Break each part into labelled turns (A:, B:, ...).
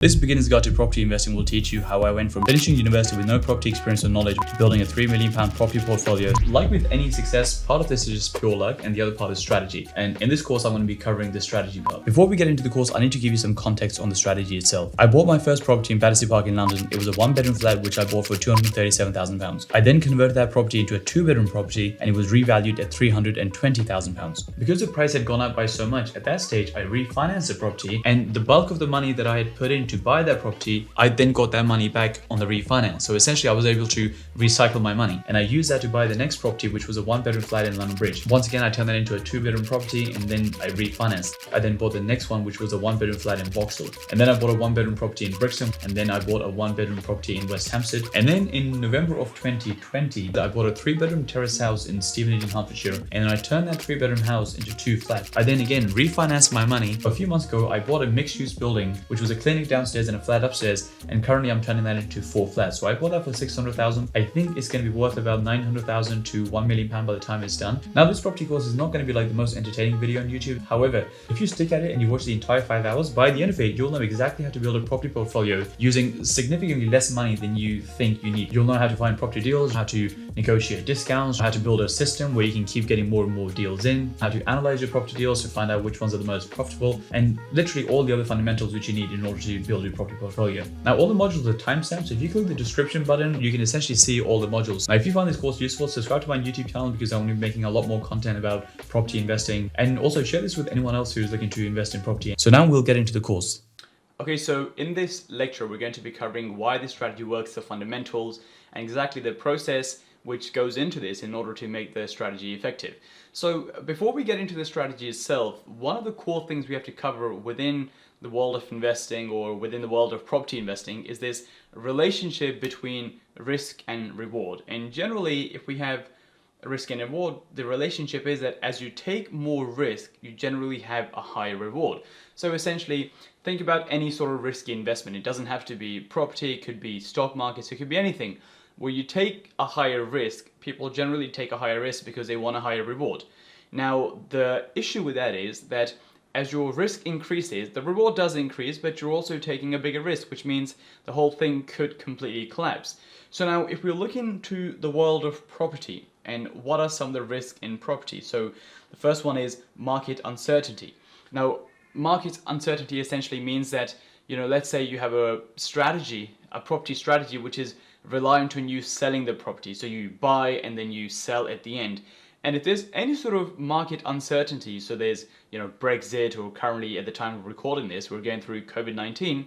A: This beginner's guide to property investing will teach you how I went from finishing university with no property experience or knowledge to building a £3 million property portfolio. Like with any success, part of this is just pure luck and the other part is strategy. And in this course, I'm going to be covering the strategy part. Before we get into the course, I need to give you some context on the strategy itself. I bought my first property in Battersea Park in London. It was a 1-bedroom flat which I bought for £237,000. I then converted that property into a 2-bedroom property and it was revalued at £320,000. Because the price had gone up by so much, at that stage, I refinanced the property and the bulk of the money that I had put in to buy that property, I then got that money back on the refinance. So essentially I was able to recycle my money and I used that to buy the next property, which was a 1-bedroom flat in London Bridge. Once again, I turned that into a 2-bedroom property and then I refinanced. I then bought the next one, which was a 1-bedroom flat in Vauxhall. And then I bought a 1-bedroom property in Brixton and then I bought a 1-bedroom property in West Hampstead. And then in November of 2020, I bought a 3-bedroom terrace house in Stevenage in Hertfordshire and I turned that 3-bedroom house into 2 flats. I then again refinanced my money. A few months ago, I bought a mixed-use building, which was a clinic downstairs and a flat upstairs, and currently I'm turning that into 4 flats. So I bought that for 600,000. I think it's going to be worth about 900,000 to £1 million by the time it's done. Now this property course is not going to be like the most entertaining video on YouTube. However, if you stick at it and you watch the entire 5 hours, by the end of it, you'll know exactly how to build a property portfolio using significantly less money than you think you need. You'll know how to find property deals, how to negotiate discounts, how to build a system where you can keep getting more and more deals in, how to analyze your property deals to find out which ones are the most profitable, and literally all the other fundamentals which you need in order to build your property portfolio. Now all the modules are timestamped, so if you click the description button, you can essentially see all the modules. Now if you find this course useful, subscribe to my YouTube channel because I'm going to be making a lot more content about property investing, and also share this with anyone else who's looking to invest in property. So now we'll get into the course. Okay, so in this lecture, we're going to be covering why this strategy works, the fundamentals, and exactly the process which goes into this in order to make the strategy effective. So before we get into the strategy itself, one of the core things we have to cover within the world of investing or within the world of property investing is this relationship between risk and reward. And generally, if we have risk and reward, the relationship is that as you take more risk, you generally have a higher reward. So essentially, think about any sort of risky investment. It doesn't have to be property, it could be stock markets, it could be anything. Where you take a higher risk, people generally take a higher risk because they want a higher reward. Now, the issue with that is that as your risk increases, the reward does increase, but you're also taking a bigger risk, which means the whole thing could completely collapse. So now, if we look into the world of property, and what are some of the risks in property? So the first one is market uncertainty. Now, market uncertainty essentially means that, let's say you have a strategy, a property strategy, which is reliant on you selling the property. So you buy and then you sell at the end. And if there's any sort of market uncertainty, so there's, Brexit, or currently at the time of recording this, we're going through COVID-19,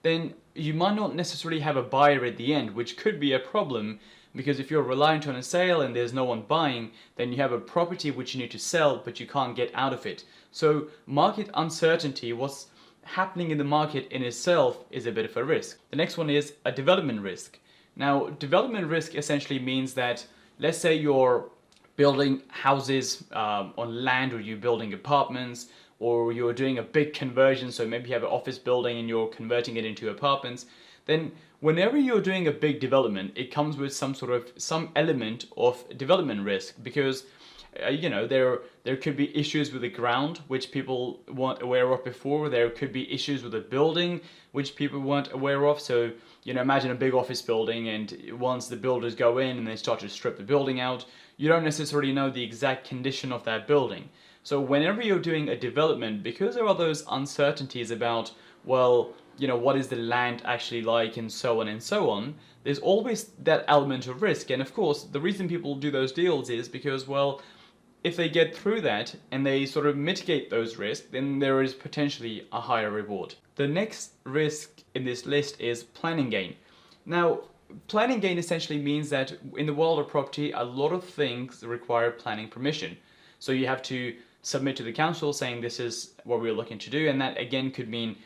A: then you might not necessarily have a buyer at the end, which could be a problem, because if you're reliant on a sale and there's no one buying, then you have a property which you need to sell, but you can't get out of it. So market uncertainty, what's happening in the market in itself, is a bit of a risk. The next one is a development risk. Now, development risk essentially means that, let's say you're building houses on land, or you're building apartments, or you're doing a big conversion, so maybe you have an office building and you're converting it into apartments, then whenever you're doing a big development, it comes with some element of development risk, because there could be issues with the ground which people weren't aware of before. There could be issues with the building which people weren't aware of. So imagine a big office building, and once the builders go in and they start to strip the building out, you don't necessarily know the exact condition of that building. So whenever you're doing a development, because there are those uncertainties about, well, what is the land actually like, and so on, there's always that element of risk. And of course, the reason people do those deals is because, well, if they get through that and they sort of mitigate those risks, then there is potentially a higher reward. The next risk in this list is planning gain. Now, planning gain essentially means that in the world of property, a lot of things require planning permission. So you have to submit to the council saying this is what we're looking to do, and that again could mean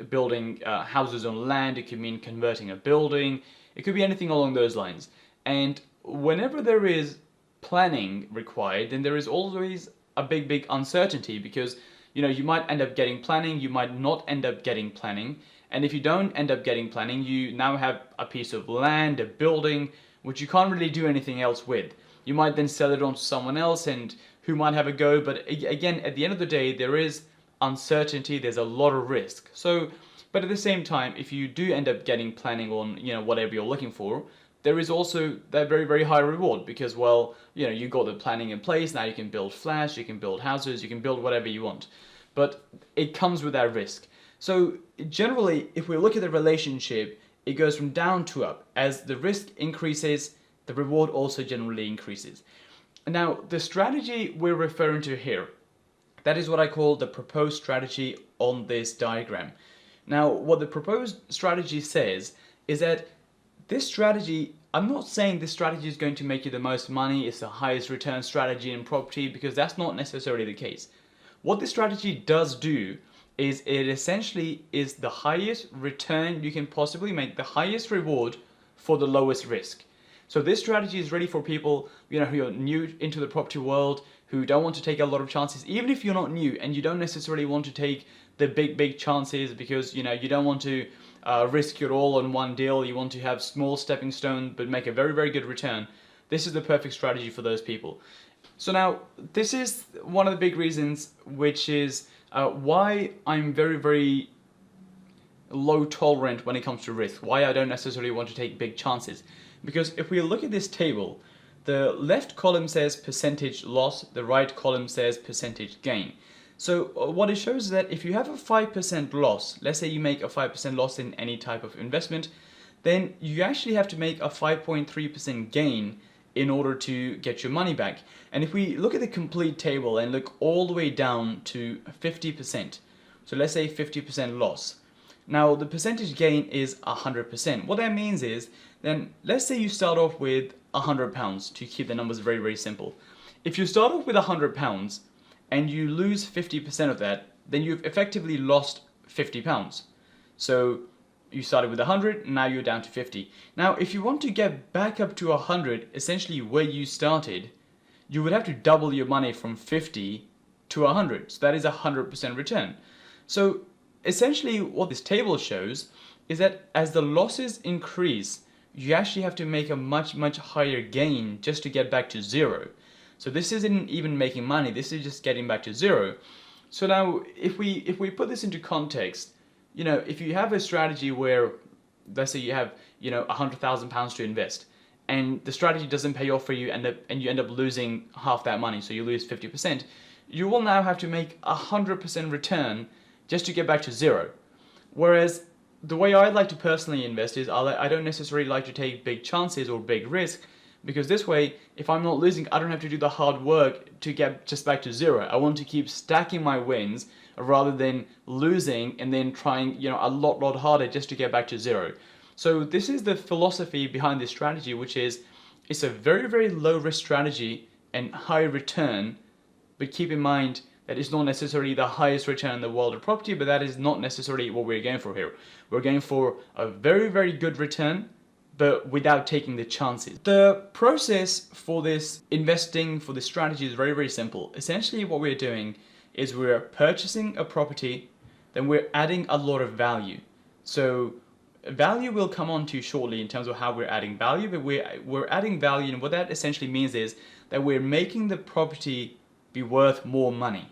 A: building houses on land, it could mean converting a building, it could be anything along those lines. And whenever there is planning required, then there is always a big uncertainty, because you might end up getting planning, you might not end up getting planning, and if you don't end up getting planning, you now have a piece of land, a building, which you can't really do anything else with. You might then sell it on to someone else, and who might have a go, but again, at the end of the day, there is uncertainty, there's a lot of risk. So But at the same time, if you do end up getting planning on, whatever you're looking for, there is also that very, very high reward because, well, you got the planning in place. Now you can build flats, you can build houses, you can build whatever you want. But it comes with that risk. So generally, if we look at the relationship, it goes from down to up. As the risk increases, the reward also generally increases. Now, the strategy we're referring to here, that is what I call the proposed strategy on this diagram. Now, what the proposed strategy says is that this strategy, I'm not saying this strategy is going to make you the most money, it's the highest return strategy in property, because that's not necessarily the case. What this strategy does do is it essentially is the highest return you can possibly make, the highest reward for the lowest risk. So this strategy is ready for people, who are new into the property world, who don't want to take a lot of chances, even if you're not new and you don't necessarily want to take the big chances because, you don't want to risk it all on one deal. You want to have small stepping stone but make a very, very good return. This is the perfect strategy for those people. So now, this is one of the big reasons, which is why I'm very, very low tolerant when it comes to risk, why I don't necessarily want to take big chances. Because if we look at this table, the left column says percentage loss, the right column says percentage gain. So what it shows is that if you have a 5% loss, let's say you make a 5% loss in any type of investment, then you actually have to make a 5.3% gain in order to get your money back. And if we look at the complete table and look all the way down to 50%, so let's say 50% loss. Now the percentage gain is 100%. What that means is, then let's say you start off with £100 to keep the numbers very, very simple. If you start off with £100 and you lose 50% of that, then you've effectively lost £50. So you started with 100, now you're down to 50. Now, if you want to get back up to 100, essentially where you started, you would have to double your money from 50 to 100. So that is 100% return. So essentially what this table shows is that as the losses increase, you actually have to make a much, much higher gain just to get back to zero. So this isn't even making money, this is just getting back to zero. So now if we put this into context, if you have a strategy where, let's say you have, £100,000 to invest, and the strategy doesn't pay off for you, and you end up losing half that money, so you lose 50%, you will now have to make 100% return just to get back to zero. Whereas the way I like to personally invest is I don't necessarily like to take big chances or big risk, because this way, if I'm not losing, I don't have to do the hard work to get just back to zero. I want to keep stacking my wins rather than losing and then trying, a lot harder just to get back to zero. So this is the philosophy behind this strategy, which is it's a very, very low risk strategy and high return, but keep in mind that it's not necessarily the highest return in the world of property, but that is not necessarily what we're going for here. We're going for a very, very good return, but without taking the chances. The process for this investing, for this strategy is very, very simple. Essentially what we're doing is we're purchasing a property, then we're adding a lot of value. So value will come on to shortly in terms of how we're adding value, but we're adding value, and what that essentially means is that we're making the property be worth more money.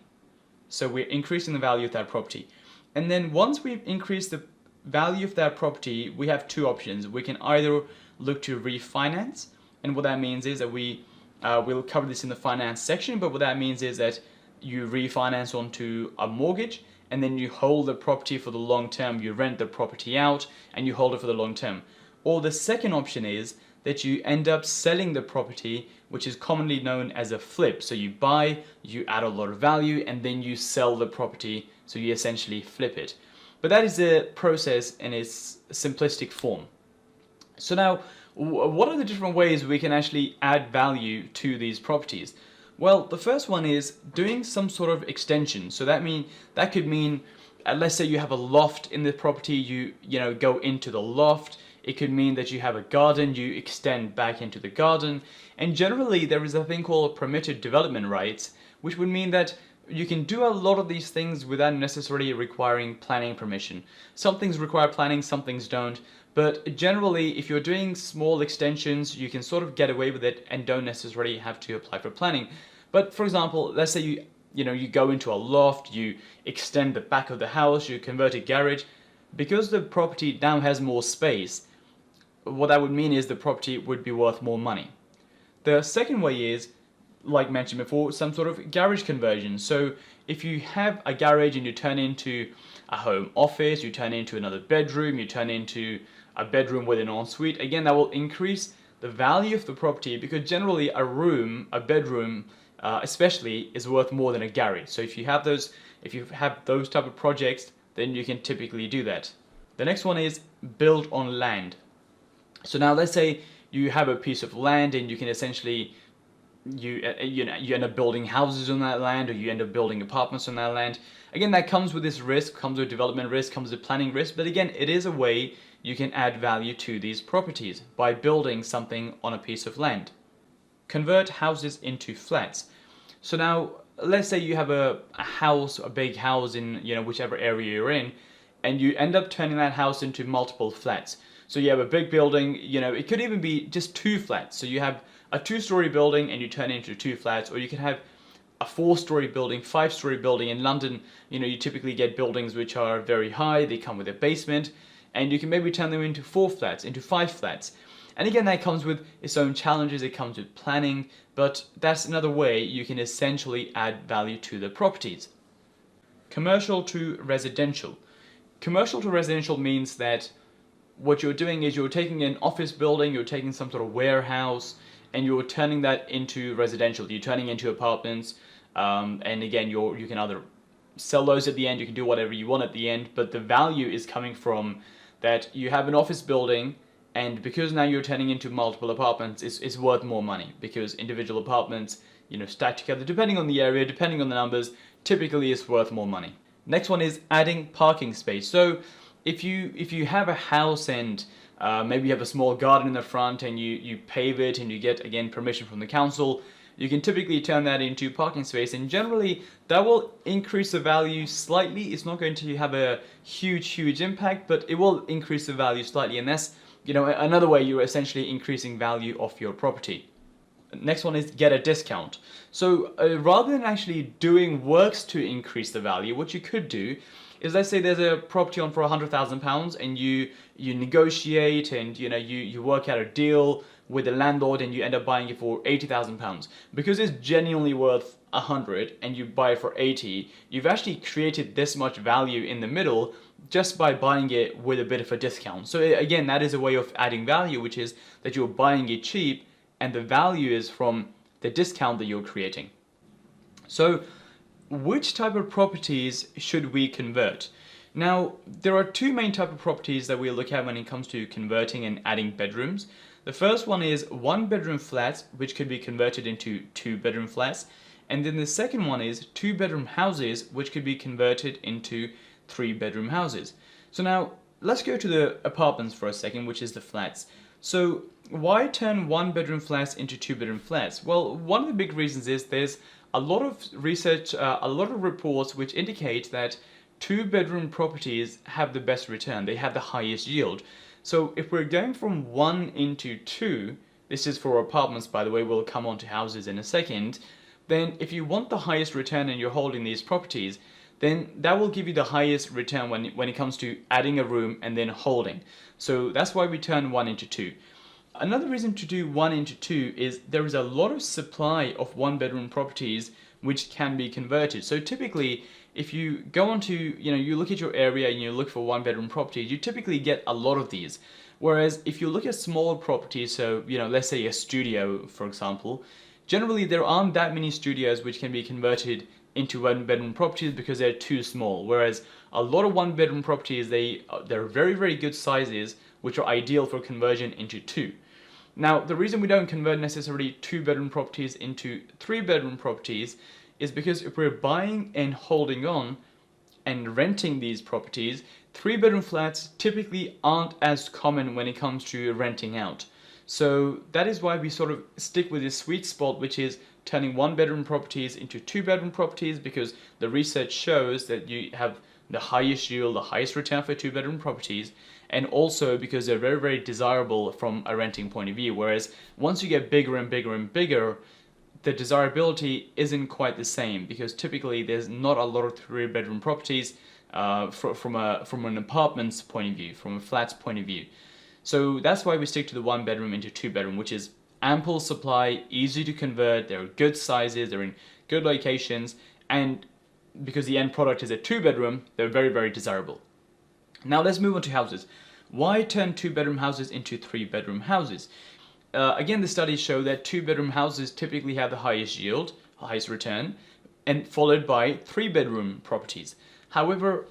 A: So we're increasing the value of that property. And then once we've increased the value of that property, we have two options. We can either look to refinance, and what that means is that we'll cover this in the finance section, but what that means is that you refinance onto a mortgage, and then you hold the property for the long term. You rent the property out and you hold it for the long term. Or the second option is that you end up selling the property, which is commonly known as a flip. So you buy, you add a lot of value, and then you sell the property, so you essentially flip it. But that is the process in its simplistic form. So now, what are the different ways we can actually add value to these properties? Well, the first one is doing some sort of extension. So that could mean, let's say you have a loft in the property, you go into the loft. It could mean that you have a garden, you extend back into the garden. And generally there is a thing called permitted development rights, which would mean that you can do a lot of these things without necessarily requiring planning permission. Some things require planning, some things don't. But generally, if you're doing small extensions, you can sort of get away with it and don't necessarily have to apply for planning. But for example, let's say you go into a loft, you extend the back of the house, you convert a garage.
B: because the property now has more space, what that would mean is the property would be worth more money. The second way is, like mentioned before, some sort of garage conversion. So if you have a garage and you turn into a home office, you turn into another bedroom, you turn into a bedroom with an ensuite, again, that will increase the value of the property, because generally a bedroom especially, is worth more than a garage. So if you have those type of projects, then you can typically do that. The next one is build on land. So now let's say you have a piece of land and you can essentially you end up building houses on that land, or you end up building apartments on that land. Again, that comes with this risk, comes with development risk, comes with planning risk, but again, it is a way you can add value to these properties by building something on a piece of land. Convert houses into flats. So now let's say you have a house, a big house in whichever area you're in, and you end up turning that house into multiple flats. So you have a big building, it could even be just 2 flats. So you have a 2-story building and you turn it into 2 flats, or you could have a 4-story building, 5-story building. In London, you typically get buildings which are very high, they come with a basement, and you can maybe turn them into 4 flats, into 5 flats. And again, that comes with its own challenges, it comes with planning, but that's another way you can essentially add value to the properties. Commercial to residential. Commercial to residential means that what you're doing is you're taking an office building, you're taking some sort of warehouse, and you're turning that into residential. You're turning into apartments, and again, you can either sell those at the end, you can do whatever you want at the end, but the value is coming from that you have an office building, and because now you're turning into multiple apartments, it's worth more money, because individual apartments, stacked together, depending on the area, depending on the numbers, typically it's worth more money. Next one is adding parking space. So if you have a house and maybe you have a small garden in the front and you pave it and you get, again, permission from the council, you can typically turn that into parking space, and generally that will increase the value slightly. It's not going to have a huge impact, but it will increase the value slightly, and that's another way you're essentially increasing value of your property. Next one is get a discount. So rather than actually doing works to increase the value, what you could do is, let's say there's a property on for £100,000 and you negotiate and you work out a deal with the landlord and you end up buying it for £80,000. Because it's genuinely worth 100 and you buy it for 80, you've actually created this much value in the middle just by buying it with a bit of a discount. So again, that is a way of adding value, which is that you're buying it cheap and the value is from the discount that you're creating. So which type of properties should we convert? Now, there are 2 main type of properties that we look at when it comes to converting and adding bedrooms. The first one is 1-bedroom flats, which could be converted into 2-bedroom flats. And then the second one is 2-bedroom houses, which could be converted into 3-bedroom houses. So now, let's go to the apartments for a second, which is the flats. So why turn 1-bedroom flats into 2-bedroom flats? Well, one of the big reasons is there's a lot of research, a lot of reports which indicate that 2-bedroom properties have the best return. They have the highest yield. So if we're going from 1 into 2, this is for apartments, by the way, we'll come on to houses in a second, then if you want the highest return and you're holding these properties, then that will give you the highest return when it comes to adding a room and then holding. So that's why we turn 1 into 2. Another reason to do 1 into 2 is there is a lot of supply of 1-bedroom properties which can be converted. So typically, if you go onto, you look at your area and you look for 1-bedroom properties, you typically get a lot of these. Whereas if you look at smaller properties, so, let's say a studio, for example, generally there aren't that many studios which can be converted into 1-bedroom properties because they're too small. Whereas a lot of 1-bedroom properties, they're very good sizes which are ideal for conversion into 2. Now, the reason we don't convert necessarily 2-bedroom properties into 3-bedroom properties is because if we're buying and holding on and renting these properties, 3-bedroom flats typically aren't as common when it comes to renting out. So that is why we sort of stick with this sweet spot, which is turning 1-bedroom properties into 2-bedroom properties, because the research shows that you have the highest yield, the highest return for 2-bedroom properties, and also because they're very desirable from a renting point of view. Whereas once you get bigger and bigger, the desirability isn't quite the same, because typically there's not a lot of 3-bedroom properties from an apartment's point of view, from a flat's point of view. So that's why we stick to the 1 bedroom into 2 bedroom, which is ample supply, easy to convert, they're good sizes, they're in good locations, and because the end product is a 2 bedroom, they're very, very desirable. Now let's move on to houses. Why turn 2 bedroom houses into 3 bedroom houses? Again, the studies show that 2 bedroom houses typically have the highest yield, highest return, and followed by 3 bedroom properties. However,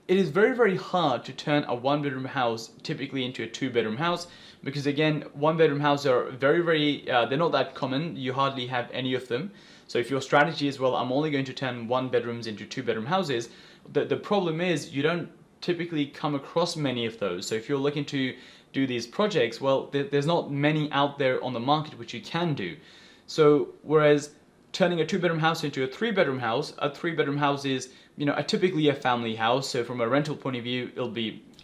B: it is very, very hard to turn a 1 bedroom house typically into a 2 bedroom house, because again, 1 bedroom houses are very, they're not that common. You hardly have any of them. So if your strategy is, well, I'm only going to turn 1 bedrooms into 2 bedroom houses, the problem is you don't typically come across many of those. So if you're looking to do these projects, well, there's not many out there on the market which you can do. So whereas turning a 2 bedroom house into a 3 bedroom house, a 3 bedroom house is, typically a family house. So from a rental point of view,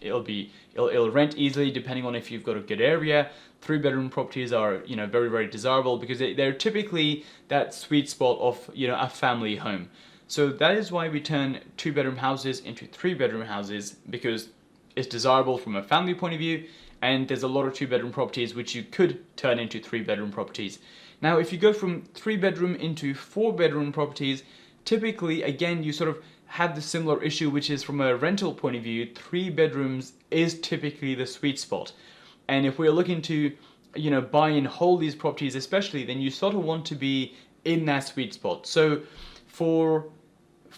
B: it'll rent easily depending on if you've got a good area. 3 bedroom properties are, very, very desirable because they're typically that sweet spot of, a family home. So that is why we turn 2 bedroom houses into 3 bedroom houses, because it's desirable from a family point of view, and there's a lot of 2 bedroom properties which you could turn into 3 bedroom properties. Now, if you go from 3 bedroom into 4 bedroom properties, typically, again, you sort of have the similar issue, which is from a rental point of view, 3 bedrooms is typically the sweet spot. And if we're looking to, buy and hold these properties especially, then you sort of want to be in that sweet spot. So for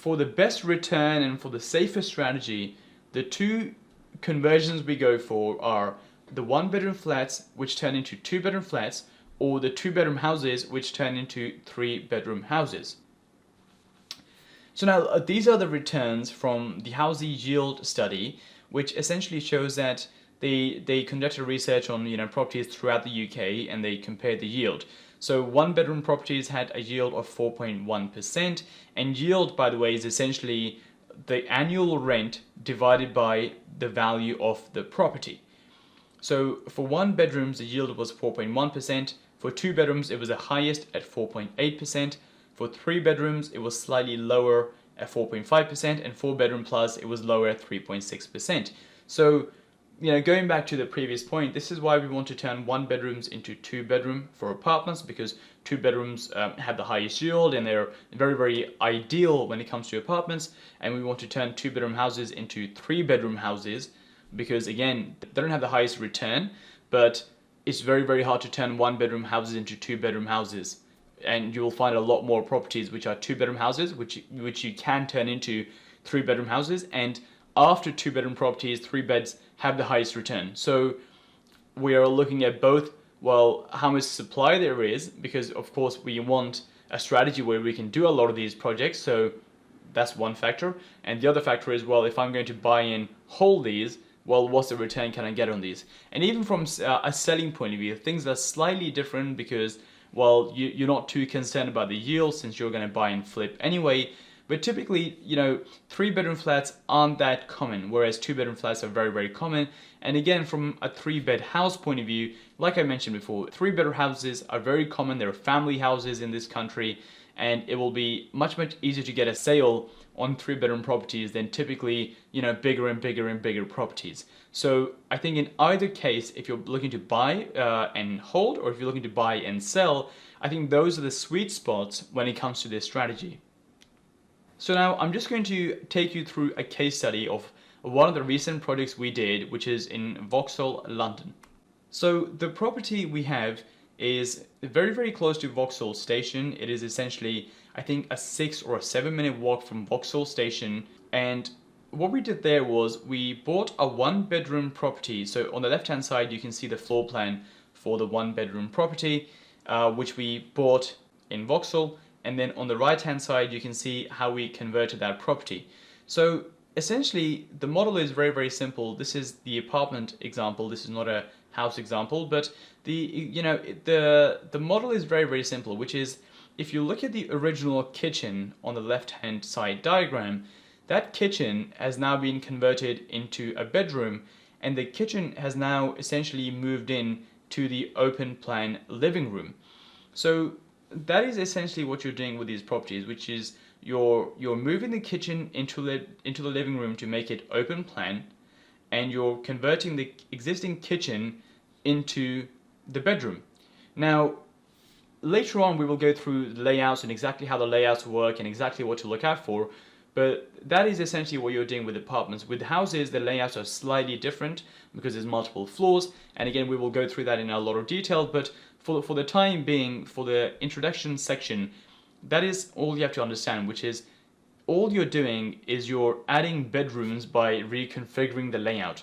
B: the best return and for the safest strategy, the 2 conversions we go for are the 1 bedroom flats, which turn into 2 bedroom flats, or the 2 bedroom houses, which turn into 3 bedroom houses. So now these are the returns from the housing yield study, which essentially shows that they conducted research on properties throughout the UK, and they compared the yield. So 1 bedroom properties had a yield of 4.1%, and yield, by the way, is essentially the annual rent divided by the value of the property. So for 1 bedrooms, the yield was 4.1%. For 2 bedrooms, it was the highest at 4.8%. For 3 bedrooms, it was slightly lower at 4.5%, and 4 bedroom plus, it was lower at 3.6%. So, going back to the previous point, this is why we want to turn 1 bedrooms into 2 bedroom for apartments, because 2 bedrooms have the highest yield and they're very, very ideal when it comes to apartments. And we want to turn 2 bedroom houses into 3 bedroom houses because, again, they don't have the highest return, but it's very, very hard to turn 1 bedroom houses into 2 bedroom houses. And you will find a lot more properties which are 2 bedroom houses, which you can turn into 3 bedroom houses. And after 2 bedroom properties, 3 beds have the highest return. So we are looking at both, well, how much supply there is, because of course we want a strategy where we can do a lot of these projects. So that's one factor. And the other factor is, well, if I'm going to buy and hold these, well, what's the return can I get on these? And even from a selling point of view, things are slightly different because, well, you're not too concerned about the yield since you're going to buy and flip anyway. But typically, 3 bedroom flats aren't that common, whereas 2 bedroom flats are very, very common. And again, from a 3 bed house point of view, like I mentioned before, 3 bedroom houses are very common. They're family houses in this country, and it will be much, much easier to get a sale on 3 bedroom properties than typically, bigger and bigger and bigger properties. So I think in either case, if you're looking to buy and hold, or if you're looking to buy and sell, I think those are the sweet spots when it comes to this strategy. So now I'm just going to take you through a case study of one of the recent projects we did, which is in Vauxhall, London. So the property we have is very, very close to Vauxhall Station. It is essentially, I think, a 6 or 7 minute walk from Vauxhall Station. And what we did there was we bought a 1 bedroom property. So on the left hand side, you can see the floor plan for the 1 bedroom property, which we bought in Vauxhall. And then on the right hand side, you can see how we converted that property. So essentially, the model is very, very simple. This is the apartment example. This is not a house example, but the model is very, very simple, which is if you look at the original kitchen on the left hand side diagram, that kitchen has now been converted into a bedroom, and the kitchen has now essentially moved in to the open plan living room. So that is essentially what you're doing with these properties, which is you're moving the kitchen into the living room to make it open plan, and you're converting the existing kitchen into the bedroom. Now, later on, we will go through the layouts and exactly how the layouts work and exactly what to look out for. But that is essentially what you're doing with apartments. With houses, the layouts are slightly different because there's multiple floors. And again, we will go through that in a lot of detail. But for the time being, for the introduction section, that is all you have to understand, which is all you're doing is you're adding bedrooms by reconfiguring the layout.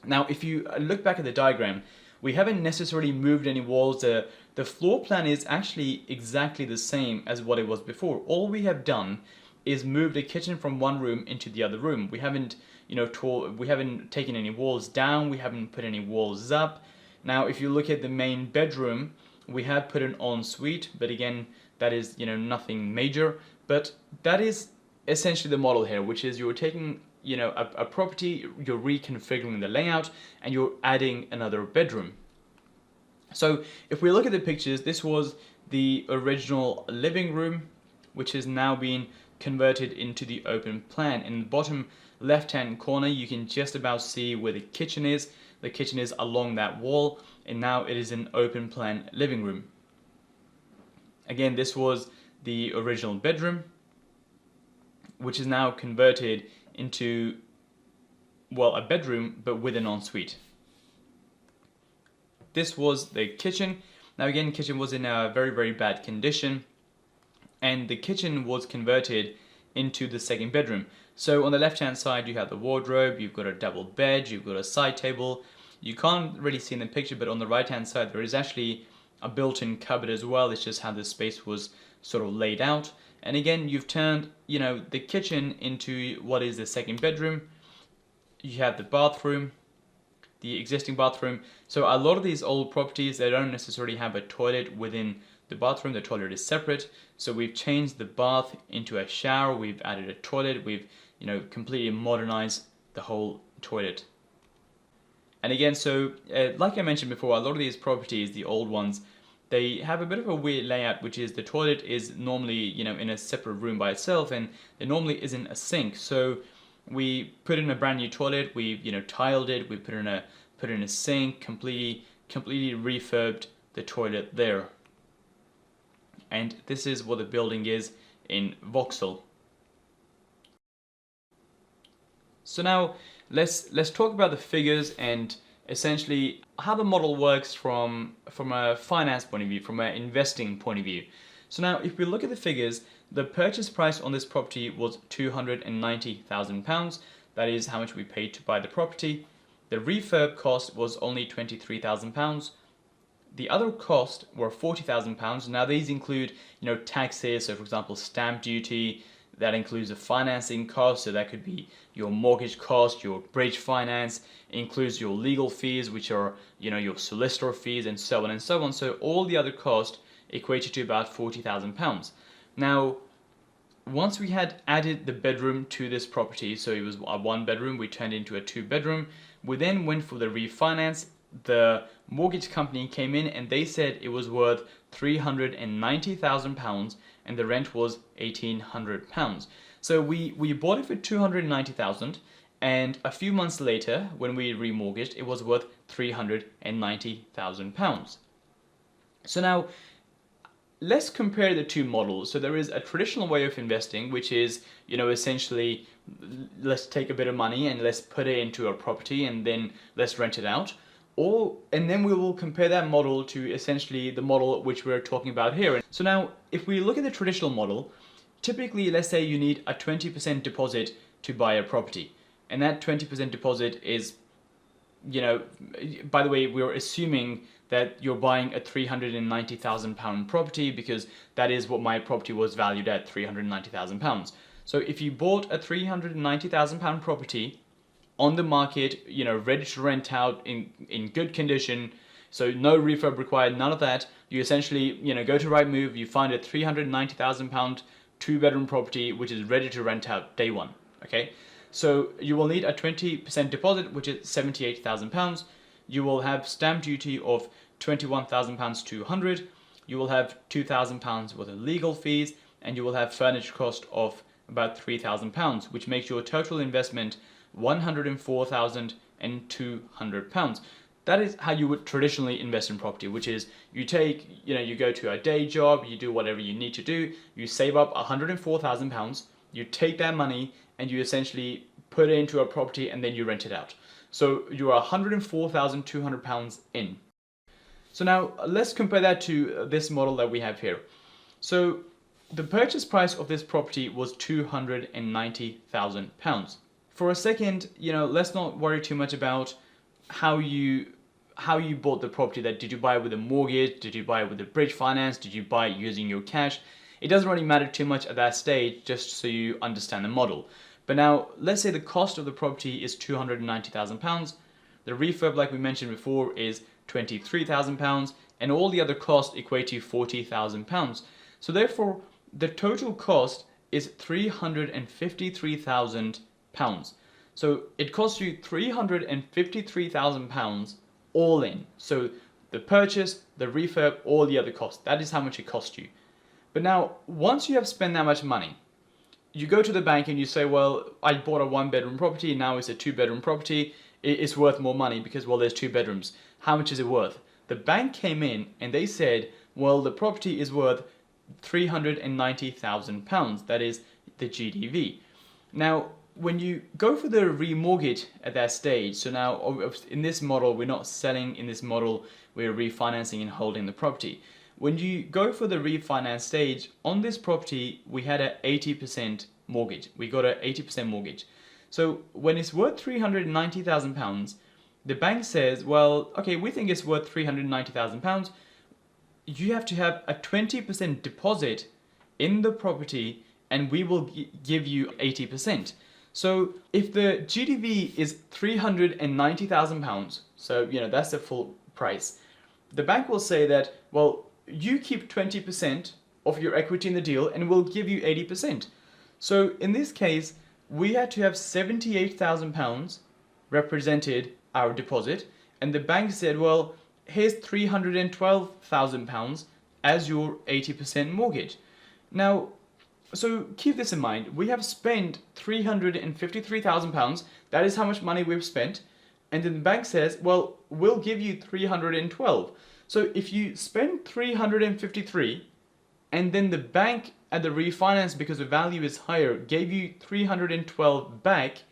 B: Now, if you look back at the diagram, we haven't necessarily moved any walls. The floor plan is actually exactly the same as what it was before. All we have done is moved the kitchen from one room into the other room. We haven't, we haven't taken any walls down. We haven't put any walls up. Now, if you look at the main bedroom, we have put an ensuite, but again, that is, nothing major. But that is essentially the model here, which is you're taking, a property, you're reconfiguring the layout, and you're adding another bedroom. So if we look at the pictures, this was the original living room, which has now been converted into the open plan. In the bottom left-hand corner, you can just about see where the kitchen is. The kitchen is along that wall, and now it is an open plan living room. Again, this was the original bedroom, which is now converted into, well, a bedroom, but with an ensuite. This was the kitchen. Now again, the kitchen was in a very, very bad condition, and the kitchen was converted into the second bedroom. So on the left-hand side, you have the wardrobe, you've got a double bed, you've got a side table. You can't really see in the picture, but on the right-hand side, there is actually a built-in cupboard as well. It's just how the space was sort of laid out. And again, you've turned, the kitchen into what is the second bedroom. You have the bathroom, the existing bathroom. So a lot of these old properties, they don't necessarily have a toilet within the bathroom. The toilet is separate. So we've changed the bath into a shower. We've added a toilet. We've, completely modernized the whole toilet. And again, so like I mentioned before, a lot of these properties, the old ones, they have a bit of a weird layout, which is the toilet is normally, in a separate room by itself, and there normally isn't a sink. So we put in a brand new toilet, we tiled it, we put in a sink, completely refurbed the toilet there. And this is what the building is in Vauxhall. So now let's talk about the figures and essentially how the model works from a finance point of view, from an investing point of view. So now if we look at the figures, the purchase price on this property was £290,000. That is how much we paid to buy the property. The refurb cost was only £23,000. The other costs were £40,000. Now these include, taxes. So for example, stamp duty. That includes the financing cost. So that could be your mortgage cost, your bridge finance. It includes your legal fees, which are, your solicitor fees, and so on and so on. So all the other costs equated to about £40,000. Now, once we had added the bedroom to this property, so it was a one bedroom, we turned it into a two bedroom. We then went for the refinance. The mortgage company came in and they said it was worth £390,000 and the rent was £1,800. So we bought it for £290,000, and a few months later, when we remortgaged, it was worth £390,000. So now, let's compare the two models. So there is a traditional way of investing, which is, essentially, let's take a bit of money and let's put it into a property and then let's rent it out. And then we will compare that model to essentially the model which we're talking about here. So now, if we look at the traditional model, typically, let's say you need a 20% deposit to buy a property. And that 20% deposit is, by the way, we're assuming that you're buying a £390,000 property because that is what my property was valued at, £390,000. So if you bought a £390,000 property on the market, ready to rent out in good condition, so no refurb required, none of that, you essentially, go to Rightmove, you find a £390,000 two-bedroom property which is ready to rent out day one, okay? So you will need a 20% deposit, which is £78,000. You will have stamp duty of £21,200. You will have £2,000 worth of legal fees, and you will have furniture cost of about £3,000, which makes your total investment £104,200. That is how you would traditionally invest in property, which is you go to a day job, you do whatever you need to do, you save up £104,000, you take that money and you essentially put it into a property and then you rent it out. So you're £104,200 in. So now let's compare that to this model that we have here. So the purchase price of this property was £290,000. For a second, let's not worry too much about how you bought the property. Did you buy it with a mortgage? Did you buy it with a bridge finance? Did you buy it using your cash? It doesn't really matter too much at that stage, just so you understand the model. But now, let's say the cost of the property is £290,000. The refurb, like we mentioned before, is £23,000, and all the other costs equate to £40,000. So therefore, the total cost is £353,000. So it costs you £353,000 all in. So the purchase, the refurb, all the other costs. That is how much it cost you. But now, once you have spent that much money, you go to the bank and you say, well, I bought a 1-bedroom property, now it's a 2-bedroom property. It's worth more money because, well, there's 2 bedrooms. How much is it worth? The bank came in and they said, well, the property is worth £390,000. That is the GDV. Now, when you go for the remortgage at that stage, so now in this model, we're not selling. In this model, we're refinancing and holding the property. When you go for the refinance stage, on this property, we had an 80% mortgage. We got an 80% mortgage. So when it's worth £390,000, the bank says, well, okay, we think it's worth £390,000. You have to have a 20% deposit in the property and we will give you 80%. So if the GDV is £390,000, so that's the full price, the bank will say that, well, you keep 20% of your equity in the deal and we'll give you 80%. So in this case, we had to have £78,000 represented our deposit, and the bank said, well, here's £312,000 as your 80% mortgage. Now, so keep this in mind. We have spent £353,000. That is how much money we've spent. And then the bank says, well, we'll give you 312. So if you spend 353 and then the bank at the refinance, because the value is higher, gave you 312 back,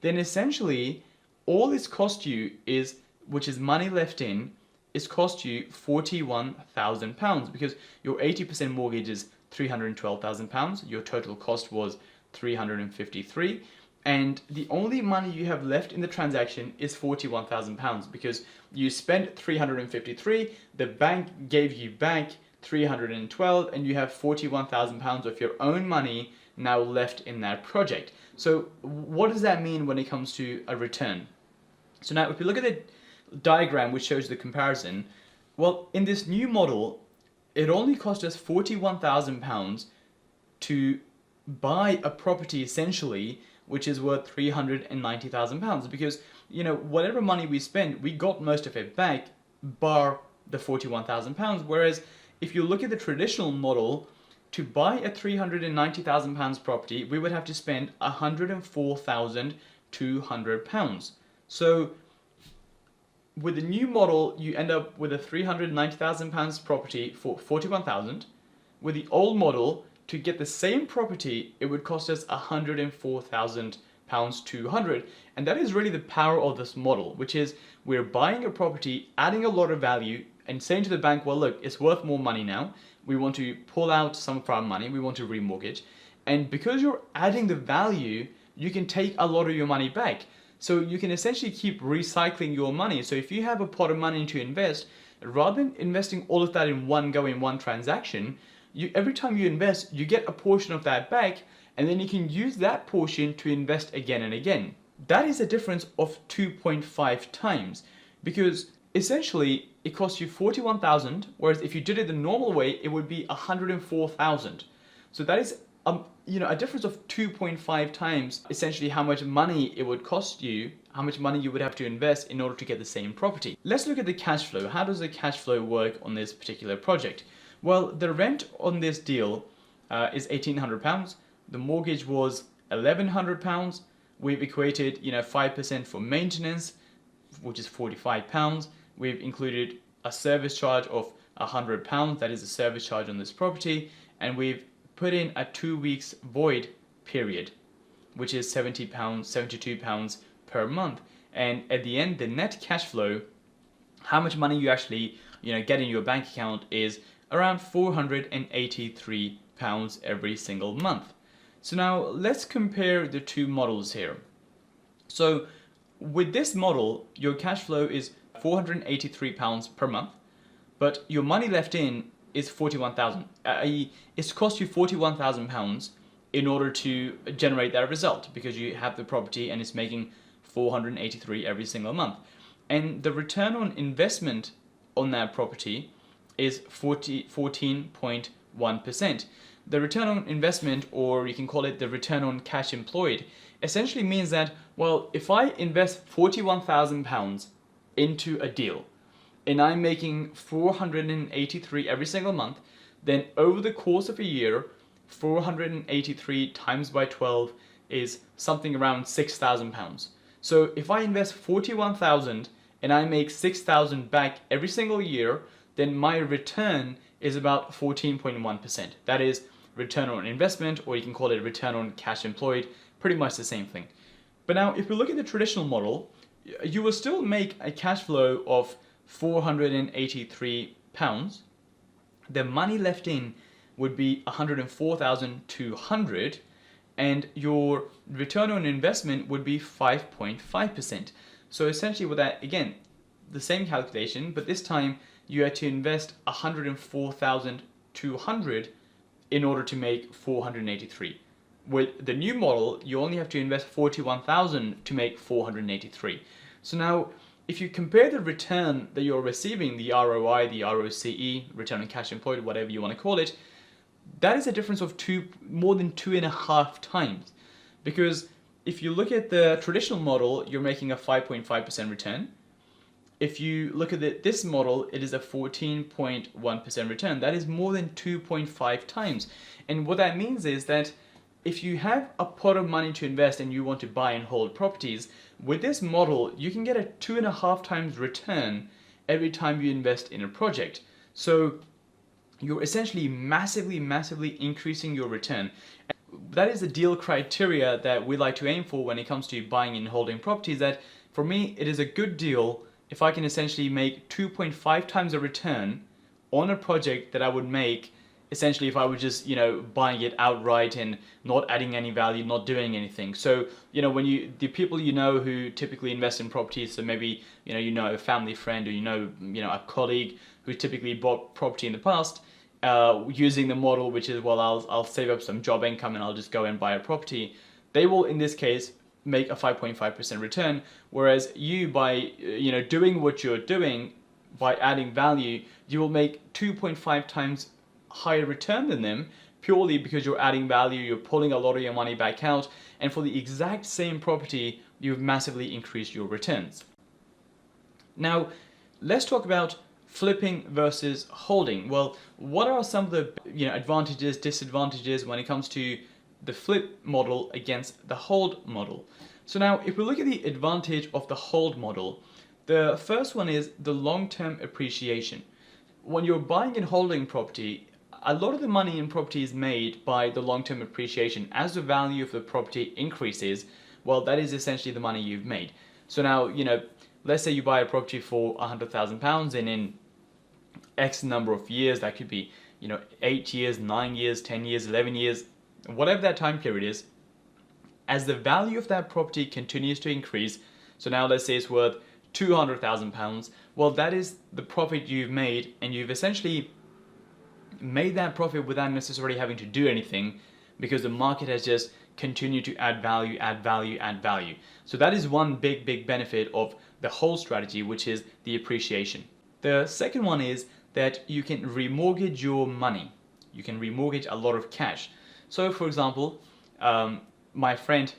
B: then essentially all it's cost you is, which is money left in, is cost you £41,000 because your 80% mortgage is £312,000. Your total cost was 353, and the only money you have left in the transaction is £41,000 because you spent 353, the bank gave you back 312, and you have £41,000 of your own money now left in that project. So what does that mean when it comes to a return? So now if we look at the diagram which shows the comparison, well, in this new model, it only cost us £41,000 to buy a property essentially which is worth £390,000 because, whatever money we spent, we got most of it back, bar the £41,000. Whereas if you look at the traditional model, to buy a £390,000 property, we would have to spend £104,200. So with the new model, you end up with a £390,000 property for £41,000. With the old model, to get the same property, it would cost us £104,200. And that is really the power of this model, which is we're buying a property, adding a lot of value, and saying to the bank, well, look, it's worth more money now. We want to pull out some of our money. We want to remortgage. And because you're adding the value, you can take a lot of your money back. So you can essentially keep recycling your money. So if you have a pot of money to invest, rather than investing all of that in one go, in one transaction, every time you invest, you get a portion of that back, and then you can use that portion to invest again and again. That is a difference of 2.5 times, because essentially it costs you $41,000, whereas if you did it the normal way, it would be $104,000. So that is a difference of 2.5 times essentially how much money it would cost you, how much money you would have to invest in order to get the same property. Let's look at the cash flow. How does the cash flow work on this particular project? Well, the rent on this deal is £1,800. The mortgage was £1,100. We've equated, 5% for maintenance, which is £45. We've included a service charge of £100. That is a service charge on this property, and we've put in a 2 weeks void period, which is £70, £72 per month. And at the end, the net cash flow, how much money you actually get in your bank account, is around £483 every single month. So now let's compare the two models here. So with this model, your cash flow is £483 per month, but your money left in is 41,000. It's cost you £41,000 in order to generate that result, because you have the property and it's making 483 every single month. And the return on investment on that property is 14.1%. The return on investment, or you can call it the return on cash employed, essentially means that, well, if I invest £41,000 into a deal and I'm making 483 every single month, then over the course of a year, 483 times by 12 is something around £6,000. So if I invest 41,000 and I make 6,000 back every single year, then my return is about 14.1%. That is return on investment, or you can call it return on cash employed, pretty much the same thing. But now if we look at the traditional model, you will still make a cash flow of £483. The money left in would be 104,200, and your return on investment would be 5.5%. So essentially with that, again, the same calculation, but this time you had to invest 104,200 in order to make 483. With the new model, you only have to invest 41,000 to make 483. So now, if you compare the return that you're receiving, the ROI, the ROCE, return on cash employed, whatever you want to call it, that is a difference of more than 2.5 times. Because if you look at the traditional model, you're making a 5.5% return. If you look at this model, it is a 14.1% return. That is more than 2.5 times. And what that means is that if you have a pot of money to invest and you want to buy and hold properties, with this model, you can get a 2.5 times return every time you invest in a project. So you're essentially massively increasing your return. That is the deal criteria that we like to aim for when it comes to buying and holding properties, that for me, it is a good deal if I can essentially make 2.5 times a return on a project that I would make essentially if I was just, buying it outright and not adding any value, not doing anything. So, when the people who typically invest in properties, so maybe, a family friend, or, a colleague who typically bought property in the past, using the model, which is, well, I'll save up some job income and I'll just go and buy a property. They will, in this case, make a 5.5% return, whereas you, by doing what you're doing, by adding value, you will make 2.5 times higher return than them, purely because you're adding value, you're pulling a lot of your money back out, and for the exact same property, you've massively increased your returns. Now, let's talk about flipping versus holding. Well, what are some of the advantages, disadvantages when it comes to the flip model against the hold model? So now, if we look at the advantage of the hold model, the first one is the long-term appreciation. When you're buying and holding property, a lot of the money in property is made by the long-term appreciation. As the value of the property increases, well, that is essentially the money you've made. So now, let's say you buy a property for £100,000, and in X number of years, that could be, 8 years, 9 years, 10 years, 11 years, whatever that time period is, as the value of that property continues to increase, so now let's say it's worth £200,000, well, that is the profit you've made, and you've essentially made that profit without necessarily having to do anything, because the market has just continued to add value, add value, add value. So that is one big benefit of the whole strategy, which is the appreciation. The second one is that you can remortgage your money. You can remortgage a lot of cash. So for example, my friend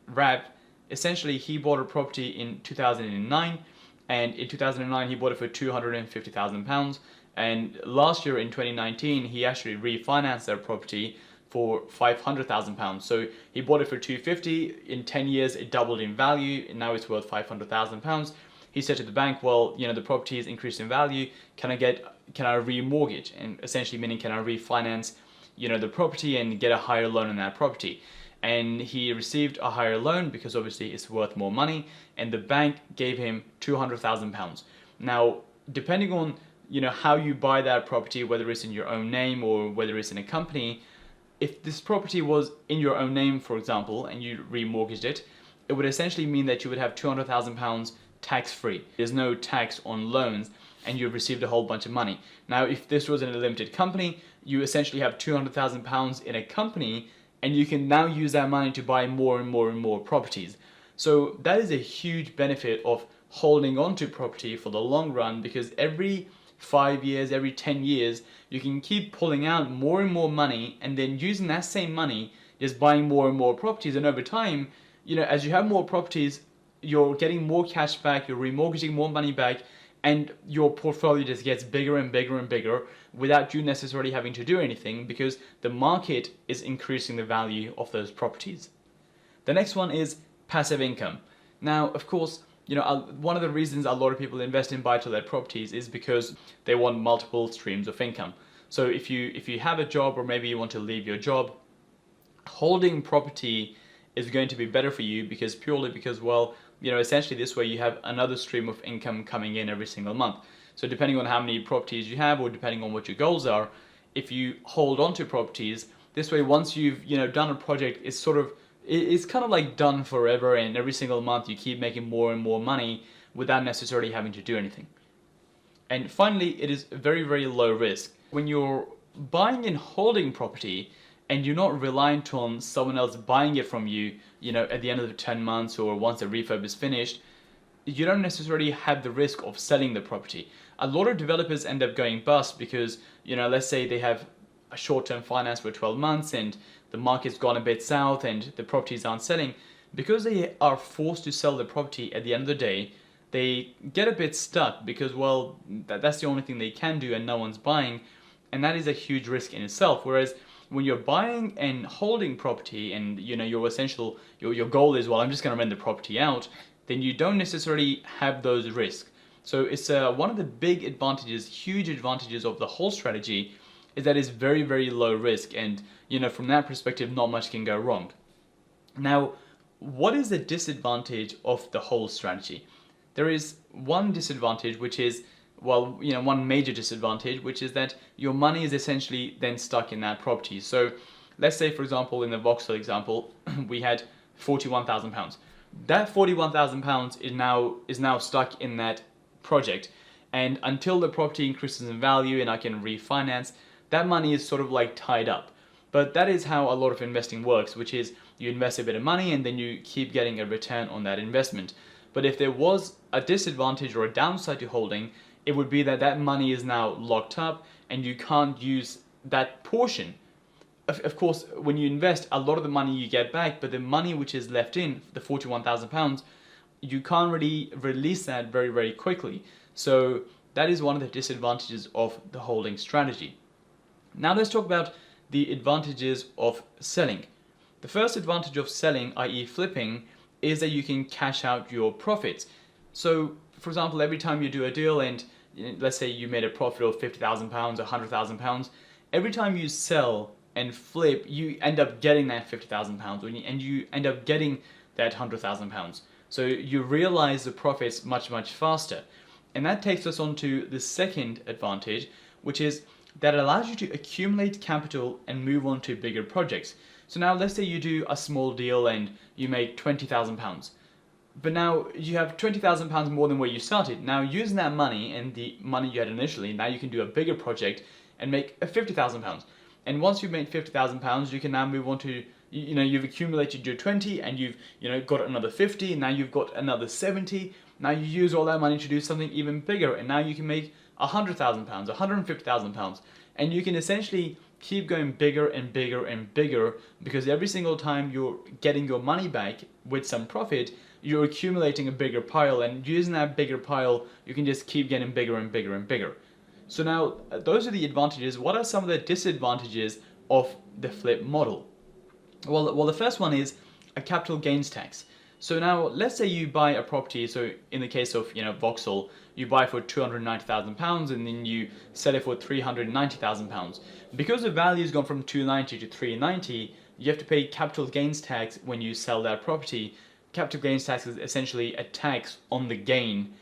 B: Rab, essentially he bought a property in 2009, and in 2009 he bought it for £250,000, and last year in 2019 he actually refinanced their property for £500,000. So he bought it for 250. In 10 years, it doubled in value, and now it's worth £500,000. He said to the bank, well, you know, the property is increased in value. Can I remortgage? And essentially meaning, can I refinance, you know, the property and get a higher loan on that property? And he received a higher loan because obviously it's worth more money, and the bank gave him £200,000. Now, depending on, you know, how you buy that property, whether it's in your own name or whether it's in a company, if this property was in your own name, for example, and you remortgaged it, it would essentially mean that you would have £200,000 tax-free. There's no tax on loans, and you've received a whole bunch of money. Now, if this was in a limited company, you essentially have £200,000 in a company, and you can now use that money to buy more and more and more properties. So that is a huge benefit of holding on to property for the long run, because every 5 years, every 10 years, you can keep pulling out more and more money, and then using that same money, just buying more and more properties. And over time, you know, as you have more properties, you're getting more cash back, you're remortgaging more money back, and your portfolio just gets bigger and bigger and bigger without you necessarily having to do anything, because the market is increasing the value of those properties. The next one is passive income. Now, of course, you know, one of the reasons a lot of people invest in buy-to-let properties is because they want multiple streams of income. So if you have a job, or maybe you want to leave your job, holding property is going to be better for you, purely because, well, you know, essentially this way you have another stream of income coming in every single month. So depending on how many properties you have, or depending on what your goals are, if you hold on to properties, this way, once you've, you know, done a project, it's kind of like done forever, and every single month you keep making more and more money without necessarily having to do anything. And finally, it is very, very low risk. When you're buying and holding property, and you're not reliant on someone else buying it from you, you know, at the end of the 10 months or once the refurb is finished, you don't necessarily have the risk of selling the property. A lot of developers end up going bust because, you know, let's say they have a short-term finance for 12 months and the market's gone a bit south and the properties aren't selling. Because they are forced to sell the property at the end of the day, they get a bit stuck because, well, that's the only thing they can do and no one's buying, and that is a huge risk in itself. Whereas when you're buying and holding property, and, you know, your goal is, well, I'm just going to rent the property out, then you don't necessarily have those risks. So it's one of the big advantages, huge advantages of the whole strategy, is that it's very, very low risk, and, you know, from that perspective, not much can go wrong. Now, what is the disadvantage of the whole strategy? There is one disadvantage, which is, well, you know, one major disadvantage, which is that your money is essentially then stuck in that property. So let's say, for example, in the Vauxhall example, we had £41,000. That £41,000 is now stuck in that project, and until the property increases in value and I can refinance, that money is sort of like tied up. But that is how a lot of investing works, which is you invest a bit of money and then you keep getting a return on that investment. But if there was a disadvantage or a downside to holding, it would be that that money is now locked up and you can't use that portion. Of course, when you invest, a lot of the money you get back, but the money which is left in, the £41,000, you can't really release that very, very quickly. So that is one of the disadvantages of the holding strategy. Now let's talk about the advantages of selling. The first advantage of selling, i.e. flipping, is that you can cash out your profits. So, for example, every time you do a deal and let's say you made a profit of £50,000 or £100,000, every time you sell and flip, you end up getting that £50,000 and you end up getting that £100,000. So you realize the profits much, much faster. And that takes us on to the second advantage, which is that allows you to accumulate capital and move on to bigger projects. So now let's say you do a small deal and you make £20,000. But now you have £20,000 more than where you started. Now using that money and the money you had initially, now you can do a bigger project and make £50,000. And once you've made £50,000, you can now move on to, you know, you've accumulated your 20 and you've, you know, got another 50, and now you've got another 70. Now you use all that money to do something even bigger, and now you can make £100,000, £150,000, and you can essentially keep going bigger and bigger and bigger, because every single time you're getting your money back with some profit, you're accumulating a bigger pile, and using that bigger pile, you can just keep getting bigger and bigger and bigger. So now, those are the advantages. What are some of the disadvantages of the flip model? Well, the first one is a capital gains tax. So now, let's say you buy a property. So in the case of Vauxhall, you buy for £290,000 and then you sell it for £390,000. Because the value has gone from 290 to 390, you have to pay capital gains tax when you sell that property. Capital gains tax is essentially a tax on the gain,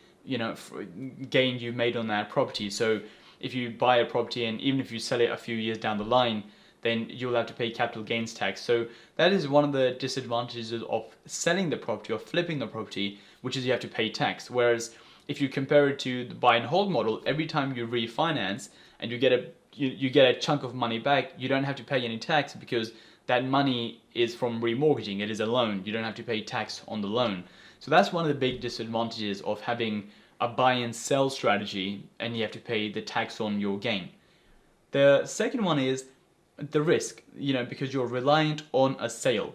B: gain you made on that property. So if you buy a property and even if you sell it a few years down the line, then you'll have to pay capital gains tax. So that is one of the disadvantages of selling the property or flipping the property, which is you have to pay tax. Whereas if you compare it to the buy and hold model, every time you refinance and you get a chunk of money back, you don't have to pay any tax because that money is from remortgaging. It is a loan. You don't have to pay tax on the loan. So that's one of the big disadvantages of having a buy and sell strategy, and you have to pay the tax on your gain. The second one is the risk, because you're reliant on a sale.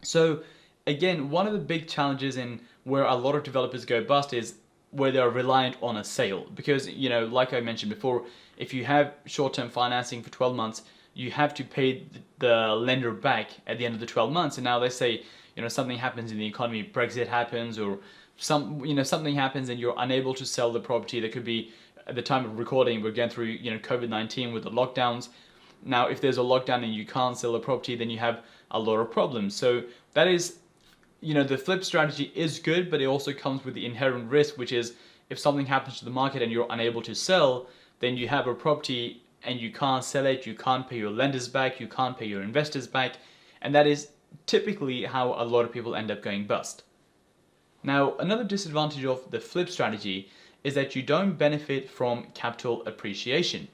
B: So again, one of the big challenges in where a lot of developers go bust is where they're reliant on a sale. Because, like I mentioned before, if you have short-term financing for 12 months, you have to pay the lender back at the end of the 12 months. And now let's say, something happens in the economy, Brexit happens, or something happens and you're unable to sell the property. That could be, at the time of recording, we're going through, COVID-19 with the lockdowns. Now, if there's a lockdown and you can't sell a property, then you have a lot of problems. So that is, the flip strategy is good, but it also comes with the inherent risk, which is if something happens to the market and you're unable to sell, then you have a property and you can't sell it, you can't pay your lenders back, you can't pay your investors back, and that is typically how a lot of people end up going bust. Now, another disadvantage of the flip strategy is that you don't benefit from capital appreciation.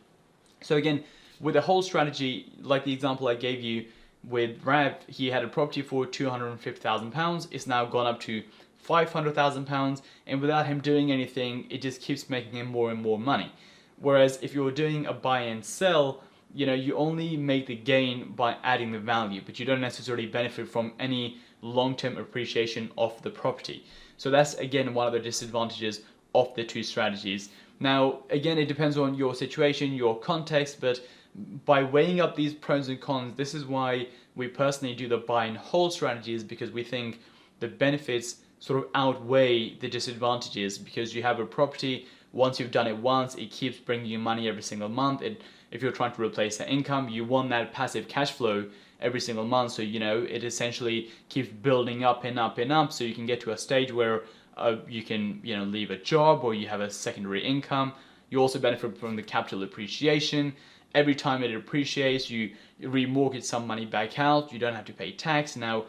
B: So again, with the whole strategy, like the example I gave you with Rav, he had a property for £250,000, it's now gone up to £500,000, and without him doing anything, it just keeps making him more and more money. Whereas if you're doing a buy and sell, you only make the gain by adding the value, but you don't necessarily benefit from any long-term appreciation of the property. So that's again one of the disadvantages of the two strategies. Now, again, it depends on your situation, your context, but by weighing up these pros and cons, this is why we personally do the buy and hold strategies, because we think the benefits sort of outweigh the disadvantages, because you have a property, once you've done it once, it keeps bringing you money every single month. If you're trying to replace the income, you want that passive cash flow every single month. So, it essentially keeps building up and up and up. So you can get to a stage where you can, leave a job or you have a secondary income. You also benefit from the capital appreciation. Every time it appreciates, you remortgage some money back out. You don't have to pay tax now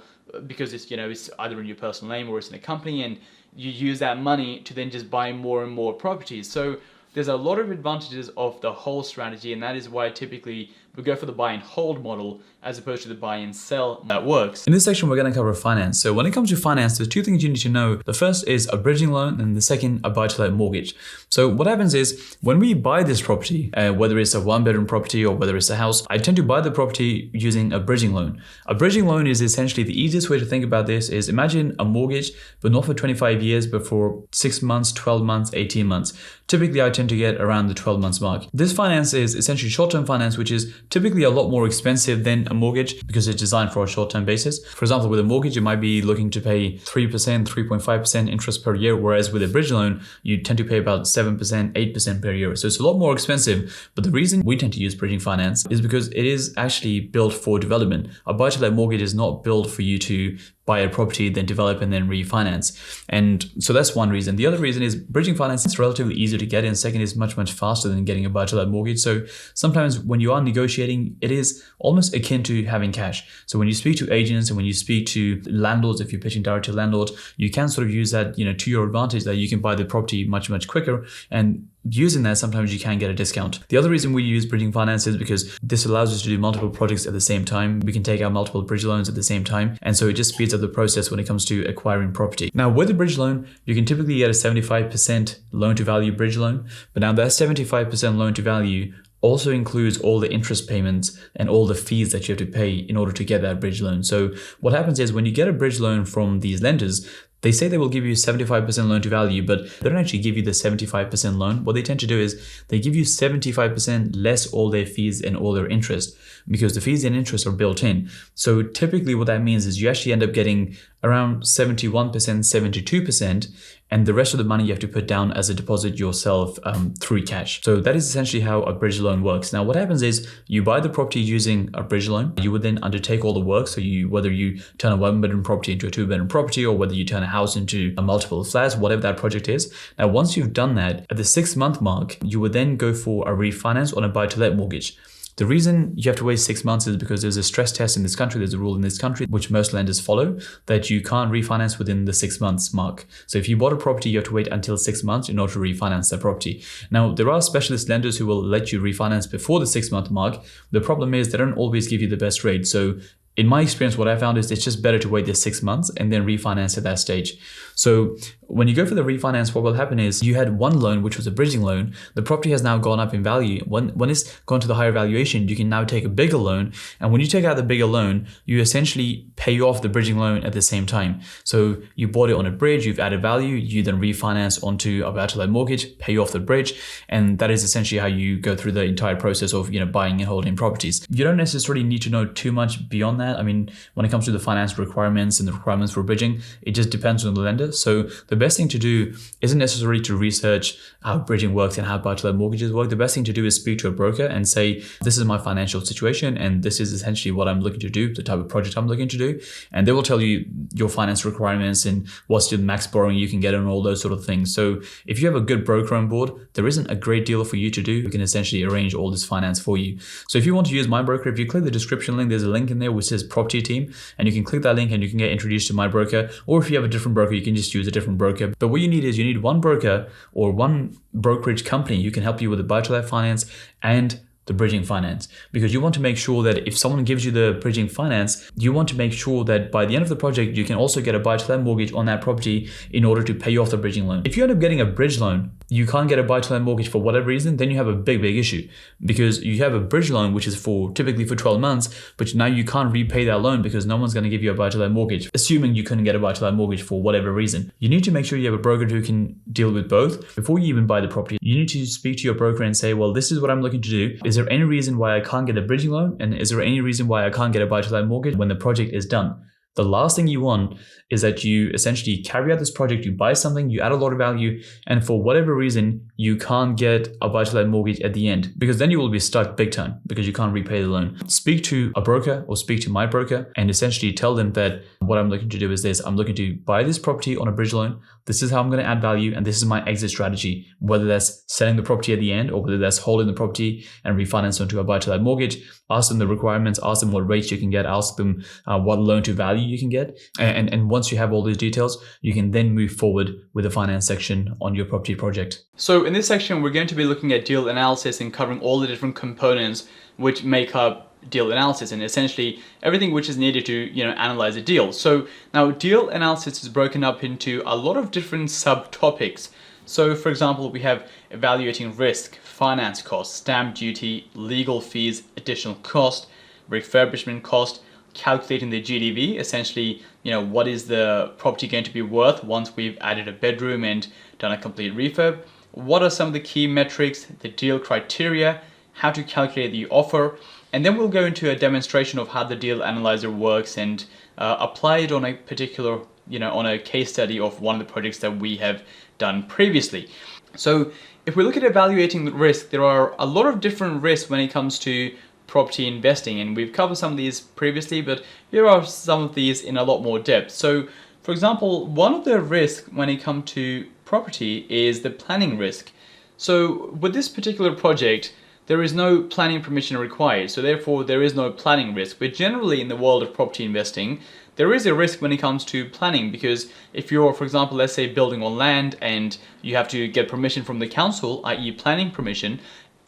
B: because it's either in your personal name or it's in a company, and you use that money to then just buy more and more properties. So there's a lot of advantages of the whole strategy, and that is why typically we go for the buy and hold model as opposed to the buy and sell that works.
A: In this section, we're going to cover finance. So when it comes to finance, there's two things you need to know. The first is a bridging loan, and the second, a buy-to-let mortgage. So what happens is when we buy this property, whether it's a one-bedroom property or whether it's a house, I tend to buy the property using a bridging loan. A bridging loan is essentially the easiest way to think about this is imagine a mortgage, but not for 25 years, but for 6 months, 12 months, 18 months. Typically, I tend to get around the 12 months mark. This finance is essentially short-term finance, which is typically a lot more expensive than a mortgage because it's designed for a short-term basis. For example, with a mortgage, you might be looking to pay 3%, 3.5% interest per year, whereas with a bridge loan, you tend to pay about 7%, 8% per year. So it's a lot more expensive. But the reason we tend to use bridging finance is because it is actually built for development. A buy-to-let mortgage is not built for you to buy a property, then develop and then refinance. And so that's one reason. The other reason is bridging finance is relatively easier to get, and second is much, much faster than getting a buy-to-let mortgage. So sometimes when you are negotiating, it is almost akin to having cash. So when you speak to agents and when you speak to landlords, if you're pitching direct to landlord, you can sort of use that, to your advantage, that you can buy the property much, much quicker. And using that, sometimes you can get a discount. The other reason we use bridging finance is because this allows us to do multiple projects at the same time. We can take out multiple bridge loans at the same time. And so it just speeds up the process when it comes to acquiring property. Now, with a bridge loan, you can typically get a 75% loan to value bridge loan. But now that 75% loan to value also includes all the interest payments and all the fees that you have to pay in order to get that bridge loan. So what happens is when you get a bridge loan from these lenders, they say they will give you 75% loan to value, but they don't actually give you the 75% loan. What they tend to do is they give you 75% less all their fees and all their interest, because the fees and interest are built in. So typically what that means is you actually end up getting around 71%, 72%, and the rest of the money you have to put down as a deposit yourself through cash. So that is essentially how a bridge loan works. Now what happens is you buy the property using a bridge loan. You would then undertake all the work. So whether you turn a 1-bedroom property into a 2-bedroom property, or whether you turn a house into a multiple flats, whatever that project is. Now once you've done that, at the 6-month mark, you would then go for a refinance on a buy-to-let mortgage. The reason you have to wait 6 months is because there's a stress test in this country. There's a rule in this country, which most lenders follow, that you can't refinance within the 6 months mark. So if you bought a property, you have to wait until 6 months in order to refinance that property. Now, there are specialist lenders who will let you refinance before the 6-month mark. The problem is they don't always give you the best rate. So in my experience, what I found is it's just better to wait the 6 months and then refinance at that stage. So when you go for the refinance, what will happen is you had one loan, which was a bridging loan. The property has now gone up in value. When it's gone to the higher valuation, you can now take a bigger loan. And when you take out the bigger loan, you essentially pay off the bridging loan at the same time. So you bought it on a bridge, you've added value, you then refinance onto a buy-to-let mortgage, pay off the bridge. And that is essentially how you go through the entire process of buying and holding properties. You don't necessarily need to know too much beyond that. I mean, when it comes to the finance requirements and the requirements for bridging, it just depends on the lender. So the best thing to do isn't necessarily to research how bridging works and how buy-to-let mortgages work. The best thing to do is speak to a broker and say, this is my financial situation and this is essentially what I'm looking to do, the type of project I'm looking to do. And they will tell you your finance requirements and what's your max borrowing you can get and all those sort of things. So if you have a good broker on board, there isn't a great deal for you to do. We can essentially arrange all this finance for you. So if you want to use my broker, if you click the description link, there's a link in there which says property team, and you can click that link and you can get introduced to my broker. Or if you have a different broker, you can just use a different broker. But what you need is you need one broker or one brokerage company who can help you with the buy-to-let finance and the bridging finance, because you want to make sure that if someone gives you the bridging finance, you want to make sure that by the end of the project, you can also get a buy-to-let mortgage on that property in order to pay off the bridging loan. If you end up getting a bridge loan, you can't get a buy-to-let mortgage for whatever reason, then you have a big issue, because you have a bridge loan, which is typically for 12 months, but now you can't repay that loan because no one's going to give you a buy-to-let mortgage, assuming you couldn't get a buy-to-let mortgage for whatever reason. You need to make sure you have a broker who can deal with both. Before you even buy the property, you need to speak to your broker and say, well, this is what I'm looking to do. Is there any reason why I can't get a bridging loan? And is there any reason why I can't get a buy-to-let mortgage when the project is done? The last thing you want is that you essentially carry out this project, you buy something, you add a lot of value, and for whatever reason, you can't get a buy-to-let mortgage at the end, because then you will be stuck big time because you can't repay the loan. Speak to a broker or speak to my broker and essentially tell them that what I'm looking to do is this. I'm looking to buy this property on a bridge loan. This is how I'm going to add value, and this is my exit strategy, whether that's selling the property at the end or whether that's holding the property and refinance onto a buy-to-let mortgage. Ask them the requirements, ask them what rates you can get, ask them what loan to value you can get. And once you have all these details, you can then move forward with the finance section on your property project.
B: So in this section, we're going to be looking at deal analysis and covering all the different components which make up deal analysis, and essentially everything which is needed to analyze a deal. So now deal analysis is broken up into a lot of different subtopics. So for example, we have evaluating risk, finance costs, stamp duty, legal fees, additional cost, refurbishment cost, calculating the GDV, essentially what is the property going to be worth once we've added a bedroom and done a complete refurb. What are some of the key metrics, the deal criteria, how to calculate the offer, and then we'll go into a demonstration of how the deal analyzer works and apply it on a particular, on a case study of one of the projects that we have done previously. So if we look at evaluating the risk, there are a lot of different risks when it comes to property investing, and we've covered some of these previously, but here are some of these in a lot more depth. So for example, one of the risks when it comes to property is the planning risk. So with this particular project, there is no planning permission required, so therefore there is no planning risk. But generally in the world of property investing, there is a risk when it comes to planning, because if you're, for example, let's say building on land and you have to get permission from the council, i.e. planning permission,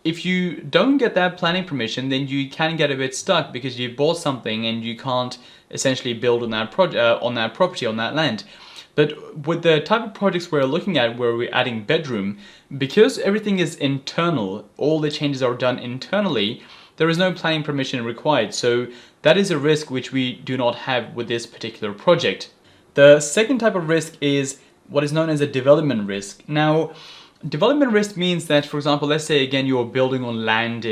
B: if you don't get that planning permission, then you can get a bit stuck because you bought something and you can't essentially build on that property, on that land. But with the type of projects we're looking at where we're adding bedroom, because everything is internal, all the changes are done internally, there is no planning permission required. So that is a risk which we do not have with this particular project. The second type of risk is what is known as a development risk. Now, development risk means that, for example, let's say again you're building on land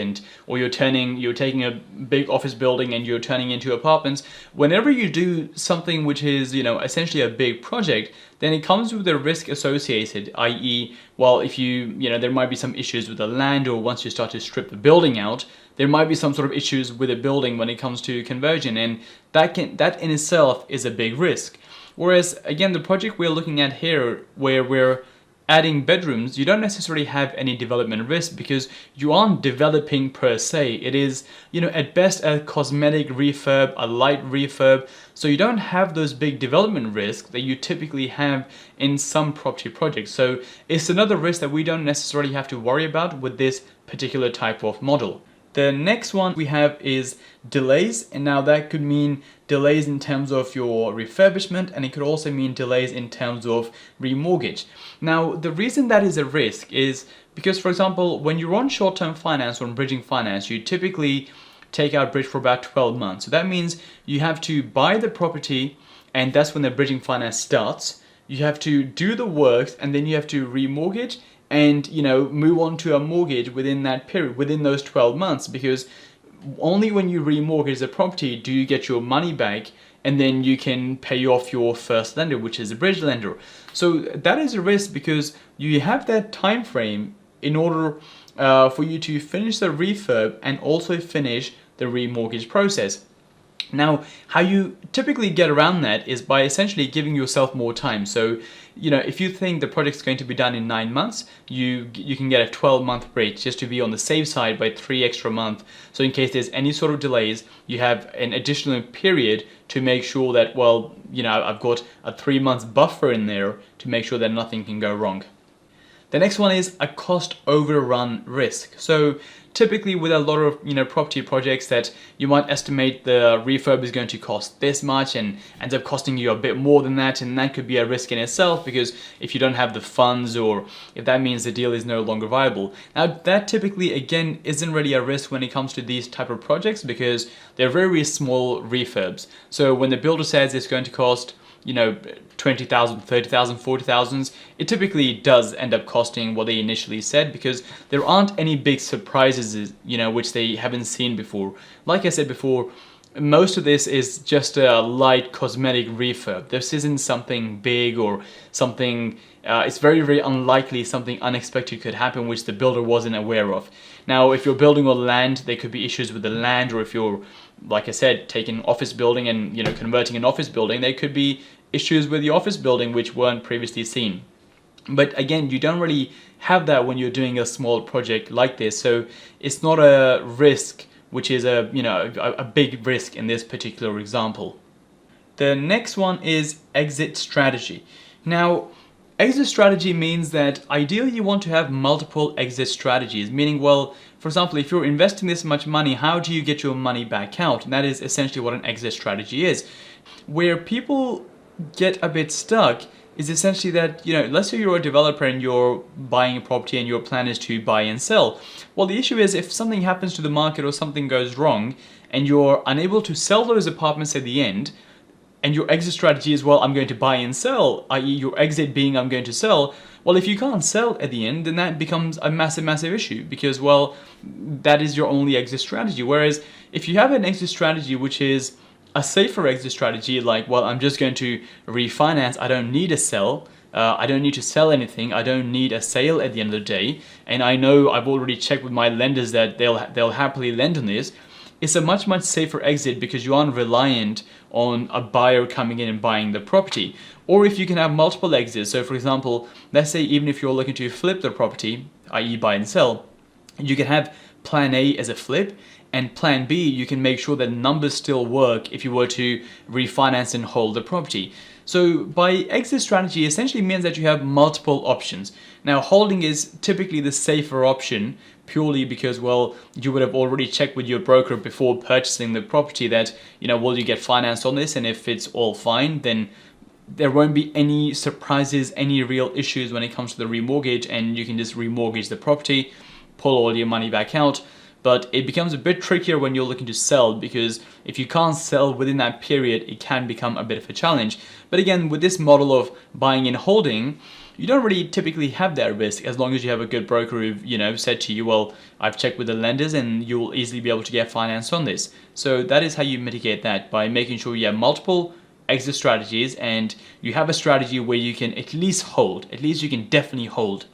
B: or you're taking a big office building and you're turning into apartments. Whenever you do something which is, essentially a big project, then it comes with a risk associated, i.e., well, if there might be some issues with the land, or once you start to strip the building out, there might be some sort of issues with the building when it comes to conversion, and that in itself is a big risk. Whereas again, the project we're looking at here, where we're adding bedrooms, you don't necessarily have any development risk because you aren't developing per se. It is, at best a cosmetic refurb, a light refurb. So you don't have those big development risks that you typically have in some property projects. So it's another risk that we don't necessarily have to worry about with this particular type of model. The next one we have is delays, and now that could mean delays in terms of your refurbishment, and it could also mean delays in terms of remortgage. Now, the reason that is a risk is because, for example, when you're on short-term finance or on bridging finance, you typically take out bridge for about 12 months. So that means you have to buy the property, and that's when the bridging finance starts. You have to do the works, and then you have to remortgage and move on to a mortgage within that period, within those 12 months, because only when you remortgage the property do you get your money back, and then you can pay off your first lender, which is a bridge lender. So that is a risk because you have that time frame in order for you to finish the refurb and also finish the remortgage process. Now, how you typically get around that is by essentially giving yourself more time. So, if you think the project's going to be done in 9 months, you can get a 12-month bridge just to be on the safe side by 3 extra months. So in case there's any sort of delays, you have an additional period to make sure that, well, I've got a 3 months buffer in there to make sure that nothing can go wrong. The next one is a cost overrun risk. So typically with a lot of property projects that you might estimate the refurb is going to cost this much and ends up costing you a bit more than that, and that could be a risk in itself because if you don't have the funds, or if that means the deal is no longer viable. Now that typically again isn't really a risk when it comes to these type of projects because they're very small refurbs. So when the builder says it's going to cost 20,000, 30,000, 40,000, it typically does end up costing what they initially said because there aren't any big surprises, which they haven't seen before. Like I said before, most of this is just a light cosmetic refurb. This isn't something big or something, it's very, very unlikely something unexpected could happen which the builder wasn't aware of. Now, if you're building on land, there could be issues with the land, or if you're, like I said, taking an office building and converting an office building, there could be issues with the office building which weren't previously seen. But again, you don't really have that when you're doing a small project like this, so it's not a risk which is a big risk in this particular example. The next one is exit strategy. Now, exit strategy means that ideally you want to have multiple exit strategies, meaning, well, for example, if you're investing this much money, how do you get your money back out? And that is essentially what an exit strategy is. Where people get a bit stuck is essentially that, let's say you're a developer and you're buying a property and your plan is to buy and sell. Well, the issue is if something happens to the market or something goes wrong and you're unable to sell those apartments at the end, and your exit strategy is, well, I'm going to buy and sell, i.e. your exit being I'm going to sell, well, if you can't sell at the end, then that becomes a massive, massive issue because, well, that is your only exit strategy. Whereas if you have an exit strategy which is a safer exit strategy, like, well, I'm just going to refinance, I don't need a sell, I don't need to sell anything, I don't need a sale at the end of the day, and I know I've already checked with my lenders that they'll happily lend on this, it's a much, much safer exit because you aren't reliant on a buyer coming in and buying the property. Or if you can have multiple exits, so for example, let's say even if you're looking to flip the property, i.e. buy and sell, you can have plan A as a flip, and plan B, you can make sure that numbers still work if you were to refinance and hold the property. So by exit strategy essentially means that you have multiple options. Now, holding is typically the safer option purely because, well, you would have already checked with your broker before purchasing the property that, will you get financed on this, and if it's all fine, then there won't be any surprises, any real issues when it comes to the remortgage, and you can just remortgage the property, pull all your money back out. But it becomes a bit trickier when you're looking to sell, because if you can't sell within that period, it can become a bit of a challenge. But again, with this model of buying and holding, you don't really typically have that risk as long as you have a good broker who've, said to you, well, I've checked with the lenders and you'll easily be able to get finance on this. So that is how you mitigate that, by making sure you have multiple exit strategies and you have a strategy where you can at least hold, at least you can definitely hold.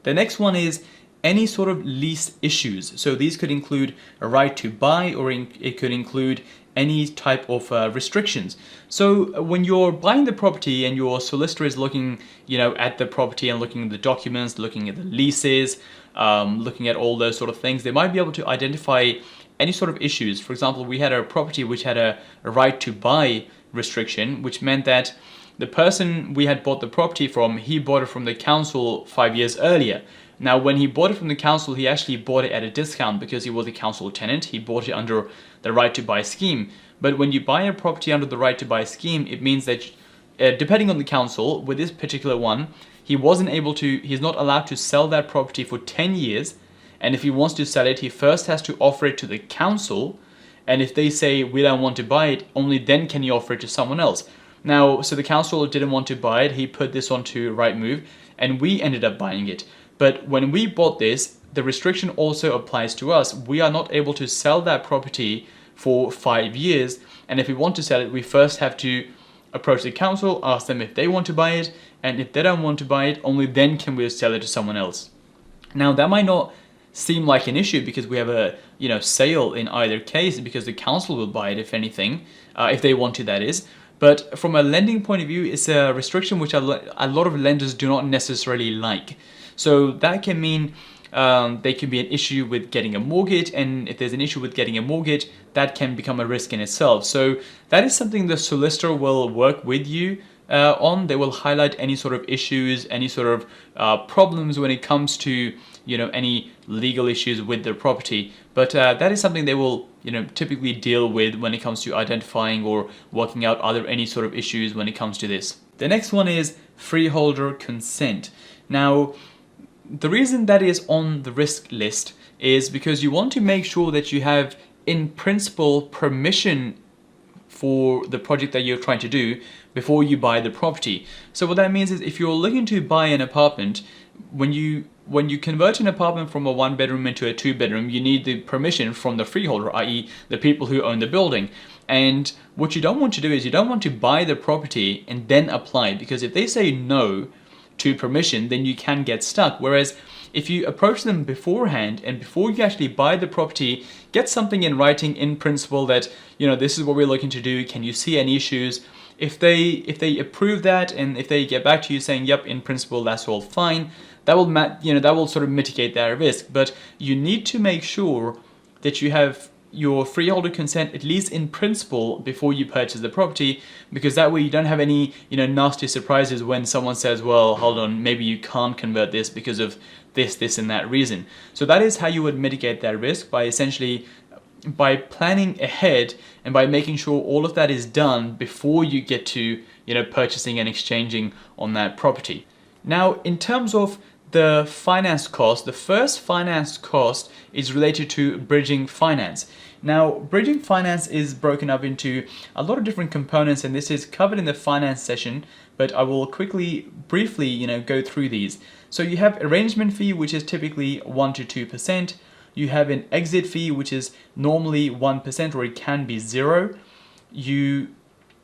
B: The next one is any sort of lease issues. So these could include a right to buy, or it could include any type of restrictions. So when you're buying the property and your solicitor is looking, at the property and looking at the documents, looking at the leases, looking at all those sort of things, they might be able to identify any sort of issues. For example, we had a property which had a right to buy restriction, which meant that the person we had bought the property from, he bought it from the council 5 years earlier. Now, when he bought it from the council, he actually bought it at a discount because he was a council tenant. He bought it under the right to buy scheme. But when you buy a property under the right to buy scheme, it means that depending on the council, with this particular one, he's not allowed to sell that property for 10 years. And if he wants to sell it, he first has to offer it to the council. And if they say, we don't want to buy it, only then can he offer it to someone else. Now, so the council didn't want to buy it. He put this onto Rightmove and we ended up buying it. But when we bought this, the restriction also applies to us. We are not able to sell that property for 5 years. And if we want to sell it, we first have to approach the council, ask them if they want to buy it. And if they don't want to buy it, only then can we sell it to someone else. Now, that might not seem like an issue because we have a sale in either case, because the council will buy it if anything, if they want to, that is. But from a lending point of view, it's a restriction which a lot of lenders do not necessarily like. So that can mean there can be an issue with getting a mortgage, and if there's an issue with getting a mortgage, that can become a risk in itself. So that is something the solicitor will work with you on. They will highlight any sort of issues, any sort of problems when it comes to any legal issues with their property. But that is something they will typically deal with when it comes to identifying or working out are there any sort of issues when it comes to this. The next one is freeholder consent. Now, the reason that is on the risk list is because you want to make sure that you have, in principle, permission for the project that you're trying to do before you buy the property. So what that means is, if you're looking to buy an apartment, when you convert an apartment from a 1-bedroom into a 2-bedroom, you need the permission from the freeholder, i.e. the people who own the building. And what you don't want to do is you don't want to buy the property and then apply, because if they say no to permission, then you can get stuck. Whereas if you approach them beforehand and before you actually buy the property, get something in writing, in principle, that this is what we're looking to do, can you see any issues? If they approve that, and if they get back to you saying, yep, in principle, that's all fine, that will sort of mitigate that risk. But you need to make sure that you have your freeholder consent, at least in principle, before you purchase the property, because that way you don't have any nasty surprises when someone says, well, hold on, maybe you can't convert this because of this and that reason. So that is how you would mitigate that risk, by planning ahead and by making sure all of that is done before you get to purchasing and exchanging on that property. Now, in terms of the finance cost, the first finance cost is related to bridging finance. Now, bridging finance is broken up into a lot of different components, and this is covered in the finance session, but I will briefly, go through these. So you have arrangement fee, which is typically 1 to 2%. You have an exit fee, which is normally 1%, or it can be 0. You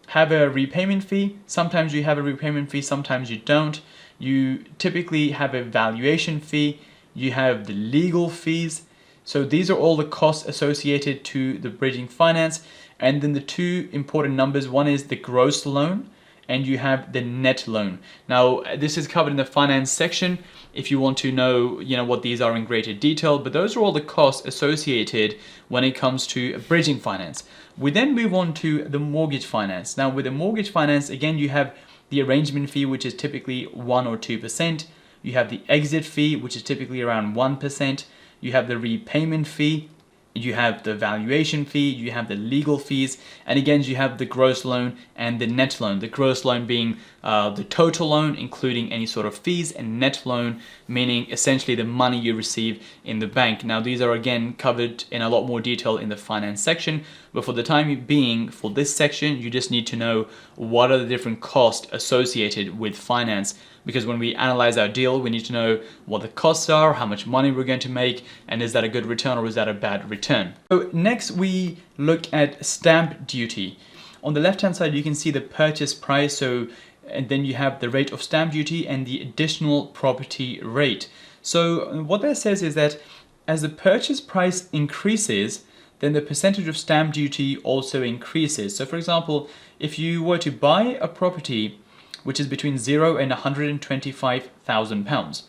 B: have a repayment fee. Sometimes you have a repayment fee, sometimes you don't. You typically have a valuation fee. You have the legal fees. So these are all the costs associated to the bridging finance. And then the two important numbers, one is the gross loan, and you have the net loan. Now, this is covered in the finance section if you want to know, what these are in greater detail, but those are all the costs associated when it comes to bridging finance. We then move on to the mortgage finance. Now, with the mortgage finance, again, you have the arrangement fee, which is typically 1 or 2%. You have the exit fee, which is typically around 1%. You have the repayment fee. you have the valuation fee, you have the legal fees, and again you have the gross loan and the net loan. The gross loan being the total loan including any sort of fees, and net loan meaning essentially the money you receive in the bank. Now these are again covered in a lot more detail in the finance section, but for the time being, for this section, you just need to know what are the different costs associated with finance. Because when we analyze our deal, we need to know what the costs are, how much money we're going to make, and is that a good return or is that a bad return. So next we look at stamp duty. On the left hand side you can see the purchase price, and then you have the rate of stamp duty and the additional property rate. So what that says is that as the purchase price increases, then the percentage of stamp duty also increases. So for example, if you were to buy a property which is between 0 and £125,000.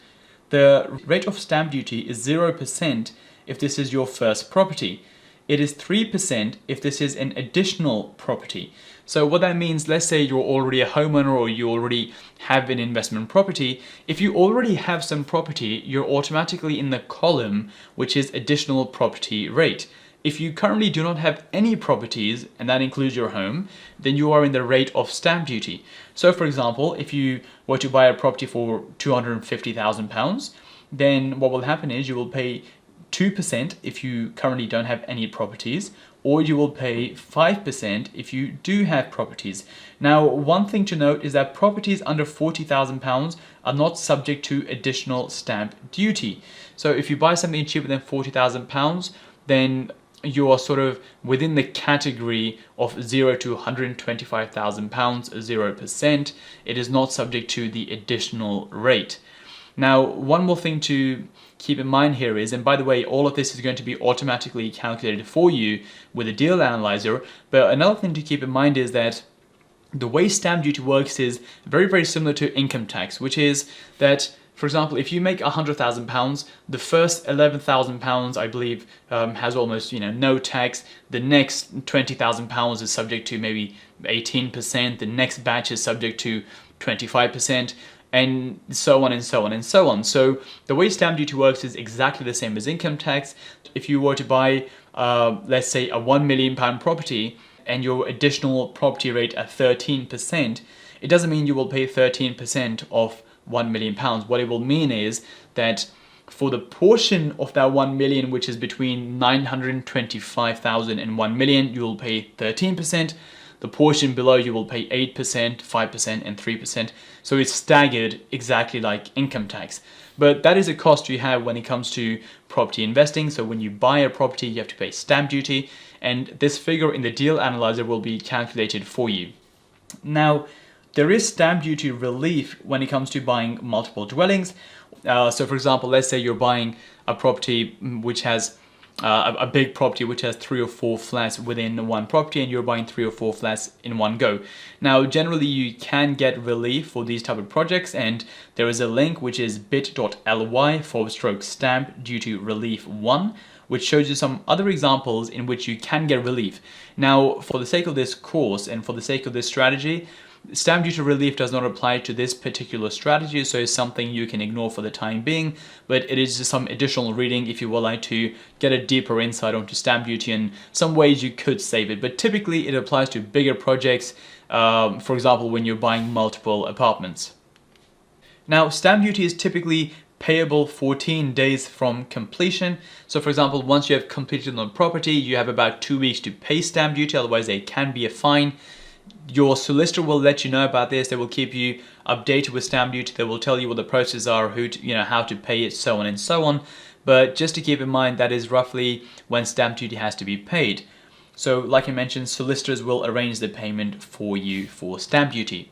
B: The rate of stamp duty is 0% if this is your first property. It is 3% if this is an additional property. So what that means, let's say you're already a homeowner or you already have an investment property. If you already have some property, you're automatically in the column which is additional property rate. If you currently do not have any properties, and that includes your home, then you are in the rate of stamp duty. So for example, if you were to buy a property for £250,000, then what will happen is you will pay 2% if you currently don't have any properties, or you will pay 5% if you do have properties. Now, one thing to note is that properties under £40,000 are not subject to additional stamp duty. So if you buy something cheaper than £40,000, then you are sort of within the category of 0 to £125,000, 0%. It is not subject to the additional rate. Now, one more thing to keep in mind here is, and by the way, all of this is going to be automatically calculated for you with a deal analyzer, but another thing to keep in mind is that the way stamp duty works is very, very similar to income tax, which is that, for example, if you make £100,000, the first £11,000, I believe, has almost no tax. The next £20,000 is subject to maybe 18%. The next batch is subject to 25%, and so on and so on and so on. So the way stamp duty works is exactly the same as income tax. If you were to buy, let's say, a £1 million property and your additional property rate at 13%, it doesn't mean you will pay 13% of £1 million. What it will mean is that for the portion of that 1 million which is between 925,000 and 1 million, you will pay 13%. The portion below you will pay 8%, 5% and 3%. So it's staggered exactly like income tax. But that is a cost you have when it comes to property investing. So when you buy a property, you have to pay stamp duty, and this figure in the deal analyzer will be calculated for you. Now, there is stamp duty relief when it comes to buying multiple dwellings. So for example, let's say you're buying a property which has a big property which has 3 or 4 flats within one property, and you're buying 3 or 4 flats in one go. Now, generally you can get relief for these type of projects, and there is a link which is bit.ly/stamp duty relief 1, which shows you some other examples in which you can get relief. Now, for the sake of this course and for the sake of this strategy, stamp duty relief does not apply to this particular strategy, so it's something you can ignore for the time being, but it is just some additional reading if you would like to get a deeper insight onto stamp duty and some ways you could save it. But typically it applies to bigger projects, for example, when you're buying multiple apartments. Now, stamp duty is typically payable 14 days from completion. So for example, once you have completed on the property, you have about 2 weeks to pay stamp duty, otherwise there can be a fine. Your solicitor will let you know about this. They will keep you updated with stamp duty. They will tell you what the processes are, how to pay it, so on and so on. But just to keep in mind, that is roughly when stamp duty has to be paid. So like I mentioned, solicitors will arrange the payment for you for stamp duty.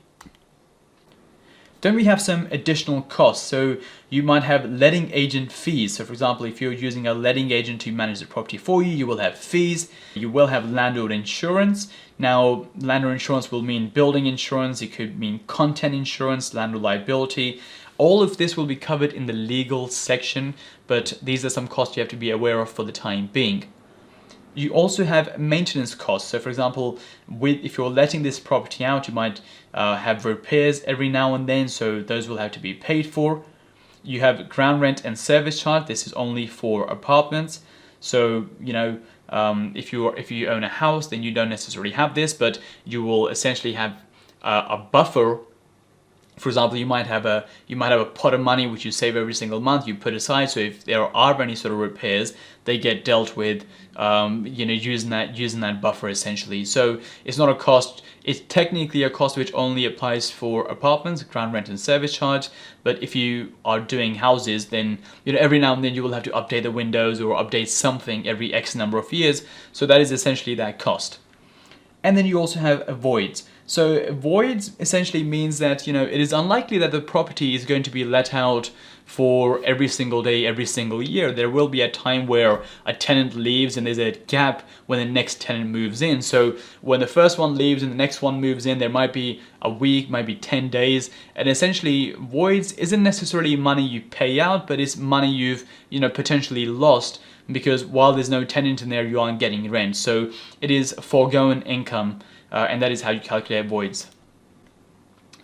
B: Then we have some additional costs. So you might have letting agent fees. So for example, if you're using a letting agent to manage the property for you, you will have fees. You will have landlord insurance. Now, landlord insurance will mean building insurance. It could mean content insurance, landlord liability. All of this will be covered in the legal section, but these are some costs you have to be aware of for the time being. You also have maintenance costs. So for example, if you're letting this property out, you might have repairs every now and then, so those will have to be paid for. You have ground rent and service charge. This is only for apartments. So, if you own a house, then you don't necessarily have this, but you will essentially have a buffer. For example, you might have a pot of money which you save every single month. You put aside, so if there are any sort of repairs, they get dealt with, using that buffer essentially. So it's not a cost. It's technically a cost which only applies for apartments, ground rent and service charge. But if you are doing houses, then every now and then you will have to update the windows or update something every X number of years. So that is essentially that cost. And then you also have voids. So voids essentially means that it is unlikely that the property is going to be let out for every single day, every single year. There will be a time where a tenant leaves and there's a gap when the next tenant moves in. So when the first one leaves and the next one moves in, there might be a week, might be 10 days. And essentially voids isn't necessarily money you pay out, but it's money you've potentially lost, because while there's no tenant in there, you aren't getting rent. So it is foregone income, and that is how you calculate voids.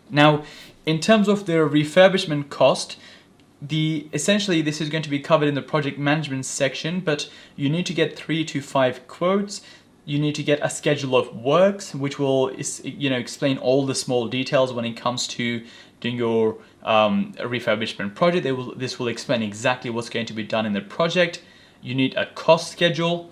B: Now, in terms of the refurbishment cost, essentially this is going to be covered in the project management section, but you need to get 3 to 5 quotes. You need to get a schedule of works, which will explain all the small details when it comes to doing your refurbishment project. This will explain exactly what's going to be done in the project. You need a cost schedule.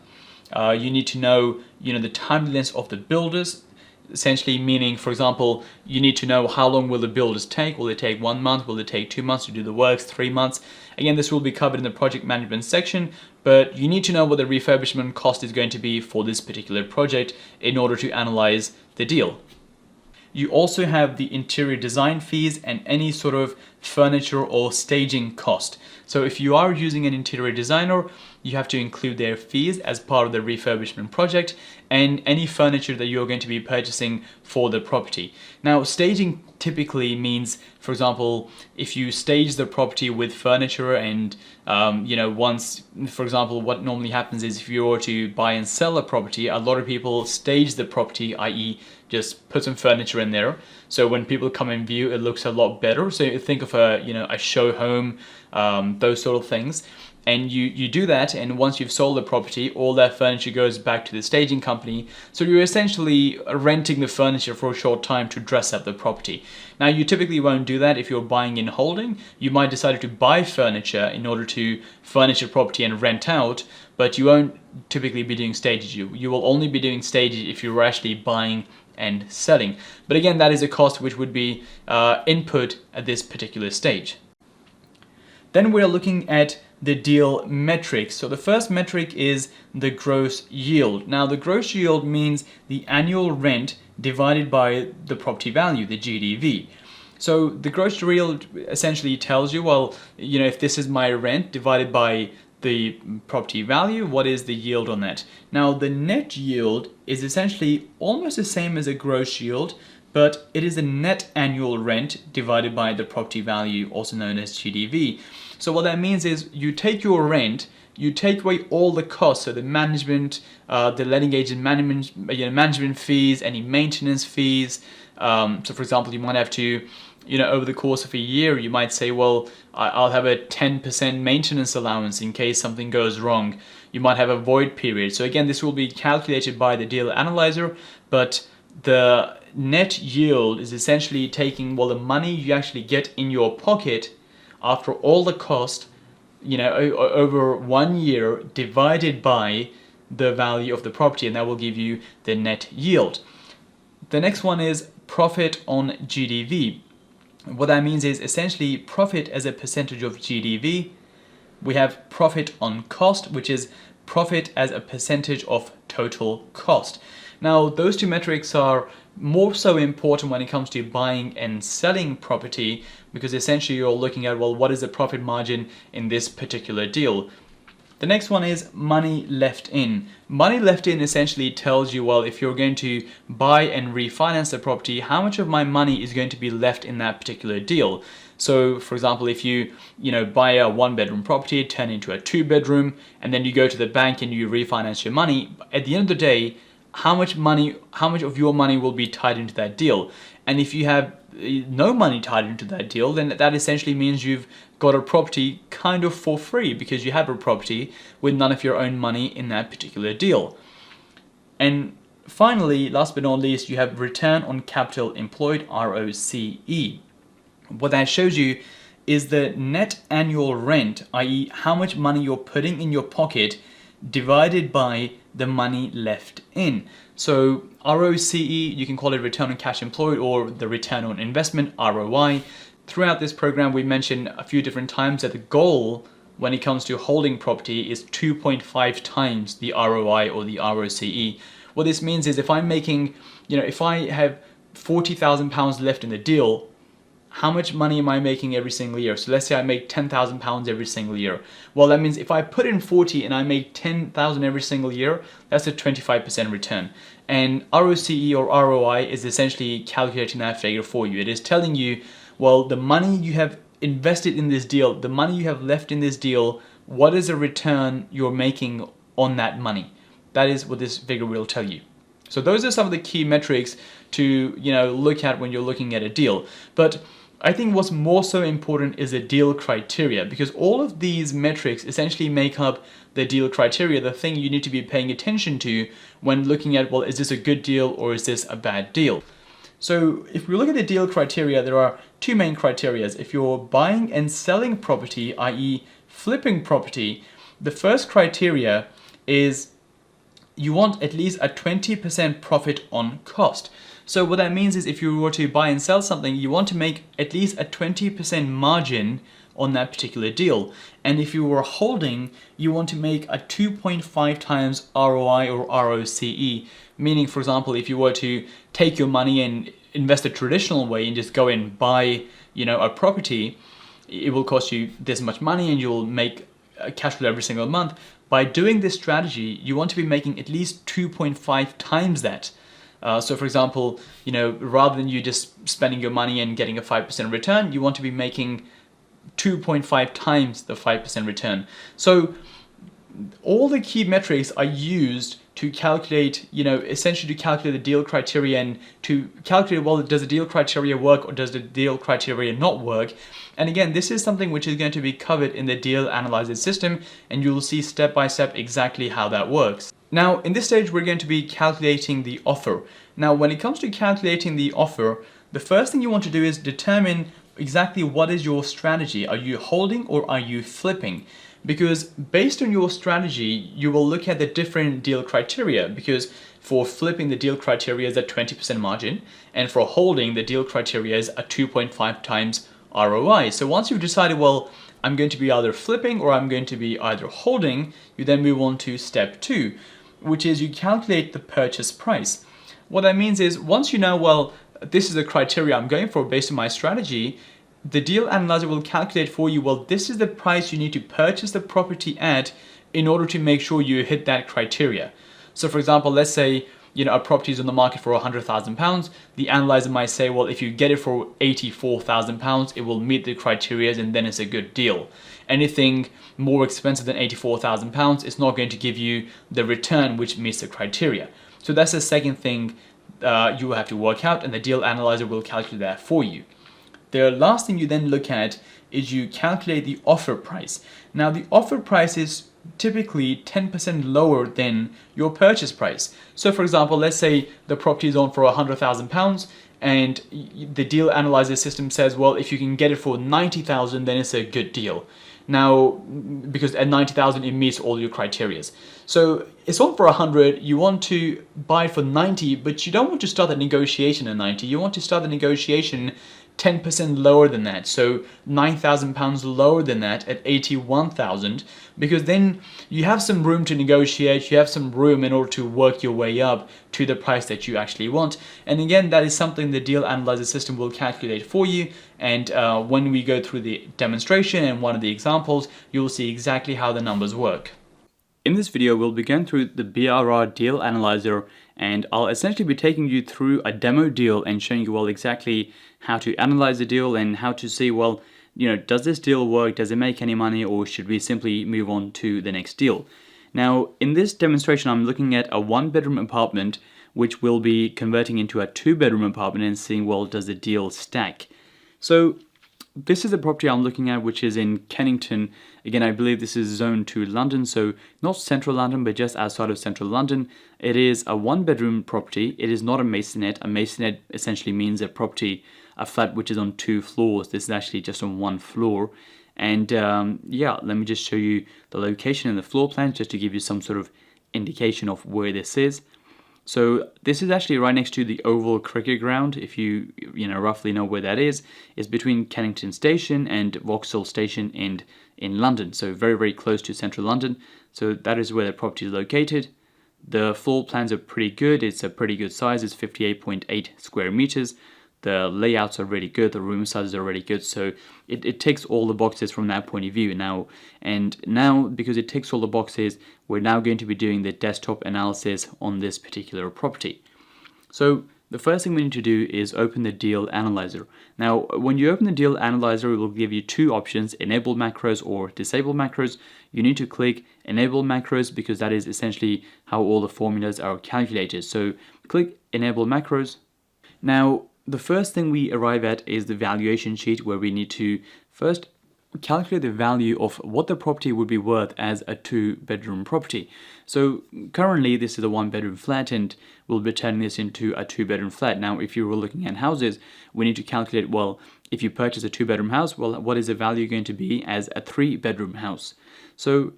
B: You need to know the timeliness of the builders, essentially meaning, for example, you need to know how long will the builders take. Will it take 1 month? Will it take 2 months to do the works? 3 months? Again, this will be covered in the project management section, but you need to know what the refurbishment cost is going to be for this particular project in order to analyze the deal. You also have the interior design fees and any sort of furniture or staging cost. So if you are using an interior designer, you have to include their fees as part of the refurbishment project and any furniture that you're going to be purchasing for the property. Now, staging typically means, for example, if you stage the property with furniture and, once, for example, what normally happens is if you were to buy and sell a property, a lot of people stage the property, i.e. just put some furniture in there. So when people come and view, it looks a lot better. So think of a show home, those sort of things. And you do that, and once you've sold the property, all that furniture goes back to the staging company. So you're essentially renting the furniture for a short time to dress up the property. Now, you typically won't do that if you're buying in holding. You might decide to buy furniture in order to furnish a property and rent out, but you won't typically be doing stages. You will only be doing stages if you're actually buying and selling. But again, that is a cost which would be input at this particular stage. Then we're looking at the deal metrics. So the first metric is the gross yield. Now, the gross yield means the annual rent divided by the property value, the GDV. So the gross yield essentially tells you, well, if this is my rent divided by the property value, what is the yield on that? Now, the net yield is essentially almost the same as a gross yield, but it is the net annual rent divided by the property value, also known as GDV. So what that means is you take your rent, you take away all the costs, so the management, the letting agent management fees, any maintenance fees. So for example, you might have to, over the course of a year, you might say, well, I'll have a 10% maintenance allowance in case something goes wrong. You might have a void period. So again, this will be calculated by the deal analyzer, but the net yield is essentially taking, well, the money you actually get in your pocket after all the cost, over 1 year divided by the value of the property, and that will give you the net yield. The next one is profit on GDV. What that means is essentially profit as a percentage of GDV. We have profit on cost, which is profit as a percentage of total cost. Now, those two metrics are more so important when it comes to buying and selling property, because essentially you're looking at, well, what is the profit margin in this particular deal? The next one is money left in. Money left in essentially tells you, well, if you're going to buy and refinance the property, how much of my money is going to be left in that particular deal? So for example, if you buy a 1-bedroom property, turn it into a 2-bedroom, and then you go to the bank and you refinance your money, at the end of the day, how much of your money will be tied into that deal? And if you have no money tied into that deal, then that essentially means you've got a property kind of for free because you have a property with none of your own money in that particular deal. And finally, last but not least, you have return on capital employed, ROCE. What that shows you is the net annual rent, i.e. how much money you're putting in your pocket divided by the money left in. So ROCE, you can call it return on cash employed or the return on investment, ROI. Throughout this program, we mentioned a few different times that the goal when it comes to holding property is 2.5 times the ROI or the ROCE. What this means is if I'm making, if I have £40,000 left in the deal, how much money am I making every single year? So let's say I make £10,000 every single year. Well, that means if I put in 40 and I make 10,000 every single year, that's a 25% return. And ROCE or ROI is essentially calculating that figure for you. It is telling you, well, the money you have invested in this deal, the money you have left in this deal, what is the return you're making on that money? That is what this figure will tell you. So those are some of the key metrics to look at when you're looking at a deal. But I think what's more so important is the deal criteria, because all of these metrics essentially make up the deal criteria, the thing you need to be paying attention to when looking at, well, is this a good deal or is this a bad deal? So if we look at the deal criteria, there are two main criteria. If you're buying and selling property, i.e. flipping property, the first criteria is you want at least a 20% profit on cost. So what that means is if you were to buy and sell something, you want to make at least a 20% margin on that particular deal. And if you were holding, you want to make a 2.5 times ROI or ROCE. Meaning, for example, if you were to take your money and invest a traditional way and just go and buy, a property, it will cost you this much money and you'll make a cash flow every single month. By doing this strategy, you want to be making at least 2.5 times that. So for example, rather than you just spending your money and getting a 5% return, you want to be making 2.5 times the 5% return. So all the key metrics are used to calculate, essentially to calculate the deal criteria and to calculate, well, does the deal criteria work or does the deal criteria not work? And again, this is something which is going to be covered in the deal analyzer system, and you'll see step by step exactly how that works. Now, in this stage, we're going to be calculating the offer. Now, when it comes to calculating the offer, the first thing you want to do is determine exactly what is your strategy. Are you holding or are you flipping? Because based on your strategy, you will look at the different deal criteria, because for flipping, the deal criteria is a 20% margin, and for holding, the deal criteria is a 2.5 times ROI. So once you've decided, well, I'm going to be either flipping or I'm going to be either holding, you then move on to step 2, which is you calculate the purchase price. What that means is once you know, well, this is the criteria I'm going for based on my strategy, the deal analyzer will calculate for you, well, this is the price you need to purchase the property at in order to make sure you hit that criteria. So for example, let's say, a property is on the market for £100,000. The analyzer might say, well, if you get it for £84,000, it will meet the criteria and then it's a good deal. Anything more expensive than £84,000, it's not going to give you the return which meets the criteria. So that's the second thing you will have to work out, and the deal analyzer will calculate that for you. The last thing you then look at is you calculate the offer price. Now, the offer price is typically 10% lower than your purchase price. So for example, let's say the property is on for £100,000 and the deal analyzer system says, well, if you can get it for 90,000, then it's a good deal. Now, because at 90,000, it meets all your criteria. So it's on for 100, you want to buy it for 90, but you don't want to start the negotiation at 90. You want to start the negotiation 10% lower than that, so £9,000 lower than that at 81,000, because then you have some room to negotiate, you have some room in order to work your way up to the price that you actually want. And again, that is something the deal analyzer system will calculate for you, and when we go through the demonstration and one of the examples, you'll see exactly how the numbers work. In this video, we'll be going through the BRR deal analyzer, and I'll essentially be taking you through a demo deal and showing you, well, exactly how to analyze the deal and how to see, well, does this deal work? Does it make any money, or should we simply move on to the next deal? Now, in this demonstration, I'm looking at a 1-bedroom apartment which will be converting into a 2-bedroom apartment and seeing, well, does the deal stack? So this is the property I'm looking at, which is in Kennington. Again, I believe this is zone 2 London, so not central London, but just outside of central London. It is a 1-bedroom property. It is not a maisonette. A maisonette essentially means a flat which is on 2 floors. This is actually just on 1 floor. And yeah, let me just show you the location and the floor plan just to give you some sort of indication of where this is. So this is actually right next to the Oval Cricket Ground. If you roughly know where that is, it's between Kennington Station and Vauxhall Station in London. So very, very close to central London. So that is where the property is located. The floor plans are pretty good. It's a pretty good size. It's 58.8 square meters. The layouts are really good. The room sizes are really good. So it ticks all the boxes from that point of view now. And now, because it ticks all the boxes, we're now going to be doing the desktop analysis on this particular property. So the first thing we need to do is open the deal analyzer. Now, when you open the deal analyzer, it will give you 2 options, enable macros or disable macros. You need to click enable macros because that is essentially how all the formulas are calculated. So click enable macros. Now, the first thing we arrive at is the valuation sheet, where we need to first calculate the value of what the property would be worth as a 2-bedroom property. So currently this is a 1-bedroom flat, and we'll be turning this into a 2-bedroom flat. Now, if you were looking at houses, we need to calculate, well, if you purchase a 2-bedroom house, well, what is the value going to be as a 3-bedroom house? So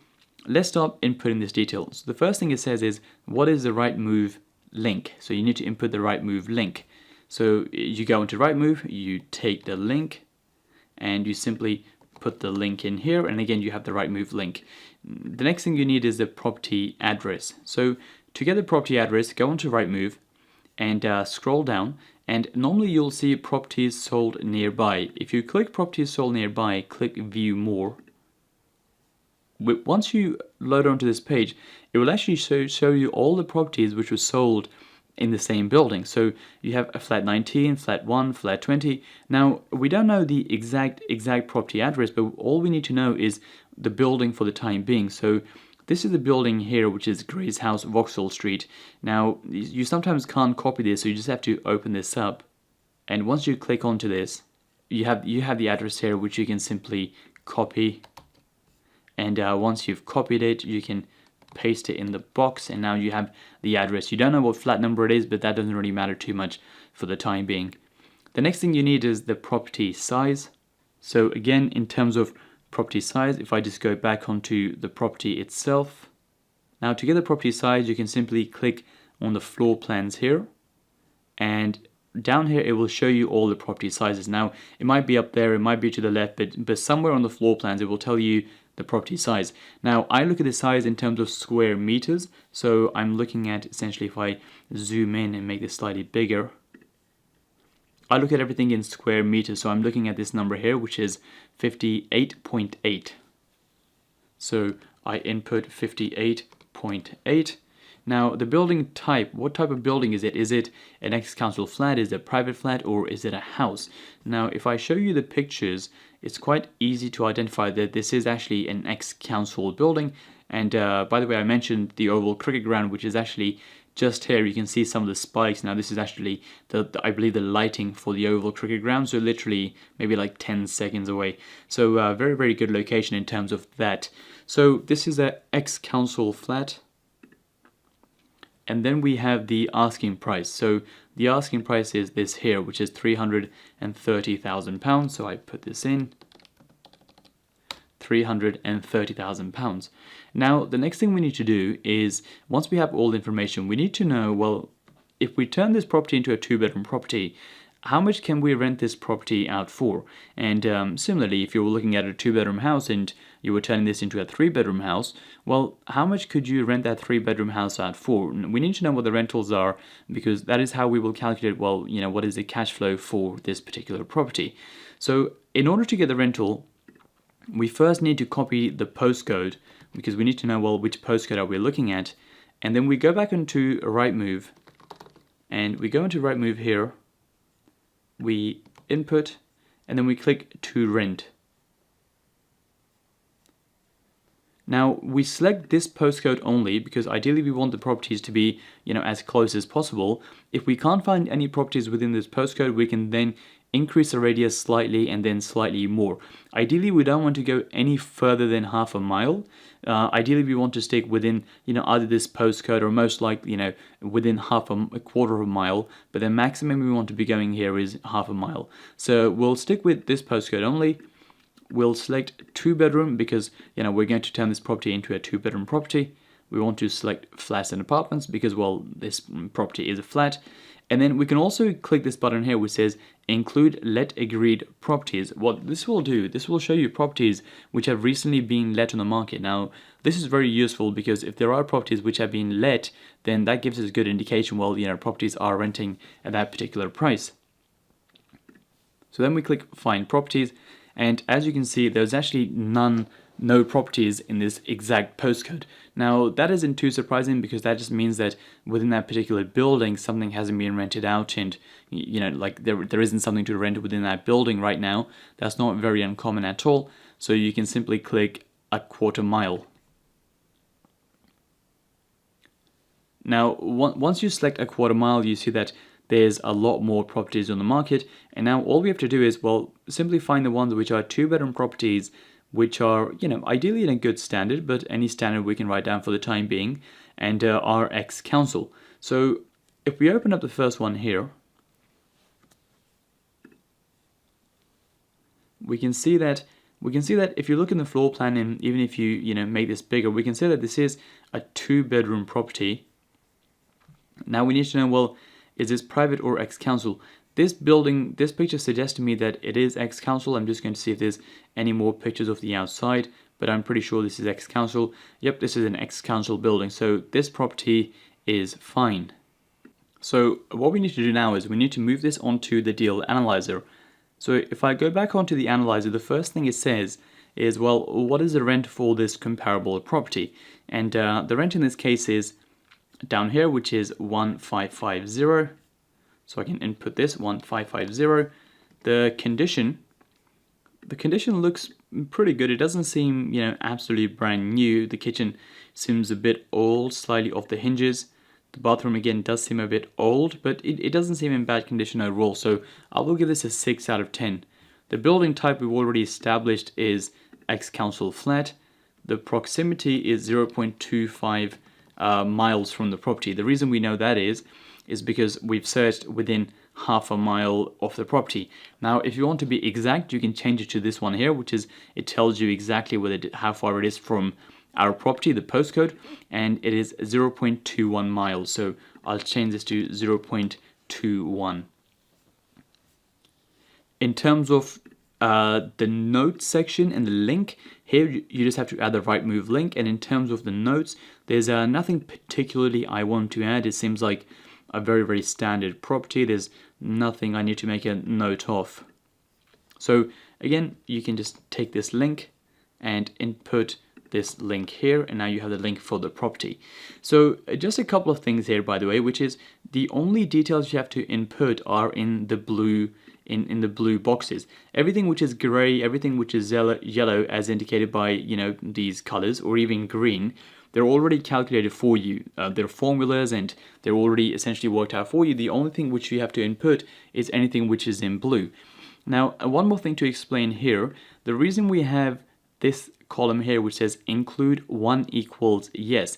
B: let's start inputting this detail. So the first thing it says is, what is the Rightmove link? So you need to input the Rightmove link. So you go into Rightmove, you take the link, and you simply put the link in here, and again you have the Rightmove link. The next thing you need is the property address. So to get the property address, go into Rightmove and scroll down, and normally you'll see properties sold nearby. If you click properties sold nearby, click view more. Once you load onto this page, it will actually show you all the properties which were sold in the same building. So you have a flat 19, flat 1, flat 20. Now, we don't know the exact property address, but all we need to know is the building for the time being. So this is the building here, which is Gray's House, Vauxhall Street. Now, you sometimes can't copy this, so you just have to open this up. And once you click onto this, you have the address here, which you can simply copy. And once you've copied it, you can paste it in the box, and now you have the address. You don't know what flat number it is, but that doesn't really matter too much for the time being. The next thing you need is the property size. So again, in terms of property size, if I just go back onto the property itself, now to get the property size, you can simply click on the floor plans here, and down here it will show you all the property sizes. Now, it might be up there, it might be to the left, but somewhere on the floor plans it will tell you the property size. Now, I look at the size in terms of square meters, so I'm looking at essentially, if I zoom in and make this slightly bigger, I look at everything in square meters. So I'm looking at this number here, which is 58.8. So I input 58.8. Now, the building type, what type of building is it? Is it an ex-council flat? Is it a private flat? Or is it a house? Now, if I show you the pictures, it's quite easy to identify that this is actually an ex-council building. And by the way, I mentioned the Oval Cricket Ground, which is actually just here. You can see some of the spikes. Now, this is actually, I believe, the lighting for the Oval Cricket Ground. So literally maybe like 10 seconds away. So very, very good location in terms of that. So this is an ex-council flat. And then we have the asking price. So the asking price is this here, which is £330,000. So I put this in, £330,000. Now, the next thing we need to do is, once we have all the information, we need to know, well, if we turn this property into a 2-bedroom property, how much can we rent this property out for? And similarly, if you were looking at a 2-bedroom house and you were turning this into a 3-bedroom house, well, how much could you rent that 3-bedroom house out for? We need to know what the rentals are, because that is how we will calculate, well, what is the cash flow for this particular property. So in order to get the rental, we first need to copy the postcode, because we need to know, well, which postcode are we looking at. And then we go back into Rightmove, and we go into Rightmove here, we input, and then we click to rent. Now we select this postcode only because ideally we want the properties to be, as close as possible. If we can't find any properties within this postcode, we can then increase the radius slightly and then slightly more. Ideally, we don't want to go any further than half a mile. Ideally, we want to stick within, either this postcode or most likely, within a quarter of a mile. But the maximum we want to be going here is half a mile. So we'll stick with this postcode only. We'll select 2-bedroom because, we're going to turn this property into a 2-bedroom property. We want to select flats and apartments because, well, this property is a flat. And then we can also click this button here which says include let agreed properties. What this will do, this will show you properties which have recently been let on the market. Now, this is very useful because if there are properties which have been let, then that gives us a good indication, well, properties are renting at that particular price. So then we click find properties, and as you can see, there's actually no properties in this exact postcode. Now that isn't too surprising because that just means that within that particular building something hasn't been rented out, and like there isn't something to rent within that building right now. That's not very uncommon at all. So you can simply click a quarter mile. Now once you select a quarter mile, you see that there's a lot more properties on the market, and now all we have to do is, well, simply find the ones which are 2-bedroom properties which are, ideally in a good standard, but any standard we can write down for the time being, and are ex-council. So if we open up the first one here, we can see that if you look in the floor plan, and even if you make this bigger, we can see that this is a 2-bedroom property. Now we need to know, well, is this private or ex-council? This picture suggests to me that it is ex-council. I'm just going to see if there's any more pictures of the outside, but I'm pretty sure this is ex-council. Yep, this is an ex-council building, so this property is fine. So what we need to do now is we need to move this onto the deal analyzer. So if I go back onto the analyzer, the first thing it says is, well, what is the rent for this comparable property? And the rent in this case is down here, which is 1550. So I can input this 1550. The condition looks pretty good. It doesn't seem, absolutely brand new. The kitchen seems a bit old, slightly off the hinges. The bathroom again does seem a bit old, but it doesn't seem in bad condition overall. So I will give this a 6 out of 10. The building type we've already established is ex-council flat. The proximity is 0.25 miles from the property. The reason we know that is because we've searched within half a mile of the property. Now, if you want to be exact, you can change it to this one here, which is, it tells you exactly how far it is from our property, the postcode, and it is 0.21 miles. So I'll change this to 0.21. In terms of the notes section and the link, here you just have to add the Rightmove link. And in terms of the notes, there's nothing particularly I want to add. It seems like a very, very standard property. There's nothing I need to make a note of. So again, you can just take this link and input this link here, and now you have the link for the property. So just a couple of things here, by the way, which is the only details you have to input are in the blue in the blue boxes. Everything which is gray, everything which is yellow as indicated by these colors, or even green, they're already calculated for you. They're formulas and they're already essentially worked out for you. The only thing which you have to input is anything which is in blue. Now, one more thing to explain here. The reason we have this column here which says include 1 equals yes.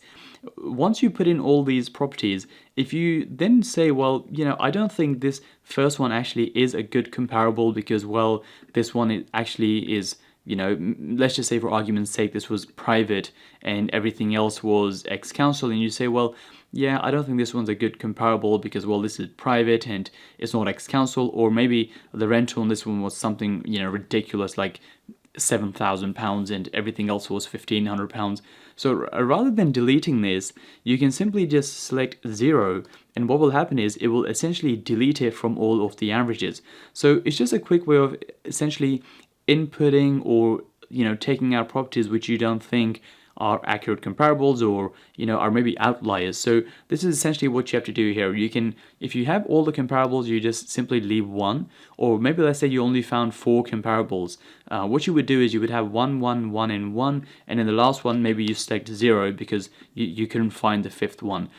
B: Once you put in all these properties, if you then say, well, I don't think this first one actually is a good comparable because, well, this one actually is, let's just say for argument's sake, this was private and everything else was ex-council, and you say, well, yeah, I don't think this one's a good comparable because, well, this is private and it's not ex-council, or maybe the rental on this one was something, ridiculous, like £7,000 and everything else was £1,500. So rather than deleting this, you can simply just select 0, and what will happen is it will essentially delete it from all of the averages. So it's just a quick way of essentially inputting or taking out properties which you don't think
A: are accurate comparables or, are maybe outliers. So this is essentially what you have to do here. You can, if you have all the comparables, you just simply leave one, or maybe let's say you only found 4 comparables. What you would do is you would have 1, 1, 1, and 1, and in the last one, maybe you select 0 because you couldn't find the 5th one.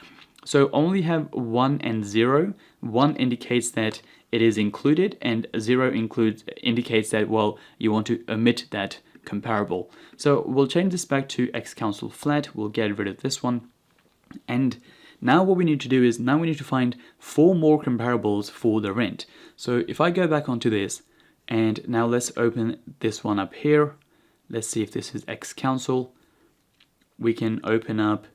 A: So only have 1 and 0. 1 indicates that it is included, and 0 indicates that, well, you want to omit that comparable. So we'll change this back to X-Council flat. We'll get rid of this one. And now what we need to do is, now we need to find 4 more comparables for the rent. So if I go back onto this, and now let's open this one up here. Let's see if this is X-Council. We can open up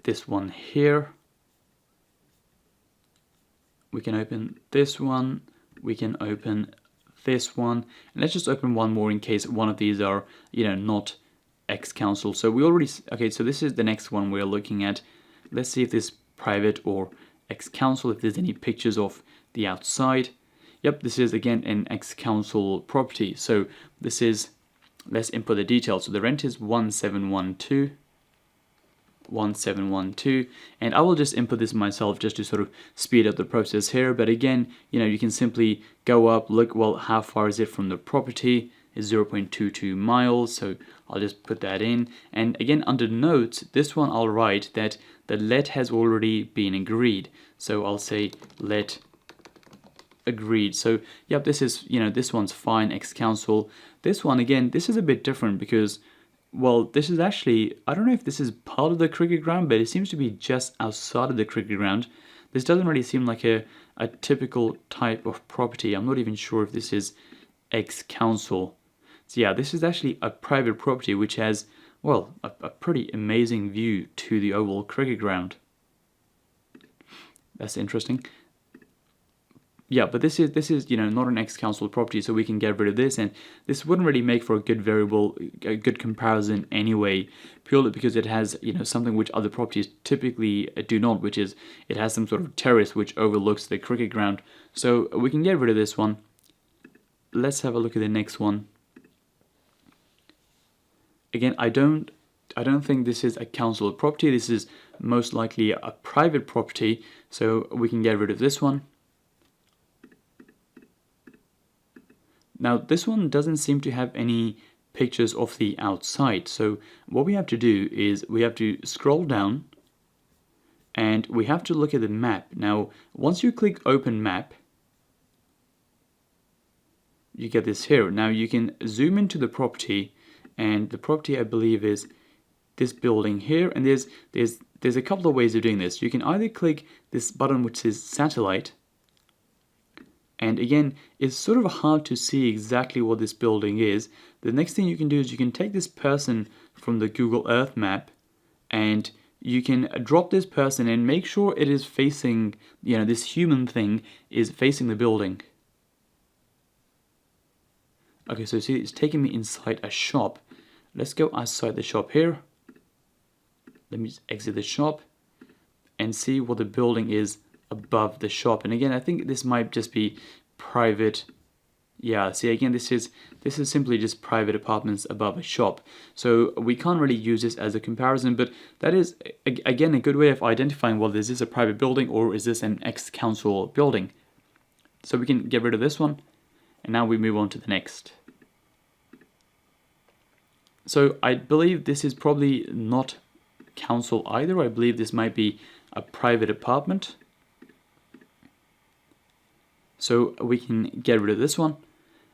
A: this one here. We can open this one. We can open this one. And let's just open one more in case one of these are, not X-Council. So we already, okay, so this is the next one we're looking at. Let's see if this is private or X-Council, if there's any pictures of the outside. Yep, this is again an X-Council property. So this is, let's input the details. So the rent is 1712. 1712, and I will just input this myself just to sort of speed up the process here. But again, you can simply go up, look, well, how far is it from the property? Is 0.22 miles, so I'll just put that in. And again, under notes, this one I'll write that the let has already been agreed. So I'll say let agreed. So yep, this is, this one's fine, X-Council. This one, again, this is a bit different because, well, this is actually, I don't know if this is part of the cricket ground, but it seems to be just outside of the cricket ground. This doesn't really seem like a typical type of property. I'm not even sure if this is X-Council. So yeah, this is actually a private property which has, well, a pretty amazing view to the oval cricket ground. That's interesting. Yeah, but this is not an X-Council property, so we can get rid of this, and this wouldn't really make for a good good comparison anyway, purely because it has something which other properties typically do not, which is it has some sort of terrace which overlooks the cricket ground. So we can get rid of this one. Let's have a look at the next one. Again, I don't think this is a council property. This is most likely a private property, so we can get rid of this one. Now, this one doesn't seem to have any pictures of the outside. So what we have to do is we have to scroll down and we have to look at the map. Now, once you click open map, you get this here. Now you can zoom into the property, and the property I believe is this building here. And there's a couple of ways of doing this. You can either click this button which says satellite. And again, it's sort of hard to see exactly what this building is. The next thing you can do is you can take this person from the Google Earth map and you can drop this person and make sure it is facing, this human thing is facing the building. Okay, so see, it's taking me inside a shop. Let's go outside the shop here. Let me just exit the shop and see what the building is above the shop. And again, I think this might just be private. Yeah, see, again, this is simply just private apartments above a shop. So we can't really use this as a comparison, but that is again a good way of identifying, well, is this a private building or is this an ex-council building? So we can get rid of this one, and now we move on to the next. So I believe this is probably not council either. I believe this might be a private apartment. So we can get rid of this one,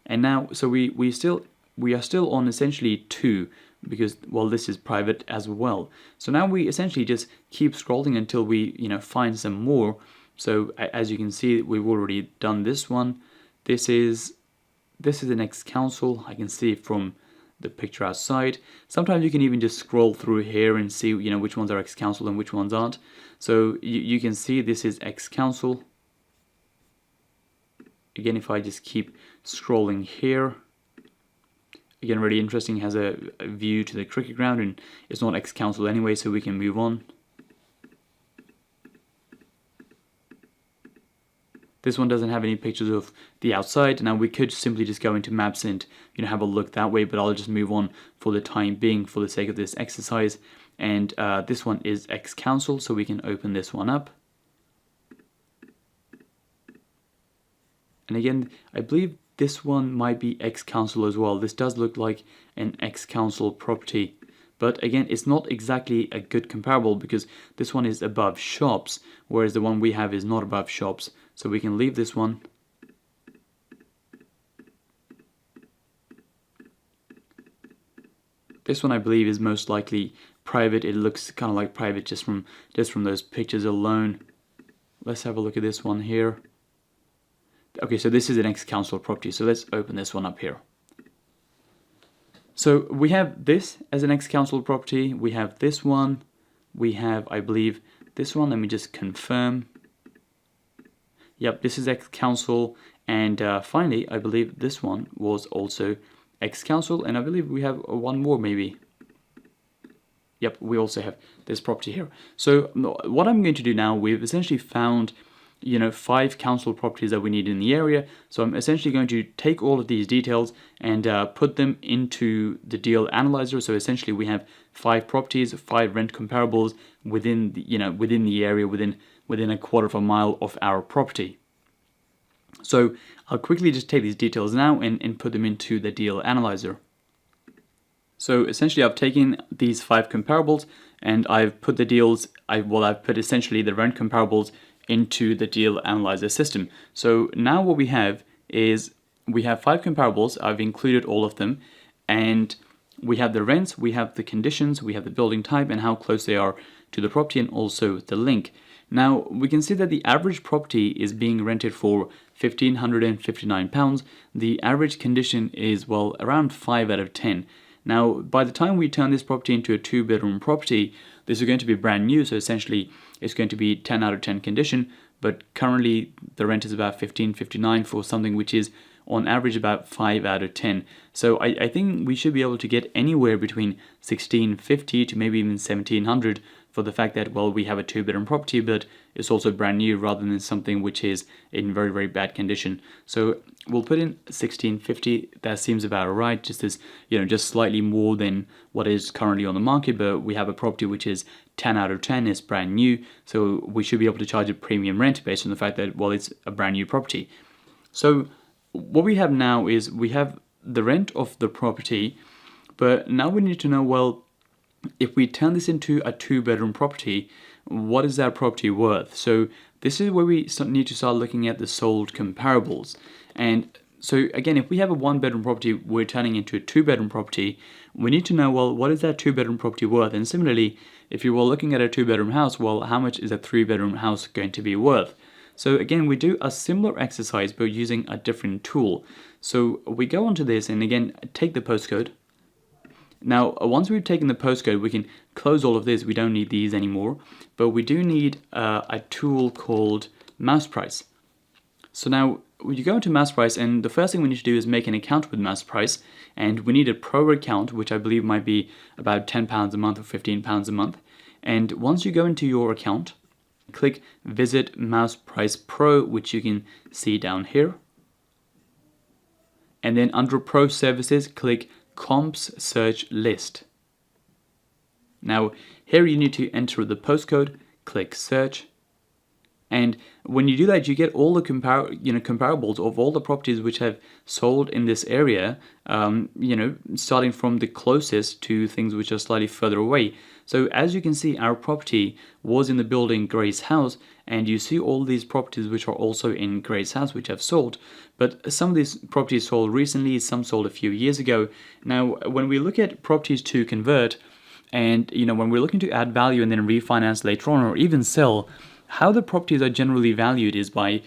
A: and now so we are still on essentially 2 because, well, this is private as well. So now we essentially just keep scrolling until we find some more. So as you can see, we've already done this one. This is the next council. I can see from the picture outside. Sometimes you can even just scroll through here and see which ones are ex-council and which ones aren't. So you can see this is ex-council. Again, if I just keep scrolling here, again, really interesting, has a view to the cricket ground, and it's not ex-council anyway, so we can move on. This one doesn't have any pictures of the outside. Now we could simply just go into maps and have a look that way, but I'll just move on for the time being for the sake of this exercise. And this one is ex-council, so we can open this one up. And again, I believe this one might be ex-council as well. This does look like an ex-council property. But again, it's not exactly a good comparable because this one is above shops, whereas the one we have is not above shops. So we can leave this one. This one I believe is most likely private. It looks kind of like private just from those pictures alone. Let's have a look at this one here. Okay, so this is an ex-council property. So let's open this one up here. So we have this as an ex-council property. We have this one. We have, I believe, this one. Let me just confirm. Yep, this is ex-council. And finally, I believe this one was also ex-council. And I believe we have one more maybe. Yep, we also have this property here. So what I'm going to do now, we've essentially found 5 council properties that we need in the area. So I'm essentially going to take all of these details and put them into the deal analyzer. So essentially we have 5 properties, 5 rent comparables within the, within the area, within a quarter of a mile of our property. So I'll quickly just take these details now and put them into the deal analyzer. So essentially I've taken these 5 comparables and I've put the deals, I've put essentially the rent comparables into the deal analyzer system. So now what we have is we have 5 comparables. I've included all of them, and we have the rents, we have the conditions, we have the building type and how close they are to the property, and also the link. Now we can see that the average property is being rented for £1,559. The average condition is, well, around 5 out of 10. Now by the time we turn this property into a 2-bedroom property, this is going to be brand new, so essentially it's going to be 10 out of 10 condition, but currently the rent is about $1,559 for something which is on average about 5 out of 10. So I think we should be able to get anywhere between $1,650 to maybe even $1,700 for the fact that, well, we have a 2-bedroom property, but it's also brand new rather than something which is in very, very bad condition. So we'll put in $1,650. That seems about right, just as, just slightly more than what is currently on the market, but we have a property which is 10 out of 10, is brand new, so we should be able to charge a premium rent based on the fact that, well, it's a brand new property. So what we have now is we have the rent of the property, but now we need to know, well, if we turn this into a 2-bedroom property, what is that property worth? So this is where we need to start looking at the sold comparables. And so again, if we have a 1-bedroom property, we're turning into a 2-bedroom property, we need to know, well, what is that 2-bedroom property worth? And similarly, if you were looking at a 2-bedroom house, well, how much is a 3-bedroom house going to be worth? So again, we do a similar exercise, but using a different tool. So we go onto this and again, take the postcode. Now, once we've taken the postcode, we can close all of this. We don't need these anymore, but we do need a tool called mouse price. So now you go into mouse price, and the first thing we need to do is make an account with mouse price, and we need a pro account, which I believe might be about £10 a month or £15 a month. And once you go into your account, click visit mouse price pro, which you can see down here. And then under pro services, click comps search list. Now here you need to enter the postcode, click search, and when you do that, you get all the comparables of all the properties which have sold in this area, starting from the closest to things which are slightly further away. So as you can see, our property was in the building Grace House, and you see all these properties which are also in Grace House which have sold. But some of these properties sold recently, some sold a few years ago. Now, when we look at properties to convert, and when we're looking to add value and then refinance later on or even sell, how the properties are generally valued is by,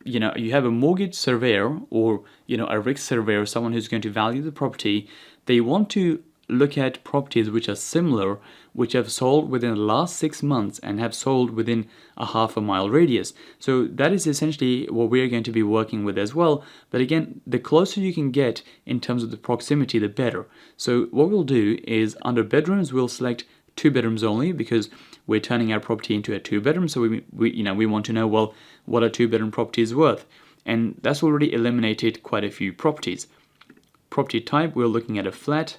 A: you have a mortgage surveyor or, a risk surveyor, someone who's going to value the property. They want to look at properties which are similar, which have sold within the last 6 months and have sold within a half-a-mile radius. So that is essentially what we're going to be working with as well. But again, the closer you can get in terms of the proximity, the better. So what we'll do is under bedrooms, we'll select 2 bedrooms only because we're turning our property into a 2-bedroom. So we want to know, well, what a 2-bedroom property is worth. And that's already eliminated quite a few properties. Property type, we're looking at a flat.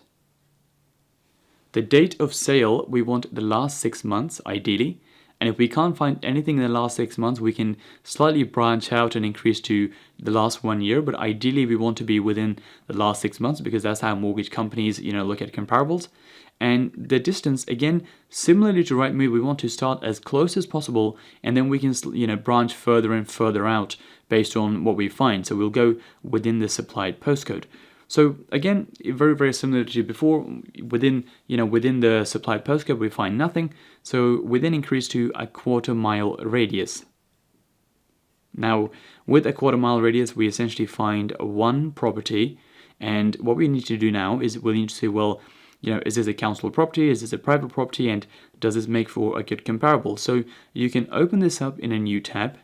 A: The date of sale, we want the last 6 months, ideally. And if we can't find anything in the last 6 months, we can slightly branch out and increase to the last 1 year. But ideally, we want to be within the last 6 months because that's how mortgage companies, look at comparables. And the distance, again, similarly to Rightmove, we want to start as close as possible, and then we can, branch further and further out based on what we find. So we'll go within the supplied postcode. So again, very, very similar to before, within the supplied postcode, we find nothing. So we then increase to a 1/4 mile radius. Now, with a 1/4 mile radius, we essentially find one property. And what we need to do now is we need to say, well, is this a council property? Is this a private property? And does this make for a good comparable? So you can open this up in a new tab.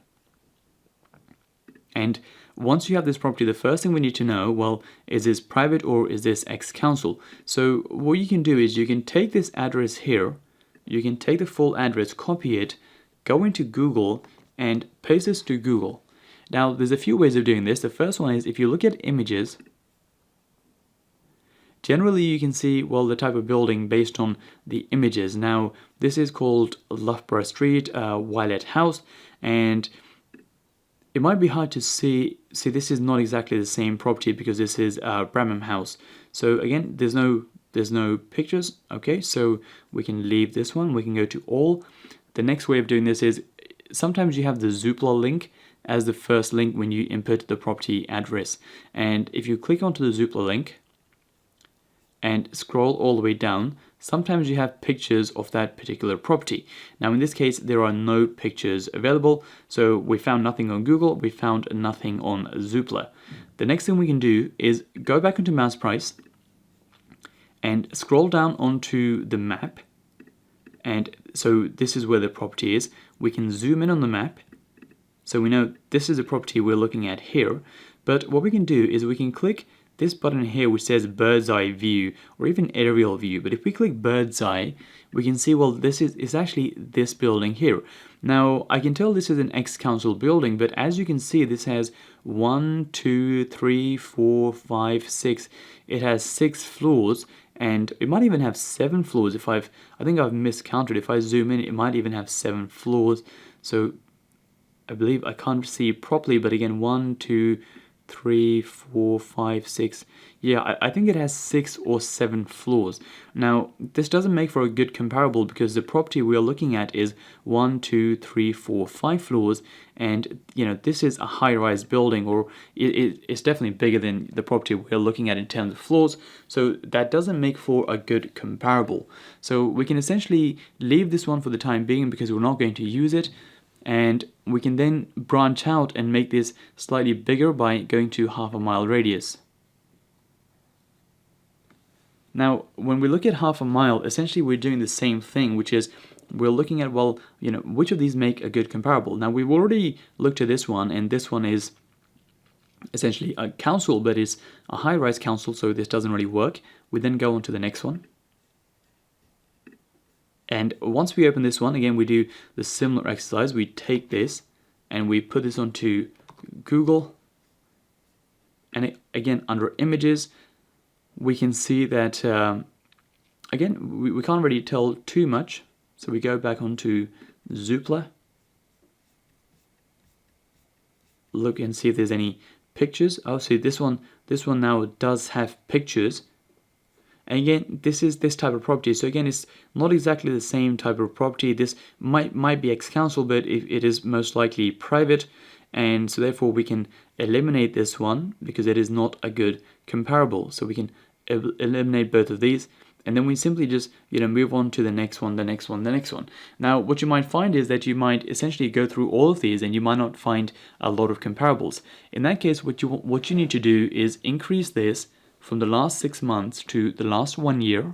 A: And once you have this property, the first thing we need to know, well, is this private or is this ex-council? So what you can do is you can take this address here, you can take the full address, copy it, go into Google and paste this to Google. Now, there's a few ways of doing this. The first one is if you look at images, generally you can see, well, the type of building based on the images. Now, this is called Loughborough Street, Violet House, and it might be hard to see this is not exactly the same property because this is Bramham House. So again, there's no pictures. Okay, so we can leave this one. We can go to all. The next way of doing this is sometimes you have the Zoopla link as the first link when you input the property address. And if you click onto the Zoopla link and scroll all the way down, sometimes you have pictures of that particular property. Now in this case, there are no pictures available. So we found nothing on Google, we found nothing on Zoopla. The next thing we can do is go back into mouse price and scroll down onto the map. And so this is where the property is. We can zoom in on the map. So we know this is the property we're looking at here. But what we can do is we can click this button here which says bird's eye view or even aerial view. But if we click bird's eye, we can see, well, this is actually this building here. Now I can tell this is an ex-council building, but as you can see, this has 1, 2, 3, 4, 5, 6. It has 6 floors, and it might even have 7 floors. I think I've miscounted. If I zoom in, it might even have 7 floors. So I believe I can't see properly, but again, 1, 2, 3, 4, 5, 6. Yeah, I think it has 6 or 7 floors. Now, this doesn't make for a good comparable because the property we are looking at is 1, 2, 3, 4, 5 floors, and this is a high-rise building, or it's definitely bigger than the property we're looking at in terms of floors. So that doesn't make for a good comparable. So we can essentially leave this one for the time being because we're not going to use it. And we can then branch out and make this slightly bigger by going to 1/2 mile radius. Now, when we look at 1/2 mile, essentially we're doing the same thing, which is we're looking at, well, which of these make a good comparable. Now, we've already looked at this one, and this one is essentially a council, but it's a high-rise council, so this doesn't really work. We then go on to the next one. And once we open this one, again, we do the similar exercise. We take this and we put this onto Google. And again, under images, we can see that, again, we can't really tell too much. So we go back onto Zoopla. Look and see if there's any pictures. Oh, see, this one now does have pictures. And again, this is this type of property. So again, it's not exactly the same type of property. This might be ex-council, but it is most likely private. And so therefore we can eliminate this one because it is not a good comparable. So we can eliminate both of these. And then we simply just, move on to the next one, the next one, the next one. Now, what you might find is that you might essentially go through all of these and you might not find a lot of comparables. In that case, what you need to do is increase this from the last 6 months to the last 1 year.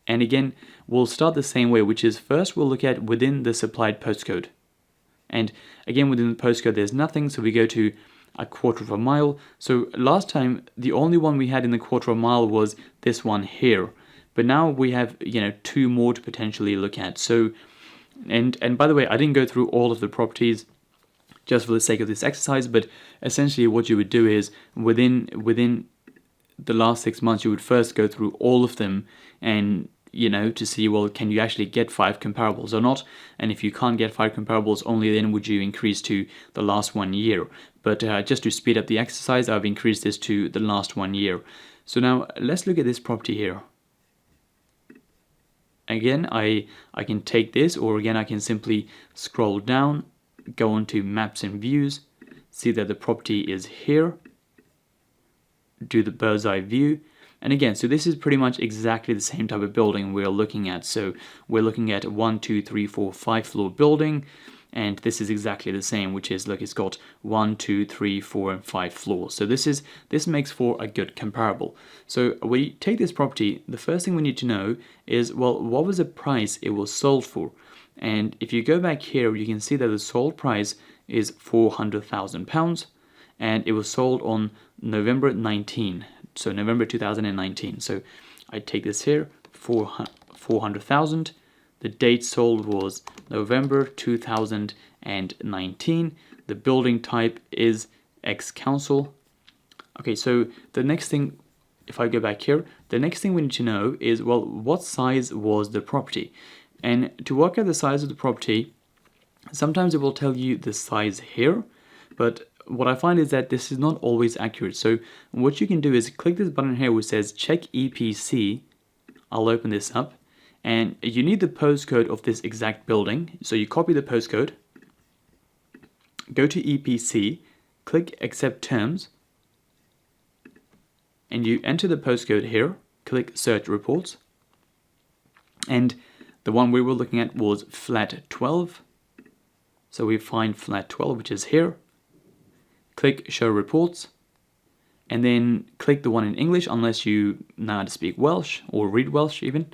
A: And again, we'll start the same way, which is first we'll look at within the supplied postcode. And again, within the postcode, there's nothing, so we go to a 1/4 mile. So last time, the only one we had in the 1/4 mile was this one here. But now we have, you know, 2 more to potentially look at. So, and by the way, I didn't go through all of the properties just for the sake of this exercise, but essentially what you would do is within the last 6 months, you would first go through all of them and, you know, to see, well, can you actually get 5 comparables or not? And if you can't get 5 comparables, only then would you increase to the last 1 year. But just to speed up the exercise, I've increased this to the last 1 year. So now let's look at this property here. Again, I can take this, or again, I can simply scroll down, go on to maps and views, see that the property is here, do the bird's eye view. And again, so this is pretty much exactly the same type of building we're looking at. So we're looking at 1, 2, 3, 4, 5 floor building. And this is exactly the same, which is, look, it's got 1, 2, 3, 4, and 5 floors. So this makes for a good comparable. So we take this property, the first thing we need to know is, well, what was the price it was sold for? And if you go back here, you can see that the sold price is £400,000, and it was sold on November 19, so November 2019. So I take this here, 400,000. The date sold was November 2019. The building type is ex-council. Okay, so the next thing, if I go back here, the next thing we need to know is, well, what size was the property? And to work out the size of the property, sometimes it will tell you the size here, but what I find is that this is not always accurate. So what you can do is click this button here which says check EPC. I'll open this up, and you need the postcode of this exact building. So you copy the postcode, go to EPC, click accept terms, and you enter the postcode here, click search reports, and the one we were looking at was flat 12. So we find flat 12, which is here. Click show reports, and then click the one in English unless you know how to speak Welsh or read Welsh even.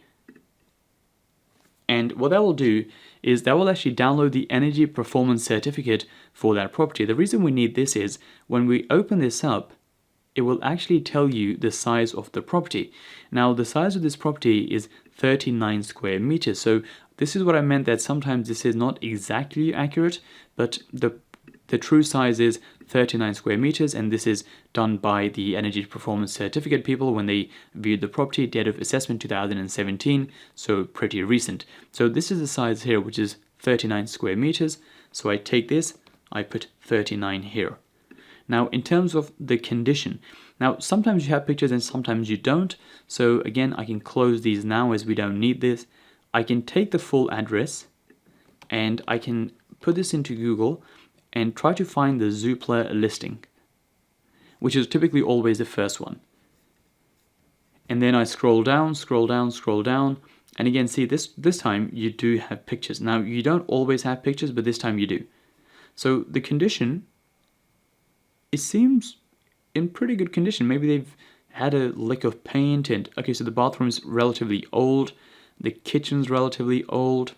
A: And what that will do is that will actually download the energy performance certificate for that property. The reason we need this is when we open this up, it will actually tell you the size of the property. Now the size of this property is 39 square meters. So this is what I meant, that sometimes this is not exactly accurate, but the true size is 39 square meters, and this is done by the energy performance certificate people when they viewed the property, date of assessment 2017, so pretty recent. So this is the size here, which is 39 square meters. So I take this, I put 39 here. Now in terms of the condition, now sometimes you have pictures and sometimes you don't. So again, I can close these now as we don't need this. I can take the full address and I can put this into Google and try to find the Zoopla listing, which is typically always the first one. And then I scroll down, and again, see this time you do have pictures. Now you don't always have pictures, but this time you do. So the condition, it seems in pretty good condition. Maybe they've had a lick of paint, and okay, so the bathroom's relatively old, the kitchen's relatively old.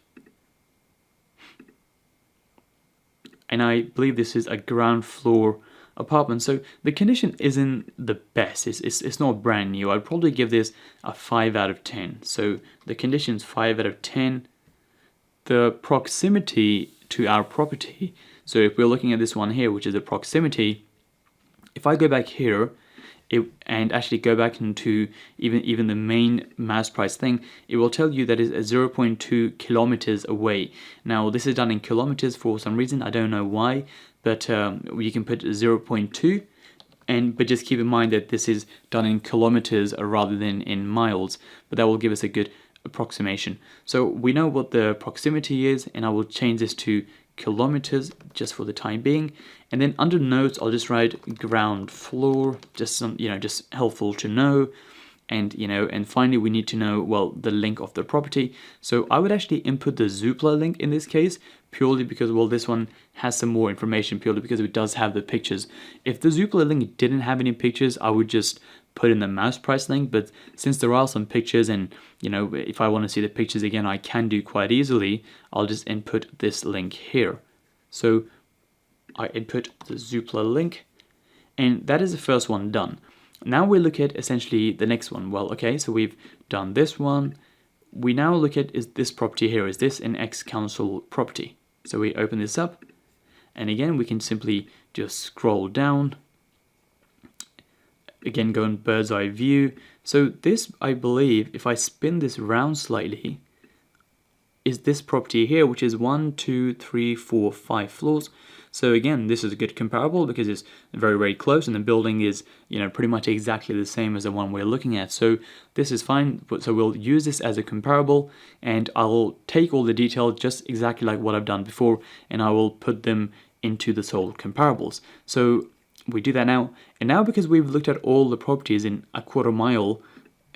A: And I believe this is a ground floor apartment. So the condition isn't the best. It's not brand new. I'd probably give this a 5 out of 10. So the condition's 5 out of 10. The proximity to our property. So if we're looking at this one here, which is the proximity, if I go back here and actually go back into even the main mouse price thing, it will tell you that it's 0.2 kilometers away. Now this is done in kilometers for some reason, I don't know why, but you can put 0.2, but just keep in mind that this is done in kilometers rather than in miles, but that will give us a good approximation. So we know what the proximity is, and I will change this to kilometers just for the time being, and then under notes I'll just write ground floor, just some, just helpful to know. And finally we need to know, well, the link of the property. So I would actually input the Zoopla link in this case, purely because, well, this one has some more information, purely because it does have the pictures. If the Zoopla link didn't have any pictures, I would just put in the mouse price link, but since there are some pictures, and if I want to see the pictures again, I can do quite easily, I'll just input this link here. So I input the Zoopla link, and that is the first one done. Now we look at essentially the next one. Well, okay, so we've
C: done this one. We now look at, is this property here, is this an ex-council property? So we open this up, and again we can simply just scroll down. Again, go in bird's eye view. So this, I believe, if I spin this round slightly, is this property here, which is 1, 2, 3, 4, 5 floors. So again, this is a good comparable because it's very, very close, and the building is, you know, pretty much exactly the same as the one we're looking at. So this is fine. So we'll use this as a comparable, and I'll take all the details just exactly like what I've done before, and I will put them into the sold comparables. So we do that now, and now because we've looked at all the properties in a quarter mile,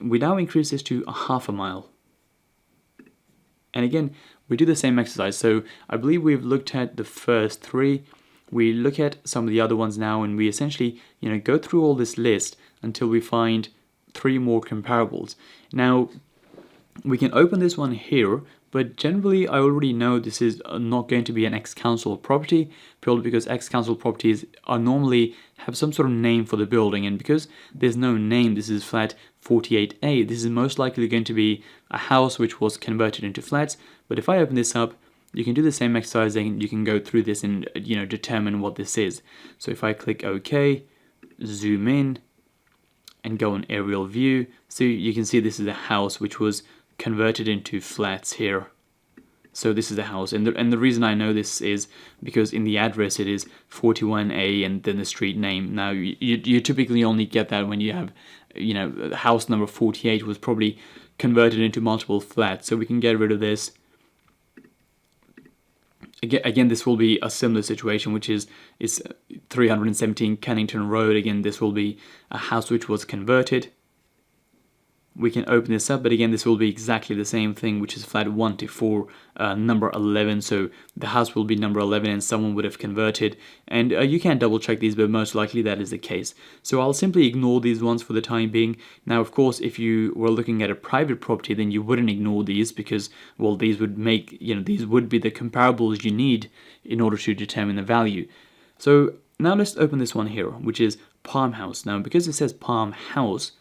C: we now increase this to a half a mile. And again, we do the same exercise. So I believe we've looked at the first 3. We look at some of the other ones now, and we essentially, you know, go through all this list until we find 3 more comparables. Now, we can open this one here, but generally I already know this is not going to be an ex-council property, purely because ex-council properties are normally have some sort of name for the building, and because there's no name, this is flat 48A, this is most likely going to be a house which was converted into flats. But if I open this up, you can do the same exercise, and you can go through this and, you know, determine what this is. So if I click OK, zoom in, and go on aerial view, so you can see this is a house which was converted into flats here. So this is the house, and the reason I know this is because in the address it is 41A and then the street name. Now you typically only get that when you have, you know, house number 48 was probably converted into multiple flats. So we can get rid of this. Again, this will be a similar situation, which is 317 Kennington Road. Again, this will be a house which was converted. We can open this up, but again, this will be exactly the same thing, which is flat 1 to 4, number 11. So the house will be number 11, and someone would have converted. And you can double check these, but most likely that is the case. So I'll simply ignore these ones for the time being. Now, of course, if you were looking at a private property, then you wouldn't ignore these because, well, these would make, you know, these would be the comparables you need in order to determine the value. So now let's open this one here, which is Palm House. Now, because it says Palm House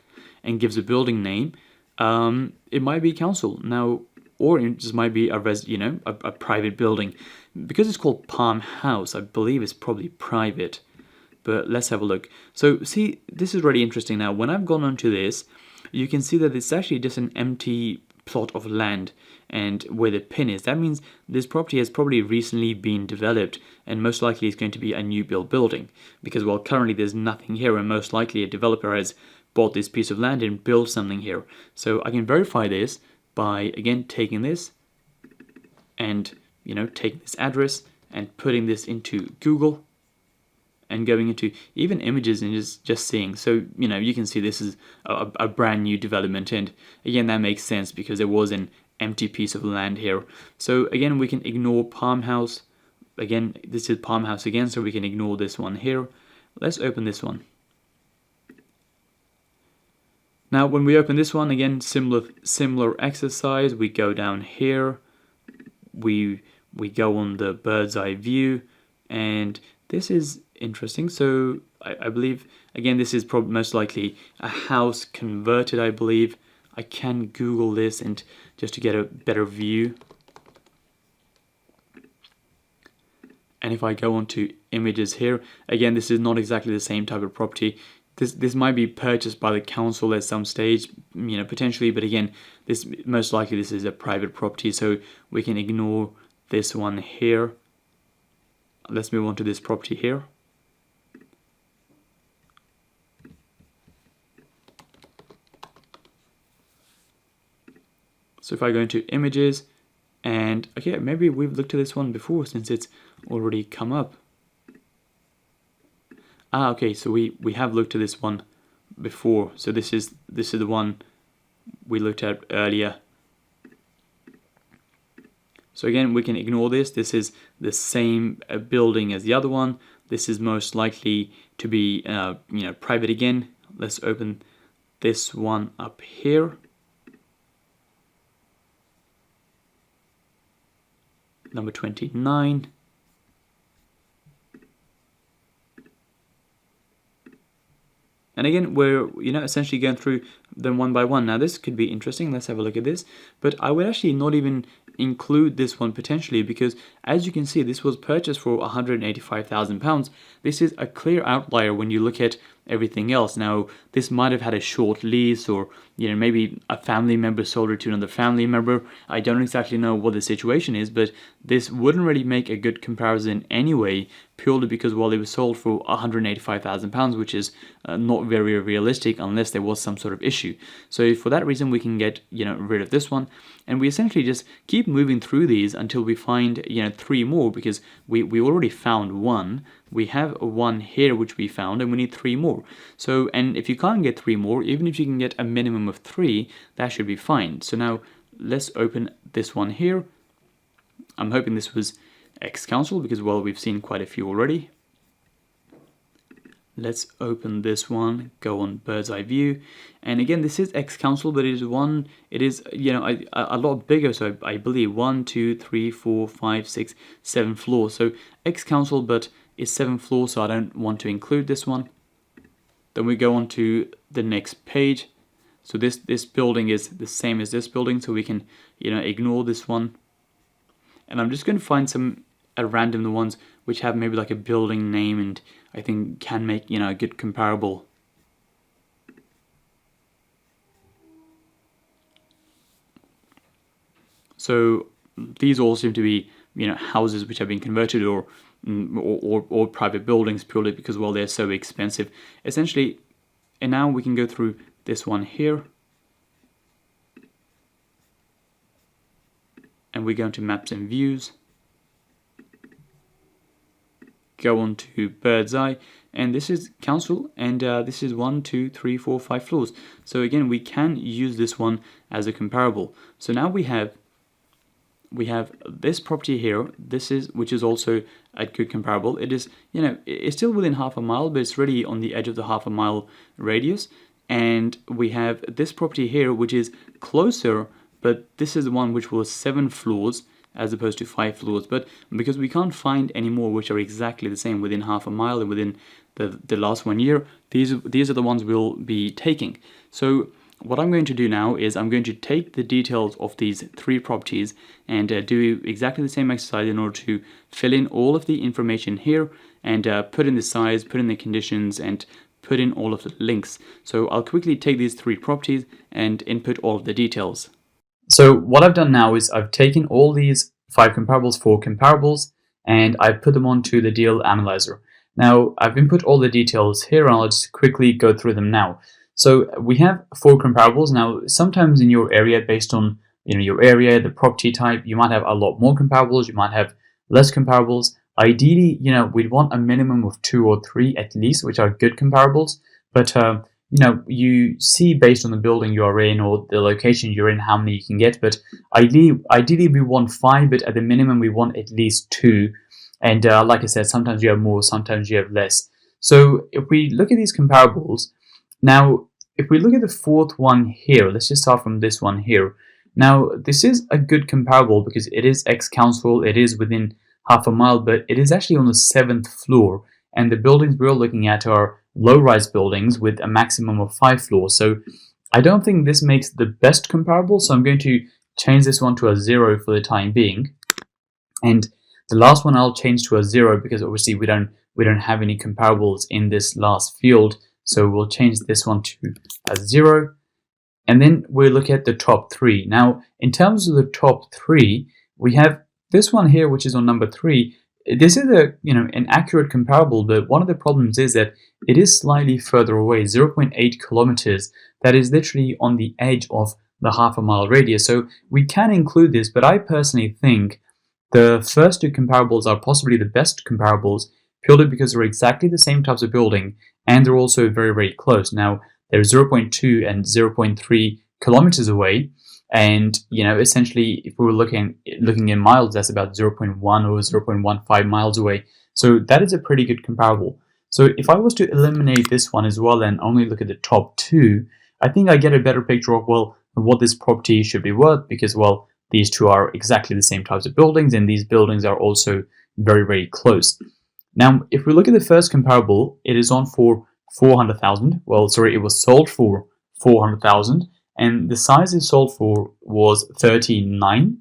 C: and gives a building name, it might be council now, or it just might be a private building. Because it's called Palm House, I believe it's probably private, but let's have a look. So see, this is really interesting. Now when I've gone onto this, you can see that it's actually just an empty plot of land, and where the pin is, that means this property has probably recently been developed, and most likely it's going to be a new build building, because, well, currently there's nothing here, and most likely a developer has bought this piece of land and built something here. So I can verify this by, again, taking this and, you know, taking this address and putting this into Google and going into even images and just seeing. So, you know, you can see this is a brand new development, and again, that makes sense because there was an empty piece of land here. So again, we can ignore Palm House. Again, this is Palm House again, so we can ignore this one here. Let's open this one. Now, when we open this one, again, similar exercise. We go down here, we go on the bird's eye view, and this is interesting. So I believe, again, this is probably most likely a house converted, I believe. I can Google this and just to get a better view. And if I go on to images here, again, this is not exactly the same type of property. This might be purchased by the council at some stage, you know, potentially, but again, this most likely this is a private property, so we can ignore this one here. Let's move on to this property here. So if I go into images, and okay, maybe we've looked at this one before since it's already come up. Ah, okay, so we have looked at this one before. So this is the one we looked at earlier. So again, we can ignore this. This is the same building as the other one. This is most likely to be you know, private again. Let's open this one up here. Number 29. And And again, we're essentially going through them one by one. Now this could be interesting. Let's have a look at this. But I would actually not even include this one potentially, because as you can see, this was purchased for £185,000. This is a clear outlier when you look at everything else. Now this might have had a short lease, or maybe a family member sold it to another family member. I don't exactly know what the situation is, but this wouldn't really make a good comparison anyway, purely because, well, it was sold for £185,000, which is not very realistic unless there was some sort of issue. So for that reason, we can get rid of this one, and we essentially just keep moving through these until we find 3 more, because we already found one. We have one here which we found, and we need 3 more. So, and if you can't get 3 more, even if you can get a minimum of 3, that should be fine. So now let's open this one here. I'm hoping this was ex-council, because, well, we've seen quite a few already. Let's open this one, go on bird's eye view, and again, this is ex-council, but it is a lot bigger. So I believe 1, 2, 3, 4, 5, 6, 7 floors. So ex-council, but it's 7 floors, so I don't want to include this one. Then we go on to the next page. So this building is the same as this building, so we can ignore this one. And I'm just going to find some random ones which have maybe like a building name, and I think can make a good comparable. So these all seem to be houses which have been converted, or private buildings, purely because, well, they're so expensive essentially. And now we can go through this one here, and we go into maps and views, go on to bird's eye, and this is council, and this is 1, 2, 3, 4, 5 floors. So again, we can use this one as a comparable. So now we have this property here, which is also a good comparable. It is, it's still within half a mile, but it's really on the edge of the half a mile radius. And we have this property here, which is closer, but this is the one which was 7 floors as opposed to 5 floors. But because we can't find any more which are exactly the same within half a mile and within the last 1 year, these are the ones we'll be taking. So what I'm going to do now is I'm going to take the details of these 3 properties and do exactly the same exercise in order to fill in all of the information here, and put in the size, put in the conditions, and put in all of the links. So I'll quickly take these 3 properties and input all of the details. So what I've done now is I've taken all these 5 comparables, 4 comparables, and I've put them onto the deal analyzer. Now I've input all the details here, and I'll just quickly go through them now. So we have 4 comparables. Now sometimes in your area, based on your area, the property type, you might have a lot more comparables, you might have less comparables. Ideally, we'd want a minimum of 2 or 3 at least, which are good comparables. But you see based on the building you are in or the location you're in how many you can get. But ideally we want 5, but at the minimum we want at least 2. And like I said, sometimes you have more, sometimes you have less. So if we look at these comparables, now if we look at the 4th one here, let's just start from this one here. Now this is a good comparable because it is ex-council, it is within half a mile, but it is actually on the 7th floor, and the buildings we're looking at are low-rise buildings with a maximum of 5 floors. So I don't think this makes the best comparable, so I'm going to change this one to a 0 for the time being. And the last one I'll change to a 0 because obviously we don't have any comparables in this last field. So we'll change this one to a 0. And then we'll look at the top 3. Now, in terms of the top 3, we have this one here, which is on number 3. This is an accurate comparable, but one of the problems is that it is slightly further away, 0.8 kilometers. That is literally on the edge of the half a mile radius. So we can include this, but I personally think the first 2 comparables are possibly the best comparables, purely because they're exactly the same types of building, and they're also very, very close. Now, they're 0.2 and 0.3 kilometers away, and essentially, if we were looking in miles, that's about 0.1 or 0.15 miles away. So that is a pretty good comparable. So if I was to eliminate this one as well and only look at the top 2, I think I get a better picture of, well, what this property should be worth, because, well, these 2 are exactly the same types of buildings, and these buildings are also very, very close. Now, if we look at the first comparable, it is on for
A: 400,000. Well, sorry, it was sold for 400,000, and the size it sold for was 39,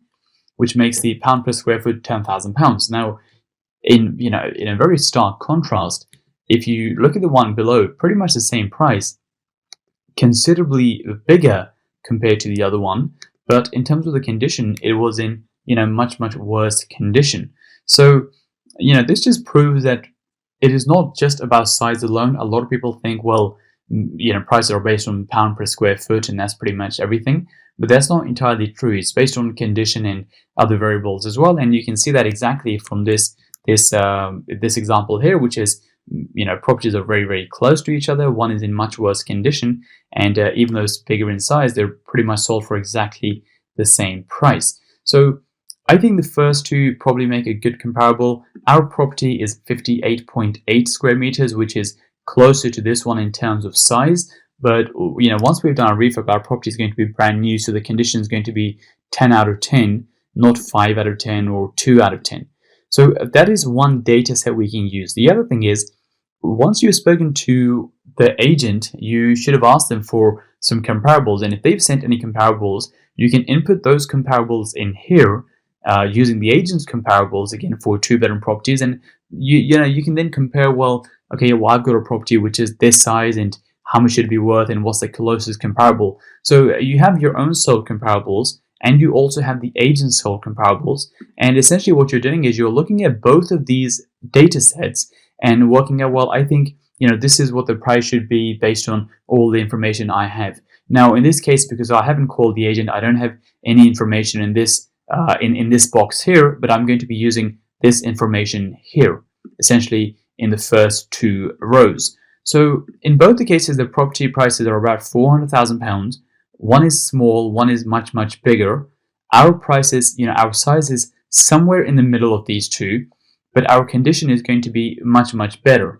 A: which makes the pound per square foot £10,000. Now, in a very stark contrast, if you look at the one below, pretty much the same price, considerably bigger compared to the other one, but in terms of the condition, it was in much worse condition. So this just proves that it is not just about size alone. A lot of people think, well, prices are based on pound per square foot, and that's pretty much everything. But that's not entirely true. It's based on condition and other variables as well. And you can see that exactly from this example here, which is properties are very close to each other. One is in much worse condition, and even though it's bigger in size, they're pretty much sold for exactly the same price. So I think the first two probably make a good comparable. Our property is 58.8 square meters, which is closer to this one in terms of size. But once we've done our refurb, our property is going to be brand new, so the condition is going to be 10 out of 10, not 5 out of 10 or 2 out of 10. So that is one data set we can use. The other thing is, once you've spoken to the agent, you should have asked them for some comparables. And if they've sent any comparables, you can input those comparables in here using the agent's comparables, again, for 2-bedroom properties. And you can then compare, well, okay, I've got a property which is this size, and how much should it be worth, and what's the closest comparable. So you have your own sold comparables, and you also have the agent's sold comparables. And essentially what you're doing is you're looking at both of these data sets and working out, well, I think this is what the price should be based on all the information I have. Now, in this case, because I haven't called the agent, I don't have any information in this in this box here, but I'm going to be using this information here, essentially in the first 2 rows. So in both the cases, the property prices are about £400,000. One is small, one is much bigger. Our prices, our size is somewhere in the middle of these two, but our condition is going to be much better.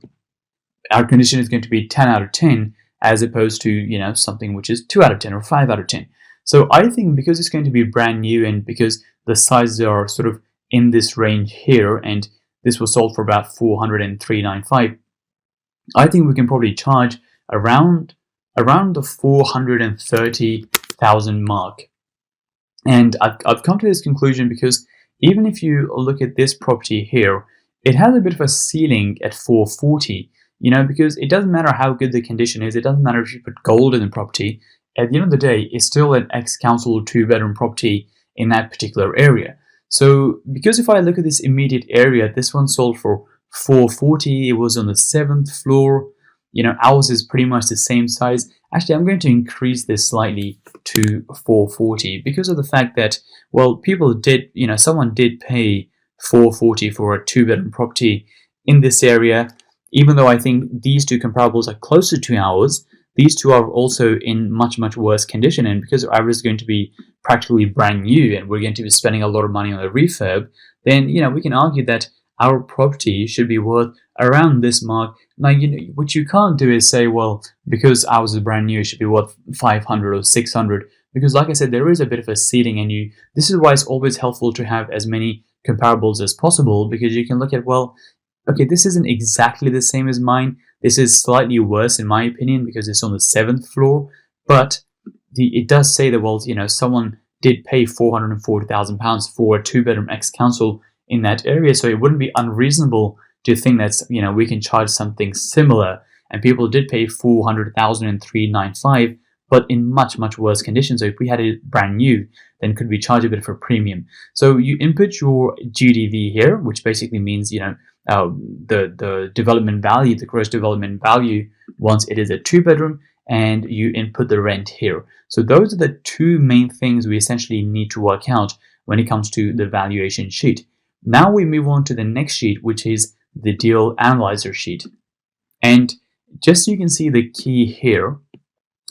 A: Our condition is going to be 10 out of 10, as opposed to something which is 2 out of 10 or 5 out of 10. So I think because it's going to be brand new, and because the sizes are sort of in this range here, and this was sold for about $403.95, I think we can probably charge around the 430,000 mark. And I've come to this conclusion because even if you look at this property here, it has a bit of a ceiling at 440, because it doesn't matter how good the condition is, it doesn't matter if you put gold in the property, at the end of the day, it's still an ex-council 2-bedroom property in that particular area. So because if I look at this immediate area, this one sold for 440, it was on the 7th floor, ours is pretty much the same size. Actually, I'm going to increase this slightly to 440 because of the fact that, well, someone did pay 440 for a 2-bedroom property in this area. Even though I think these two comparables are closer to ours, these two are also in much worse condition. And because ours is going to be practically brand new, and we're going to be spending a lot of money on a refurb, then we can argue that our property should be worth around this mark. Now, what you can't do is say, well, because ours is brand new, it should be worth 500 or 600. Because like I said, there is a bit of a ceiling, and this is why it's always helpful to have as many comparables as possible, because you can look at, well, okay, this isn't exactly the same as mine. This is slightly worse in my opinion because it's on the 7th floor, but it does say that, well, someone did pay £440,000 for a 2-bedroom ex-council in that area, so it wouldn't be unreasonable to think that we can charge something similar. And people did pay $400,395, but in much worse condition. So if we had it brand new, then could we charge a bit of a premium? So you input your GDV here, which basically means the development value, the gross development value, once it is a 2-bedroom, and you input the rent here. So those are the two main things we essentially need to work out when it comes to the valuation sheet. Now we move on to the next sheet, which is the deal analyzer sheet. And just so you can see the key here,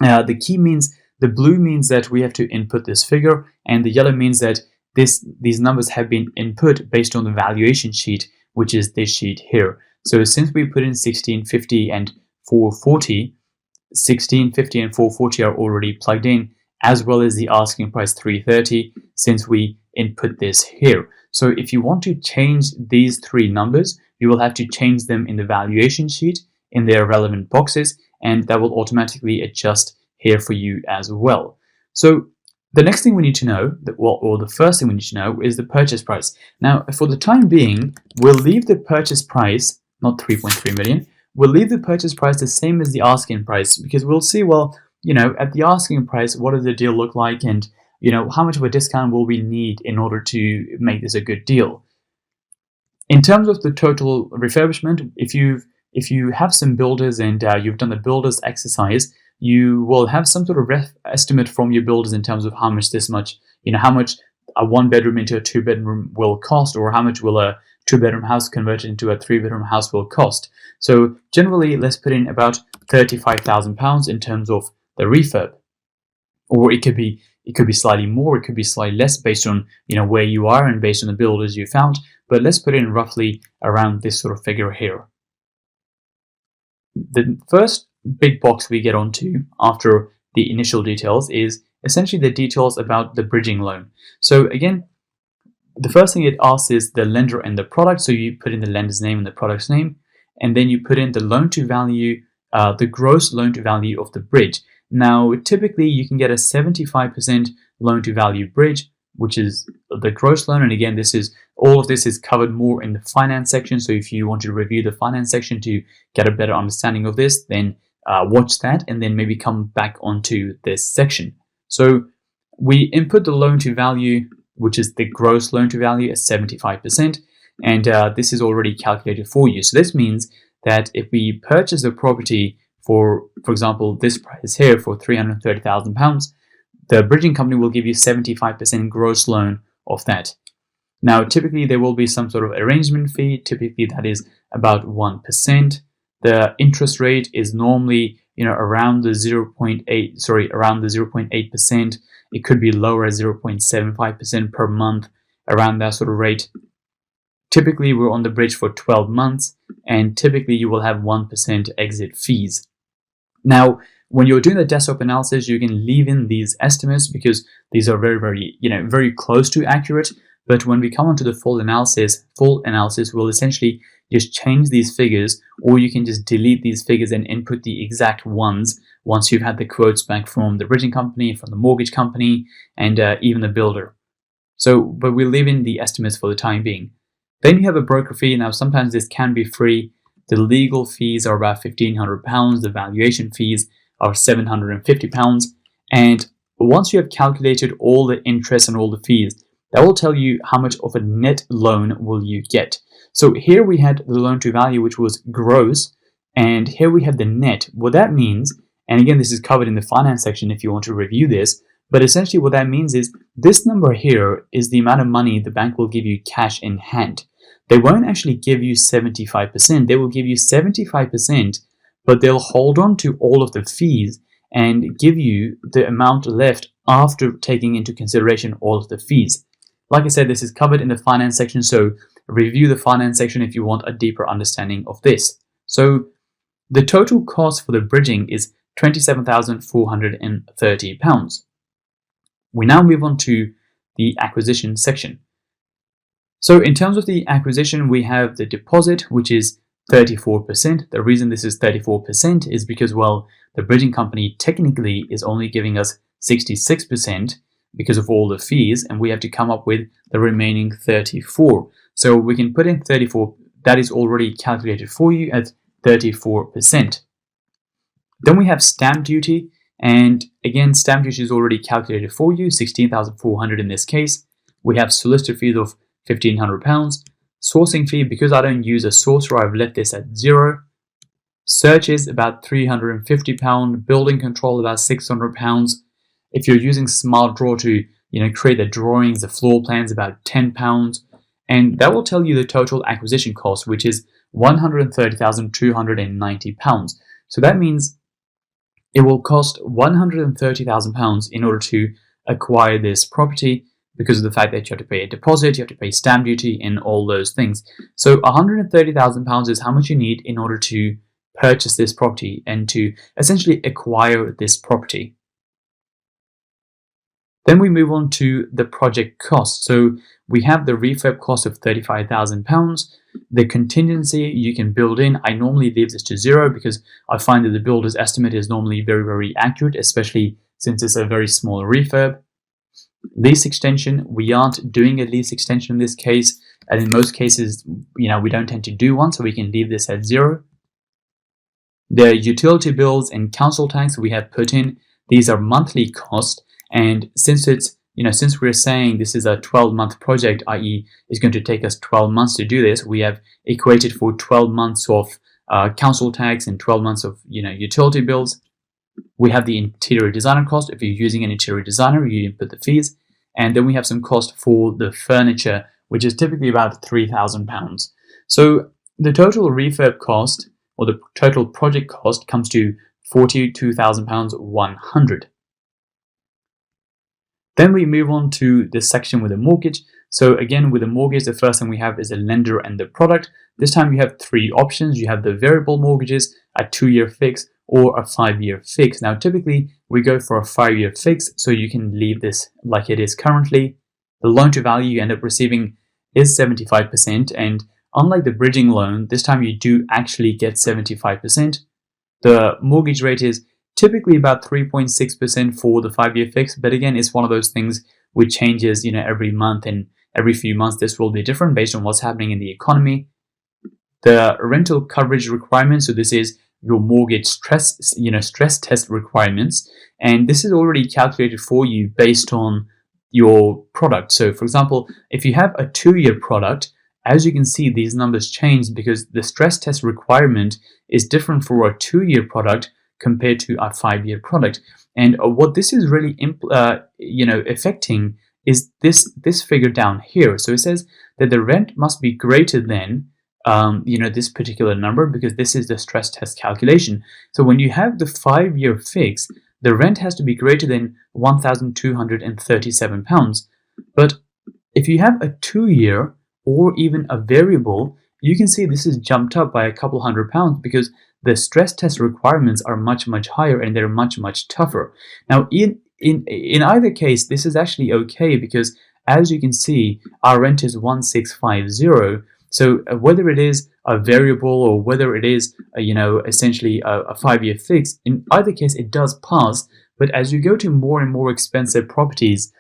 A: the key means, the blue means that we have to input this figure, and the yellow means that these numbers have been input based on the valuation sheet, which is this sheet here. So since we put in 1650 and 440, 1650 and 440 are already plugged in, as well as the asking price 330, since we input this here. So if you want to change these three numbers, you will have to change them in the valuation sheet
C: in their relevant boxes, and that will automatically adjust here for you as well. So the next thing we need to know, or the first thing we need to know, is the purchase price. Now, for the time being, we'll leave the purchase price, not 3.3 million, we'll leave the purchase price the same as the asking price, because we'll see, well, at the asking price, what does the deal look like, and how much of a discount will we need in order to make this a good deal. In terms of the total refurbishment, if you have some builders and you've done the builders exercise, you will have some sort of estimate from your builders in terms of how much how much a 1-bedroom into a 2-bedroom will cost, or how much will a 2-bedroom house converted into a 3-bedroom house will cost. So generally, let's put in about £35,000 in terms of the refurb, or it could be slightly more, it could be slightly less based on where you are and based on the builders you found. But let's put in roughly around this sort of figure here. The first big box we get onto after the initial details is essentially the details about the bridging loan. So again, the first thing it asks is the lender and the product. So you put in the lender's name and the product's name, and then you put in the loan to value, the gross loan to value of the bridge. Now, typically you can get a 75% loan to value bridge, which is the gross loan. And again, all of this is covered more in the finance section. So if you want to review the finance section to get a better understanding of this, then watch that and then maybe come back onto this section. So we input the loan to value, which is the gross loan to value, at 75%. And this is already calculated for you. So this means that if we purchase a property for example, this price here for £330,000, the bridging company will give you 75% gross loan of that. Now, typically there will be some sort of arrangement fee. Typically that is about 1%. The interest rate is normally around the 0.8%. It could be lower at 0.75% per month, around that sort of rate. Typically we're on the bridge for 12 months, and typically you will have 1% exit fees. Now, when you're doing the desktop analysis, you can leave in these estimates because these are very, very, very close to accurate. But when we come onto the full analysis will essentially just change these figures, or you can just delete these figures and input the exact ones once you've had the quotes back from the bridging company, from the mortgage company, and even the builder. So, but we'll leave in the estimates for the time being. Then you have a broker fee. Now, sometimes this can be free. The legal fees are about £1,500. The valuation fees are £750. And once you have calculated all the interest and all the fees, that will tell you how much of a net loan will you get. So here we had the loan to value, which was gross, and here we have the net. What that means, and again, this is covered in the finance section if you want to review this, but essentially what that means is this number here is the amount of money the bank will give you cash in hand. They won't actually give you 75%. They will give you 75%, but they'll hold on to all of the fees and give you the amount left after taking into consideration all of the fees. Like I said, this is covered in the finance section, so review the finance section if you want a deeper understanding of this. So the total cost for the bridging is £27,430. We now move on to the acquisition section. So in terms of the acquisition, we have the deposit, which is 34%. The reason this is 34% is because, well, the bridging company technically is only giving us 66% because of all the fees, and we have to come up with the remaining 34. So we can put in 34, that is already calculated for you at 34%. Then we have stamp duty, and again, stamp duty is already calculated for you, 16,400 in this case. We have solicitor fees of £1,500. Sourcing fee, because I don't use a sourcer, I've left this at 0. Searches about £350. Building control about £600. If you're using Smart Draw to create the drawings, the floor plans, about £10. And that will tell you the total acquisition cost, which is £130,290. So that means it will cost £130,000 in order to acquire this property, because of the fact that you have to pay a deposit, you have to pay stamp duty, and all those things. So £130,000 is how much you need in order to purchase this property and to essentially acquire this property. Then we move on to the project cost. So we have the refurb cost of £35,000. The contingency you can build in. I normally leave this to 0 because I find that the builder's estimate is normally very, very accurate, especially since it's a very small refurb. Lease extension, we aren't doing a lease extension in this case, and in most cases, we don't tend to do one, so we can leave this at 0. The utility bills and council tax we have put in. These are monthly costs, and since we're saying this is a 12-month project, i.e. it's going to take us 12 months to do this, we have equated for 12 months of council tax and 12 months of utility bills. We have the interior designer cost. If you're using an interior designer, you input the fees. And then we have some cost for the furniture, which is typically about £3,000. So the total refurb cost, or the total project cost, comes to £42,100. Then we move on to the section with a mortgage. So again, with a mortgage, the first thing we have is a lender and the product. This time you have 3 options. You have the variable mortgages, a 2-year fix, or a 5-year fix. Now, typically we go for a 5-year fix, so you can leave this like it is currently. The loan to value you end up receiving is 75%, and unlike the bridging loan, this time you do actually get 75%. The mortgage rate is typically about 3.6% for the 5-year fix, but again, it's one of those things which changes, every month, and every few months this will be different based on what's happening in the economy. The rental coverage requirement, so this is your mortgage stress test requirements, and this is already calculated for you based on your product. So for example, if you have a 2-year product, as you can see, these numbers change because the stress test requirement is different for a 2-year product compared to a 5-year product. And what this is really affecting is this figure down here. So it says that the rent must be greater than this particular number, because this is the stress test calculation. So when you have the 5-year fix, the rent has to be greater than £1,237. But if you have a 2-year or even a variable, you can see this is jumped up by a couple £100 because the stress test requirements are much, much higher and they're much, much tougher. Now, in either case, this is actually okay because, as you can see, our rent is 1650. So whether it is a variable or whether it is, essentially a 5-year fix, in either case, it does pass. But as you go to more and more expensive properties,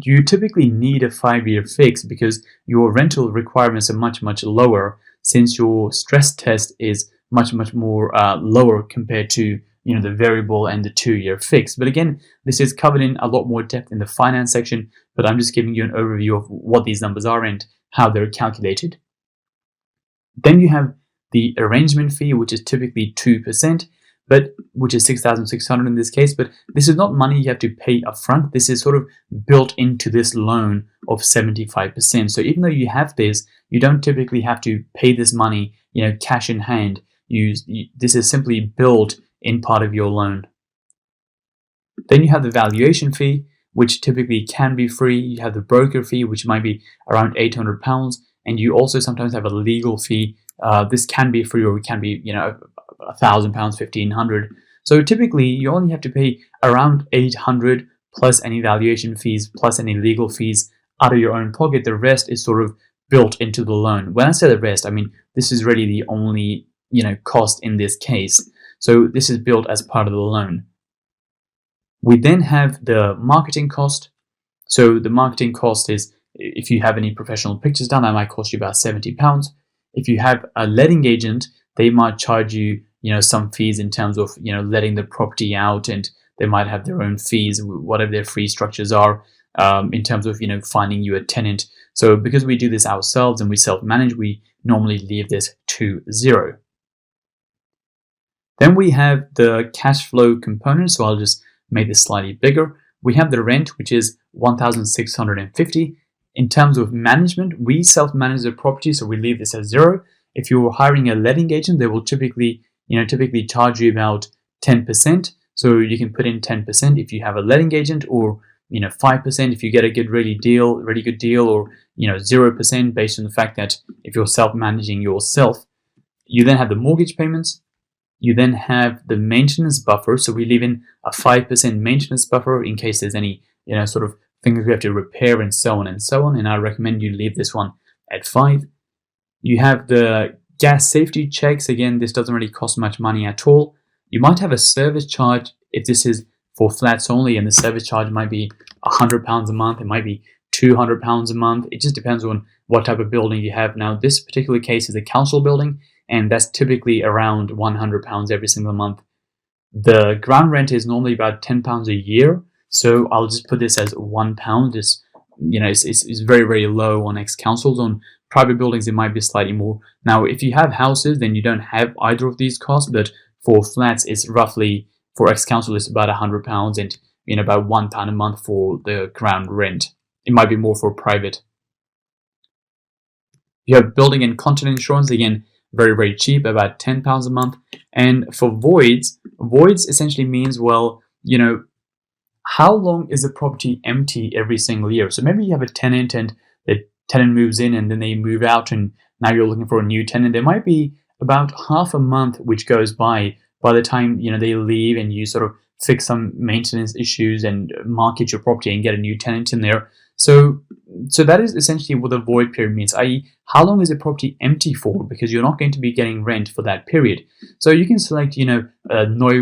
C: you typically need a 5-year fix because your rental requirements are much, much lower, since your stress test is much, much more lower compared to the variable and the 2-year fix. But again, this is covered in a lot more depth in the finance section, but I'm just giving you an overview of what these numbers are and how they're calculated. Then you have the arrangement fee, which is typically 2%, but which is 6,600 in this case. But this is not money you have to pay upfront. This is sort of built into this loan of 75%. So even though you have this, you don't typically have to pay this money, cash in hand. This is simply built in part of your loan. Then you have the valuation fee, which typically can be free. You have the broker fee, which might be around £800. And you also sometimes have a legal fee. This can be free, or it can be, £1,000, £1,500. So typically, you only have to pay around £800 plus any valuation fees, plus any legal fees out of your own pocket. The rest is sort of built into the loan. When I say the rest, I mean this is really the only cost in this case. So this is built as part of the loan. We then have the marketing cost. So the marketing cost is, if you have any professional pictures done, that might cost you about £70. If you have a letting agent, they might charge you, some fees in terms of, letting the property out, and they might have their own fees, whatever their fee structures are, in terms of, finding you a tenant. So because we do this ourselves and we self-manage, we normally leave this to 0. Then we have the cash flow component. So I'll just make this slightly bigger. We have the rent, which is £1,650. In terms of management, we self-manage the property, so we leave this at 0. If you're hiring a letting agent, they will typically charge you about 10%. So you can put in 10% if you have a letting agent, or 5% if you get a really good deal, or 0% based on the fact that if you're self-managing yourself. You then have the mortgage payments. You then have the maintenance buffer. So we leave in a 5% maintenance buffer in case there's any
A: sort of things we have to repair and so on and so on. And I recommend you leave this one at 5. You have the gas safety checks. Again, this doesn't really cost much money at all. You might have a service charge if this is for flats only, and the service charge might be £100 a month. It might be £200 a month. It just depends on what type of building you have. Now, this particular case is a council building, and that's typically around £100 every single month. The ground rent is normally about £10 a year, so I'll just put this as £1. It's very, very low on ex-councils. On private buildings, it might be slightly more. Now, if you have houses, then you don't have either of these costs, but for flats, it's roughly, for ex-council, it's about £100 and about £1 a month for the ground rent. It might be more for private. You have building and content insurance, again, very, very cheap, about £10 a month. And for voids essentially means, well, how long is the property empty every single year? So maybe you have a tenant and the tenant moves in and then they move out and now you're looking for a new tenant. There might be about half a month which goes by the time they leave and you sort of fix some maintenance issues and market your property and get a new tenant in there. So that is essentially what the void period means, i.e. how long is the property empty for, because you're not going to be getting rent for that period. So you can select no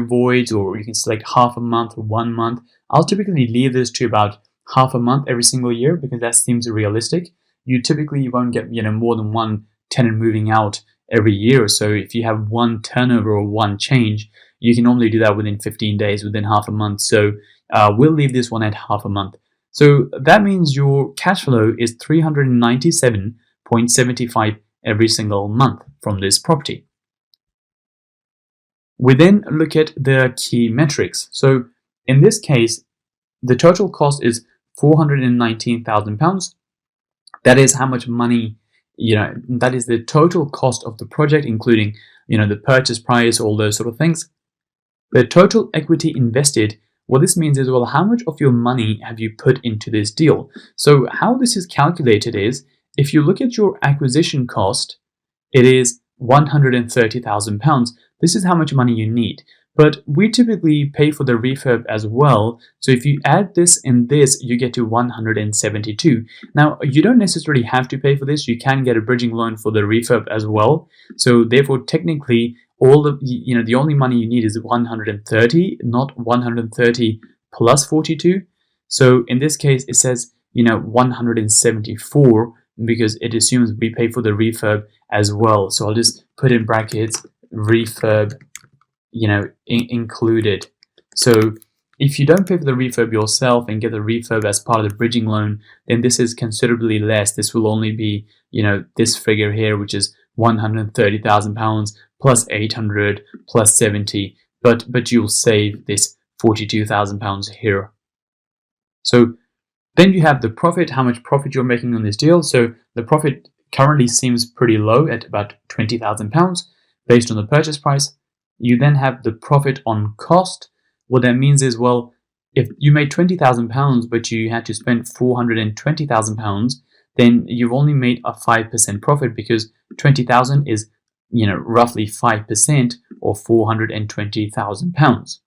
A: voids, or you can select half a month or 1 month. I'll typically leave this to about half a month every single year because that seems realistic. You typically won't get more than one tenant moving out every year. So if you have one turnover or one change, you can normally do that within 15 days, within half a month. So we'll leave this one at half a month. So that means your cash flow is 397.75 every single month from this property. We then look at the key metrics. So in this case, the total cost is £419,000. That is how much money, that is the total cost of the project, including, the purchase price, all those sort of things. The total equity invested, what this means is, well, how much of your money have you put into this deal? So how this is calculated is, if you look at your acquisition cost, it is £130,000. This is how much money you need. But we typically pay for the refurb as well. So if you add this and this, you get to 172. Now, you don't necessarily have to pay for this. You can get a bridging loan for the refurb as well. So therefore, technically, the only money you need is 130, not 130 plus 42. So in this case, it says, 174 because it assumes we pay for the refurb as well. So I'll just put in brackets, refurb, included. So if you don't pay for the refurb yourself and get the refurb as part of the bridging loan, then this is considerably less. This will only be, this figure here, which is £130,000 plus 800 plus 70, but you'll save this £42,000 here. So then you have the profit, how much profit you're making on this deal. So the profit currently seems pretty low at about £20,000 based on the purchase price. You then have the profit on cost. What that means is, well, if you made £20,000 but you had to spend £420,000, then you've only made a 5% profit because 20,000 is, roughly 5% or £420,000.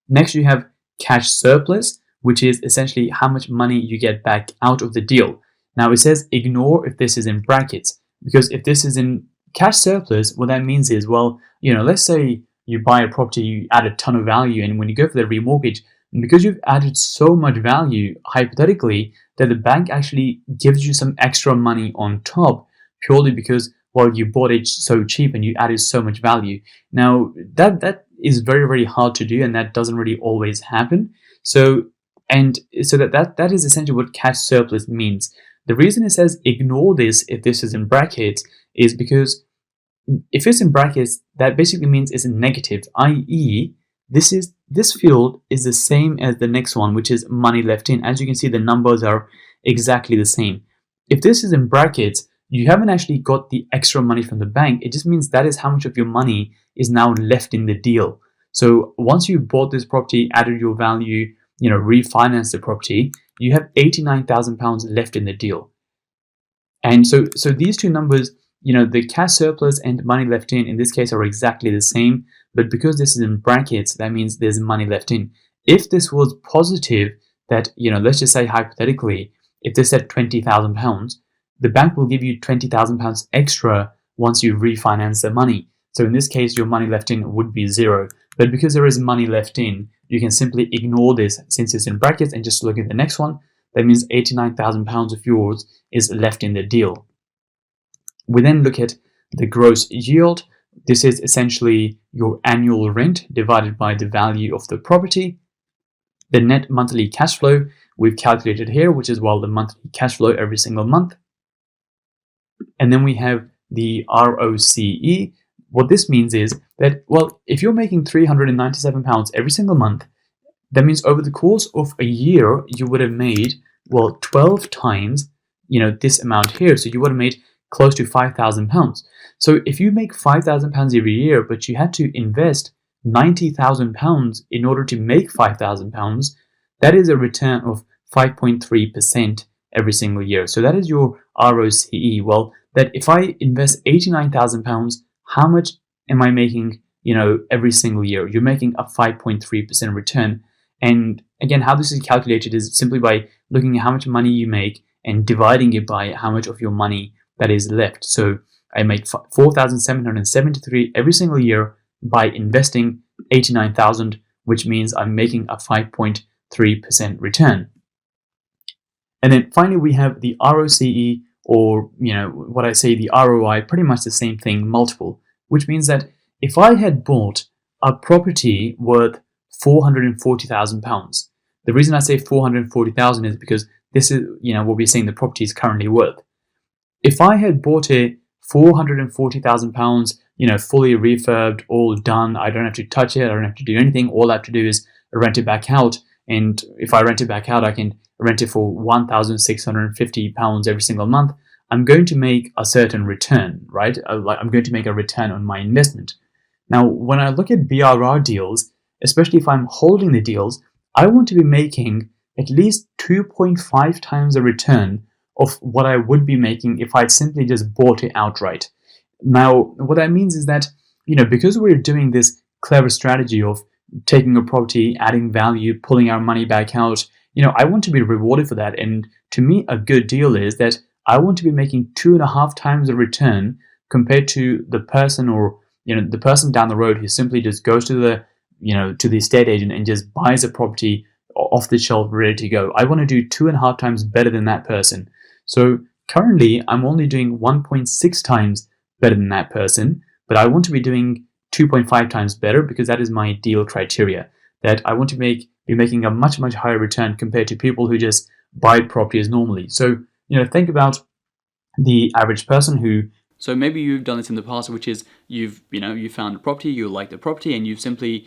A: Next, you have cash surplus, which is essentially how much money you get back out of the deal. Now it says ignore if this is in brackets, because if this is in cash surplus, what that means is, well, let's say you buy a property, you add a ton of value, and when you go for the remortgage, because you've added so much value, hypothetically, that the bank actually gives you some extra money on top purely because, well, you bought it so cheap and you added so much value. Now, that is very, very hard to do, and that doesn't really always happen. So that is essentially what cash surplus means. The reason it says ignore this if this is in brackets is because if it's in brackets, that basically means it's a negative, i.e. this field is the same as the next one, which is money left in. As you can see, the numbers are exactly the same. If this is in brackets, you haven't actually got the extra money from the bank. It just means that is how much of your money is now left in the deal. So once you bought this property, added your value, refinanced the property, you have £89,000 left in the deal. And so these two numbers, the cash surplus and money left in this case are exactly the same, but because this is in brackets, that means there's money left in. If this was positive, that, let's just say hypothetically, if this said £20,000, the bank will give you £20,000 extra once you refinance the money. So in this case, your money left in would be zero. But because there is money left in, you can simply ignore this since it's in brackets and just look at the next one. That means £89,000 of yours is left in the deal. We then look at the gross yield. This is essentially your annual rent divided by the value of the property. The net monthly cash flow we've calculated here, which is the monthly cash flow every single month. And then we have the ROCE. What this means is that, if you're making £397 every single month, that means over the course of a year, you would have made, 12 times, this amount here. So you would have made close to £5,000. So if you make £5,000 every year, but you had to invest £90,000 in order to make £5,000, that is a return of 5.3% every single year. So that is your ROCE. That if I invest £89,000, how much am I making, every single year? You're making a 5.3% return. And again, how this is calculated is simply by looking at how much money you make and dividing it by how much of your money that is left. So I make 4,773 every single year by investing 89,000, which means I'm making a 5.3% return. And then finally, we have the ROCE, or what I say, the ROI, pretty much the same thing, multiple, which means that if I had bought a property worth £440,000, the reason I say 440,000 is because this is, what we're saying the property is currently worth. If I had bought it £440,000, fully refurbed, all done, I don't have to touch it, I don't have to do anything, all I have to do is rent it back out. And if I rent it back out, I can rent it for £1,650 every single month. I'm going to make a certain return, right? I'm going to make a return on my investment. Now, when I look at BRR deals, especially if I'm holding the deals, I want to be making at least 2.5 times the return of what I would be making if I'd simply just bought it outright. Now, what that means is that, because we're doing this clever strategy of taking a property, adding value, pulling our money back out, I want to be rewarded for that. And to me, a good deal is that I want to be making 2.5 times the return compared to the person, or, the person down the road who simply just goes to the, to the estate agent and just buys a property off the shelf ready to go. I want to do 2.5 times better than that person. So currently, I'm only doing 1.6 times better than that person, but I want to be doing 2.5 times better because that is my deal criteria. That I want to be making a much, much higher return compared to people who just buy properties normally. So, think about the average person who...
C: So maybe you've done this in the past, which is you found a property, you like the property, and you've simply,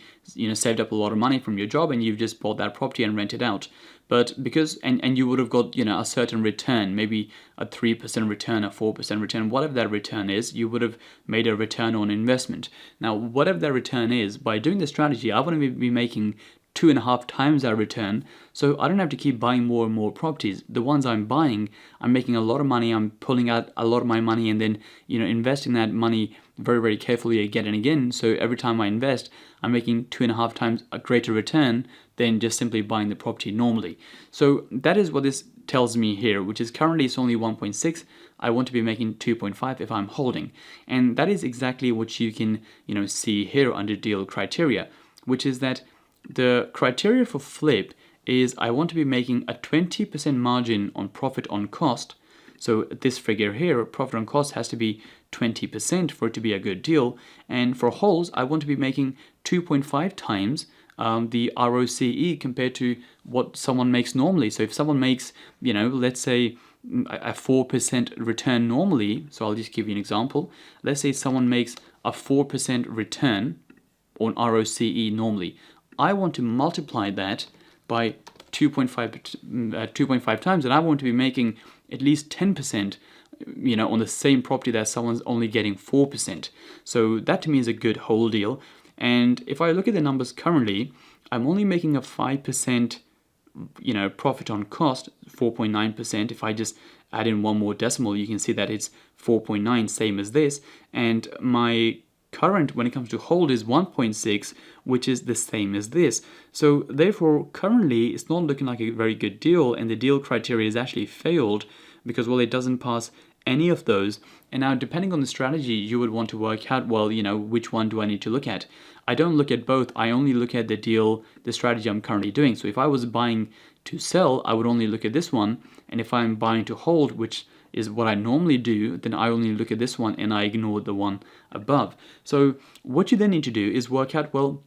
C: saved up a lot of money from your job and you've just bought that property and rented out. But because, and you would have got, a certain return, maybe a 3% return, a 4% return, whatever that return is, you would have made a return on investment. Now, whatever that return is, by doing this strategy, I want to be making 2.5 times that return, so I don't have to keep buying more and more properties. The ones I'm buying, I'm making a lot of money, I'm pulling out a lot of my money and then, investing that money very, very carefully again and again. So every time I invest, I'm making 2.5 times a greater return than just simply buying the property normally. So that is what this tells me here, which is currently it's only 1.6. I want to be making 2.5 if I'm holding. And that is exactly what you can, see here under deal criteria, which is that the criteria for flip is I want to be making a 20% margin on profit on cost. So this figure here, profit on cost, has to be 20% for it to be a good deal. And for holds, I want to be making 2.5 times the ROCE compared to what someone makes normally. So if someone makes, let's say a 4% return normally, so I'll just give you an example. Let's say someone makes a 4% return on ROCE normally. I want to multiply that by 2.5 times, and I want to be making at least 10%, on the same property that someone's only getting 4%. So that to me is a good whole deal. And if I look at the numbers currently, I'm only making a 5%, profit on cost, 4.9%. If I just add in one more decimal, you can see that it's 4.9, same as this. And my current when it comes to hold is 1.6, which is the same as this. So therefore, currently it's not looking like a very good deal, and the deal criteria is actually failed because, well, it doesn't pass any of those. And now, depending on the strategy, you would want to work out, well, which one do I need to look at? I don't look at both. I only look at the strategy I'm currently doing. So if I was buying to sell, I would only look at this one. And if I'm buying to hold, which is what I normally do, then I only look at this one and I ignore the one above. So what you then need to do is work out, well,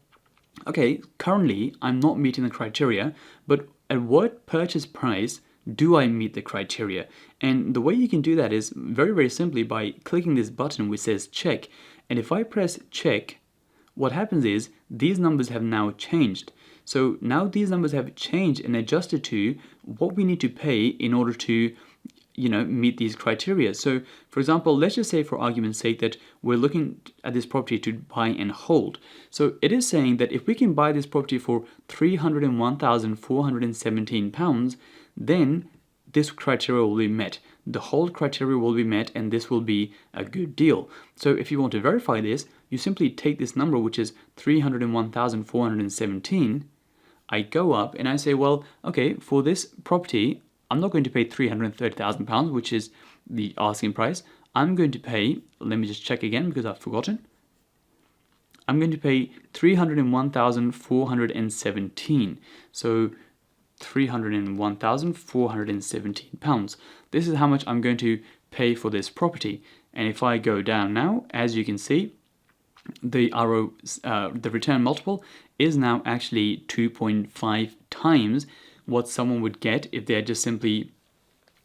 C: okay, currently I'm not meeting the criteria, but at what purchase price do I meet the criteria? And the way you can do that is very, very simply by clicking this button which says check. And if I press check, what happens is these numbers have now changed. So now these numbers have changed and adjusted to what we need to pay in order to meet these criteria. So for example, let's just say for argument's sake that we're looking at this property to buy and hold. So it is saying that if we can buy this property for £301,417, then this criteria will be met. The hold criteria will be met, and this will be a good deal. So if you want to verify this, you simply take this number, which is 301,417. I go up and I say, well, okay, for this property, I'm not going to pay £330,000, which is the asking price. I'm going to pay, let me just check again because I've forgotten. I'm going to pay 301,417. So £301,417. This is how much I'm going to pay for this property. And if I go down now, as you can see, the return multiple is now actually 2.5 times what someone would get if they had just simply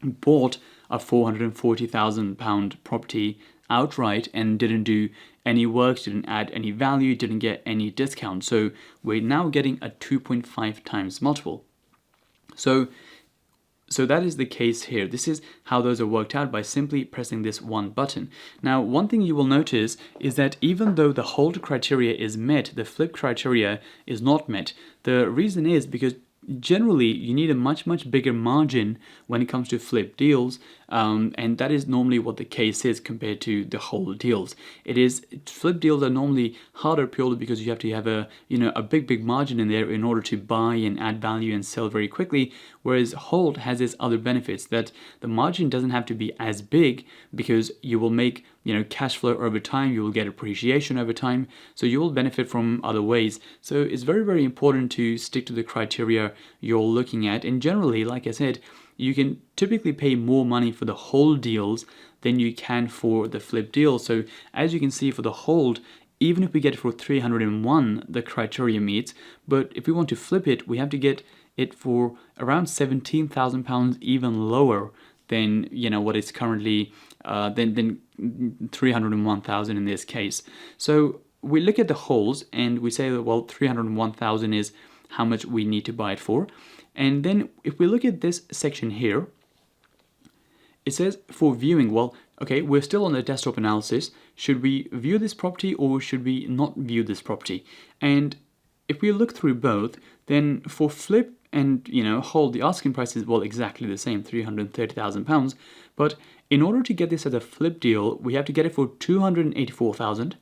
C: bought a £440,000 property outright and didn't do any work, didn't add any value, didn't get any discount. So we're now getting a 2.5 times multiple. So that is the case here. This is how those are worked out by simply pressing this one button. Now, one thing you will notice is that even though the hold criteria is met, the flip criteria is not met. The reason is because generally you need a much bigger margin when it comes to flip deals, and that is normally what the case is compared to the hold deals. Flip deals are normally harder purely because you have to have a big margin in there in order to buy and add value and sell very quickly, whereas hold has its other benefits that the margin doesn't have to be as big because you will make cash flow over time, you will get appreciation over time, so you will benefit from other ways. So it's very important to stick to the criteria you're looking at, and generally, like I said, you can typically pay more money for the hold deals than you can for the flip deals. So as you can see, for the hold, even if we get it for 301, the criteria meets, but if we want to flip it, we have to get it for around £17,000, even lower than what is currently than 301,000 in this case. So we look at the holds and we say that, well, 301,000 is how much we need to buy it for. And then if we look at this section here, it says for viewing, well, okay, we're still on the desktop analysis. Should we view this property or should we not view this property? And if we look through both, then for flip and hold, the asking price is, well, exactly the same, £330,000. But in order to get this as a flip deal, we have to get it for £284,000.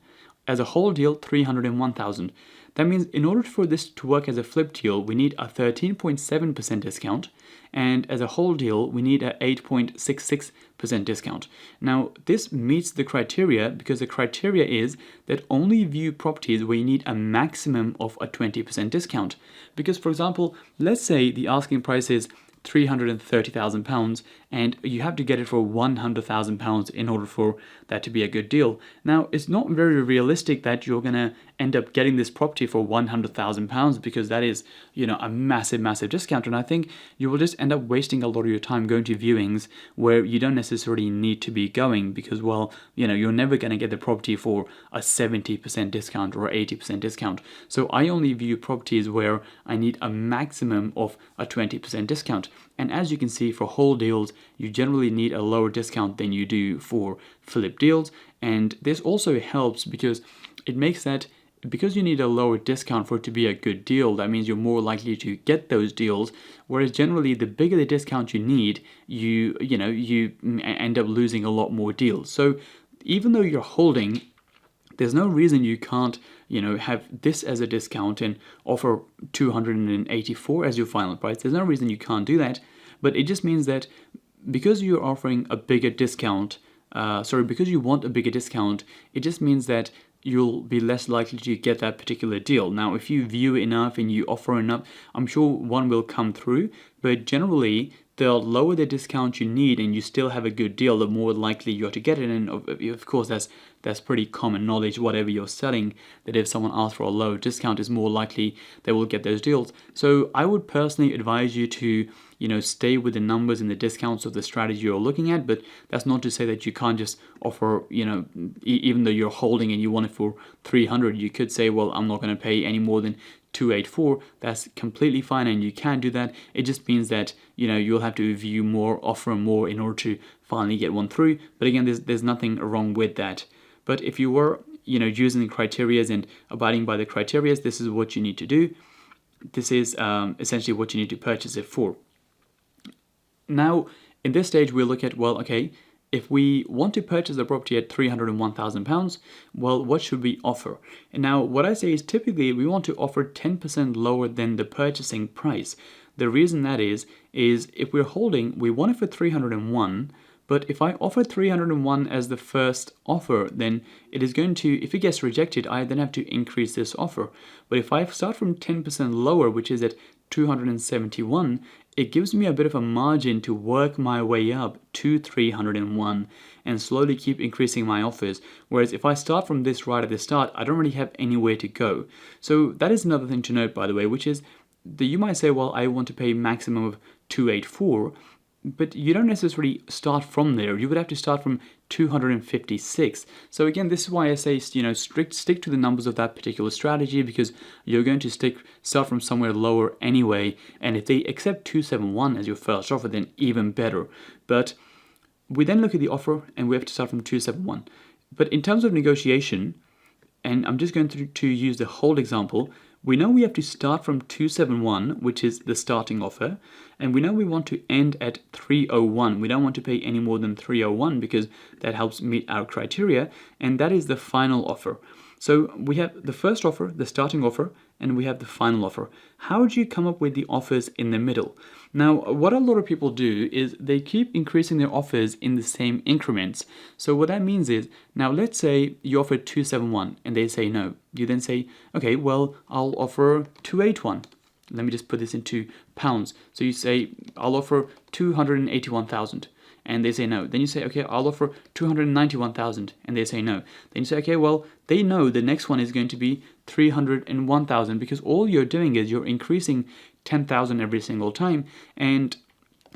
C: As a hold deal, £301,000. That means in order for this to work as a flip deal, we need a 13.7% discount, and as a hold deal, we need a 8.66% discount. Now, this meets the criteria because the criteria is that only view properties where you need a maximum of a 20% discount. Because, for example, let's say the asking price is £330,000 and you have to get it for £100,000 in order for that to be a good deal. Now, it's not very realistic that you're going to end up getting this property for £100,000 because that is, a massive discount. And I think you will just end up wasting a lot of your time going to viewings where you don't necessarily need to be going because, well, you're never going to get the property for a 70% discount or 80% discount. So I only view properties where I need a maximum of a 20% discount. And as you can see, for hold deals, you generally need a lower discount than you do for flip deals. And this also helps because it makes that, because you need a lower discount for it to be a good deal, that means you're more likely to get those deals. Whereas generally, the bigger the discount you need, you end up losing a lot more deals. So even though you're holding, There's no reason you can't, have this as a discount and offer 284 as your final price. There's no reason you can't do that, but it just means that because you're offering a bigger discount, because you want a bigger discount, it just means that you'll be less likely to get that particular deal. Now, if you view enough and you offer enough, I'm sure one will come through, but generally, the lower the discount you need and you still have a good deal, the more likely you are to get it. And of course, that's pretty common knowledge, whatever you're selling, that if someone asks for a low discount, it's more likely they will get those deals. So I would personally advise you to, stay with the numbers and the discounts of the strategy you're looking at, but that's not to say that you can't just offer, even though you're holding and you want it for 300, you could say, well, I'm not going to pay any more than 284. That's completely fine, and you can do that. It just means that you'll have to view more, offer more in order to finally get one through. But again, there's nothing wrong with that. But if you were using the criteria and abiding by the criteria, this is what you need to do. This is essentially what you need to purchase it for. Now, in this stage, we'll look at, well, okay, if we want to purchase the property at £301,000, well, what should we offer? And now, what I say is typically we want to offer 10% lower than the purchasing price. The reason that is if we're holding, we want it for 301, but if I offer 301 as the first offer, then it is going to, if it gets rejected, I then have to increase this offer. But if I start from 10% lower, which is at 271, it gives me a bit of a margin to work my way up to 301 and slowly keep increasing my offers. Whereas if I start from this right at the start, I don't really have anywhere to go. So that is another thing to note, by the way, which is that you might say, well, I want to pay maximum of 284, but you don't necessarily start from there. You would have to start from 256. So again, this is why I say, stick to the numbers of that particular strategy, because you're going to start from somewhere lower anyway. And if they accept 271 as your first offer, then even better. But we then look at the offer and we have to start from 271. But in terms of negotiation, and I'm just going to use the hold example, we know we have to start from 271, which is the starting offer, and we know we want to end at 301. We don't want to pay any more than 301 because that helps meet our criteria, and that is the final offer. So we have the first offer, the starting offer, and we have the final offer. How do you come up with the offers in the middle? Now, what a lot of people do is they keep increasing their offers in the same increments. So what that means is, now let's say you offer 271 and they say no. You then say, okay, well, I'll offer 281. Let me just put this into pounds. So you say, I'll offer 281,000. And they say no. Then you say, okay, I'll offer 291,000, and they say no. Then you say, okay, well, they know the next one is going to be 301,000, because all you're doing is you're increasing 10,000 every single time. And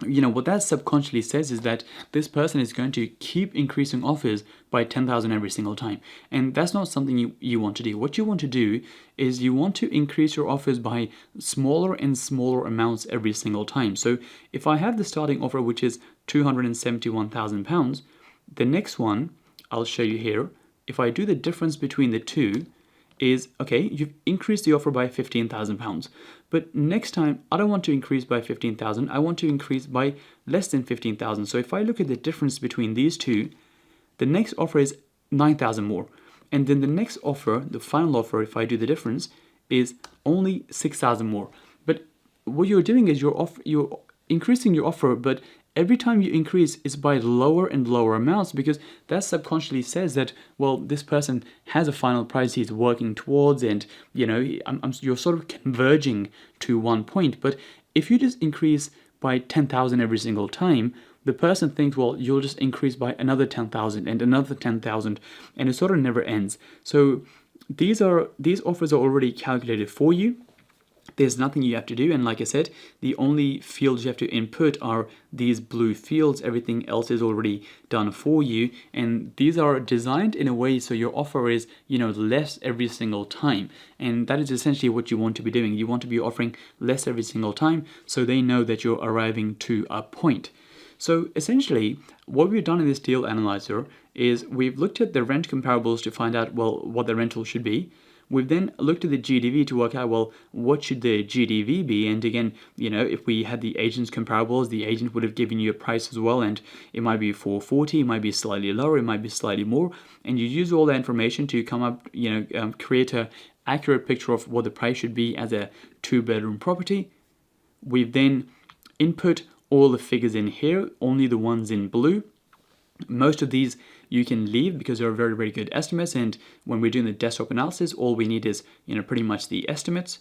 C: what that subconsciously says is that this person is going to keep increasing offers by 10,000 every single time. And that's not something you want to do. What you want to do is you want to increase your offers by smaller and smaller amounts every single time. So if I have the starting offer, which is £271,000, the next one I'll show you here, if I do the difference between the two, is, okay, you've increased the offer by £15,000. But next time, I don't want to increase by 15,000. I want to increase by less than 15,000. So if I look at the difference between these two, the next offer is 9,000 more. And then the next offer, the final offer, if I do the difference, is only 6,000 more. But what you're doing is you're increasing your offer, but every time you increase, it's by lower and lower amounts, because that subconsciously says that, well, this person has a final price he's working towards, and you're sort of converging to one point. But if you just increase by 10,000 every single time, the person thinks, well, you'll just increase by another 10,000 and another 10,000, and it sort of never ends. So these offers are already calculated for you. There's nothing you have to do, and like I said, the only fields you have to input are these blue fields. Everything else is already done for you, and these are designed in a way so your offer is, less every single time, and that is essentially what you want to be doing. You want to be offering less every single time, so they know that you're arriving to a point. So essentially, what we've done in this deal analyzer is we've looked at the rent comparables to find out, well, what the rental should be. We've then looked at the GDV to work out, well, what should the GDV be? And again, if we had the agent's comparables, the agent would have given you a price as well, and it might be 440, it might be slightly lower, it might be slightly more, and you use all that information to come up, create a accurate picture of what the price should be as a 2-bedroom property. We've then input all the figures in here, only the ones in blue. Most of these you can leave because they're very, very good estimates, and when we're doing the desktop analysis, all we need is pretty much the estimates.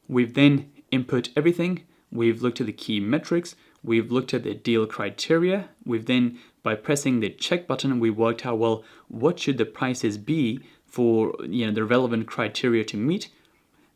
C: We've then input everything. We've looked at the key metrics. We've looked at the deal criteria. We've then, by pressing the check button, we worked out, well, what should the prices be for the relevant criteria to meet.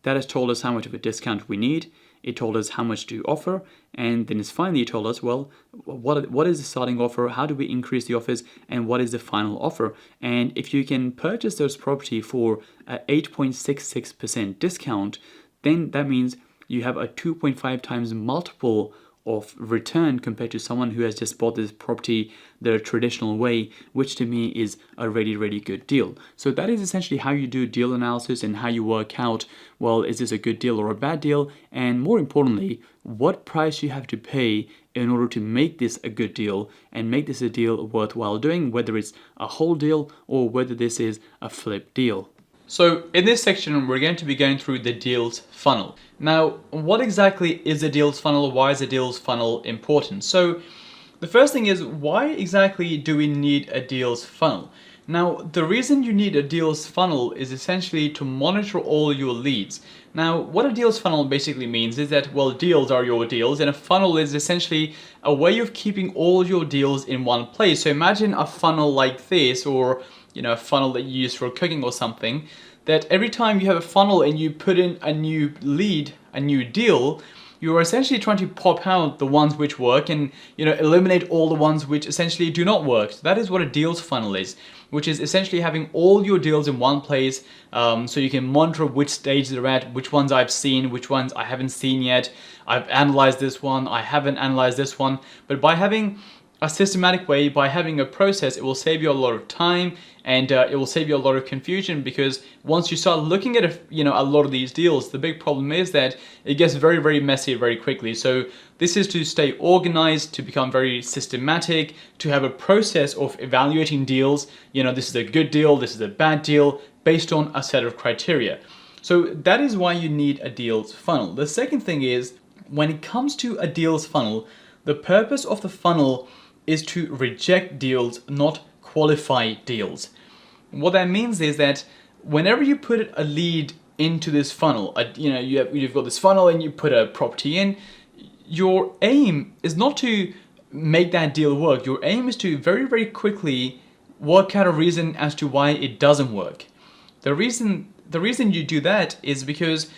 C: That has told us how much of a discount we need. It told us how much to offer, and then it's finally told us, well, what is the starting offer, how do we increase the offers, and what is the final offer. And if you can purchase this property for an 8.66% discount, then that means you have a 2.5 times multiple of return compared to someone who has just bought this property the traditional way, which to me is a really, really good deal. So that is essentially how you do deal analysis and how you work out, well, is this a good deal or a bad deal? And more importantly, what price you have to pay in order to make this a good deal and make this a deal worthwhile doing, whether it's a whole deal or whether this is a flip deal.
B: So in this section, we're going to be going through the deals funnel. Now, what exactly is a deals funnel? Why is a deals funnel important? So the first thing is, why exactly do we need a deals funnel? Now, the reason you need a deals funnel is essentially to monitor all your leads. Now, what a deals funnel basically means is that, well, deals are your deals, and a funnel is essentially a way of keeping all your deals in one place. So imagine a funnel like this, or a funnel that you use for cooking or something, that every time you have a funnel and you put in a new lead, a new deal, you are essentially trying to pop out the ones which work and eliminate all the ones which essentially do not work. So that is what a deals funnel is, which is essentially having all your deals in one place, so you can monitor which stage they're at, which ones I've seen, which ones I haven't seen yet. I've analyzed this one, I haven't analyzed this one. But by having a systematic way, by having a process, it will save you a lot of time, and it will save you a lot of confusion, because once you start looking at a lot of these deals, the big problem is that it gets very, very messy very quickly. So this is to stay organized, to become very systematic, to have a process of evaluating deals. This is a good deal, this is a bad deal, based on a set of criteria. So that is why you need a deals funnel. The second thing is, when it comes to a deals funnel, the purpose of the funnel is to reject deals, not qualify deals. What that means is that whenever you put a lead into this funnel, you've got this funnel and you put a property in, your aim is not to make that deal work. Your aim is to very, very quickly work out a reason as to why it doesn't work. The reason you do that is because,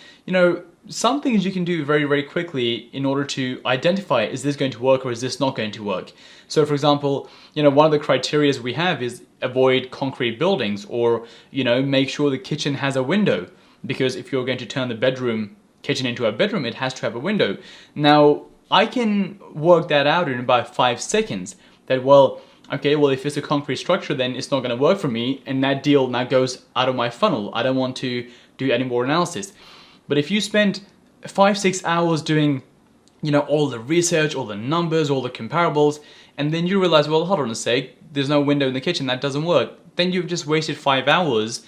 B: some things you can do very, very quickly in order to identify, is this going to work or is this not going to work? So for example, one of the criteria we have is avoid concrete buildings, or, make sure the kitchen has a window, because if you're going to turn the kitchen into a bedroom, it has to have a window. Now, I can work that out in about 5 seconds, that, if it's a concrete structure, then it's not going to work for me, and that deal now goes out of my funnel. I don't want to do any more analysis. But if you spend 5-6 hours doing, all the research, all the numbers, all the comparables, and then you realize, well, hold on a sec, there's no window in the kitchen, that doesn't work. Then you've just wasted 5 hours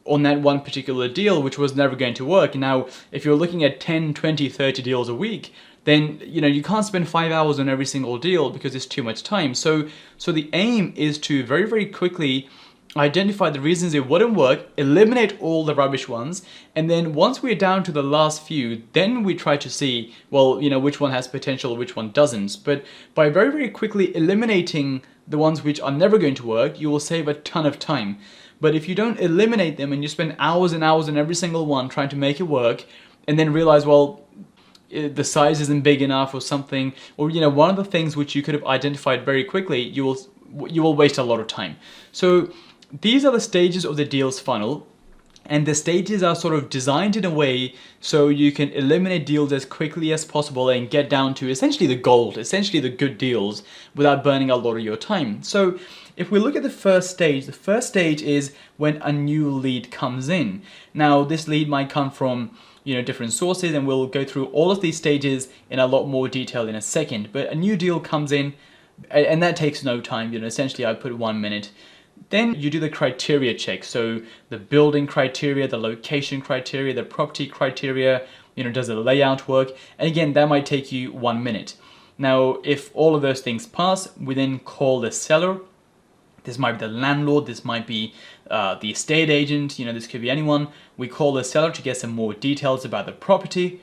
B: on that one particular deal, which was never going to work. Now, if you're looking at 10, 20, 30 deals a week, then, you can't spend 5 hours on every single deal because it's too much time. So the aim is to very, very quickly identify the reasons it wouldn't work, eliminate all the rubbish ones, and then once we're down to the last few, then we try to see, which one has potential, which one doesn't. But by very, very quickly eliminating the ones which are never going to work, you will save a ton of time. But if you don't eliminate them and you spend hours and hours on every single one trying to make it work, and then realize, the size isn't big enough or something, or one of the things which you could have identified very quickly, you will waste a lot of time. So these are the stages of the deals funnel, and the stages are sort of designed in a way so you can eliminate deals as quickly as possible and get down to essentially the gold, essentially the good deals, without burning a lot of your time. So if we look at the first stage is when a new lead comes in. Now, this lead might come from different sources, and we'll go through all of these stages in a lot more detail in a second. But a new deal comes in, and that takes no time. Essentially, I put 1 minute. Then you do the criteria check. So the building criteria, the location criteria, the property criteria, does the layout work? And again, that might take you 1 minute. Now, if all of those things pass, we then call the seller. This might be the landlord, this might be the estate agent, this could be anyone. We call the seller to get some more details about the property.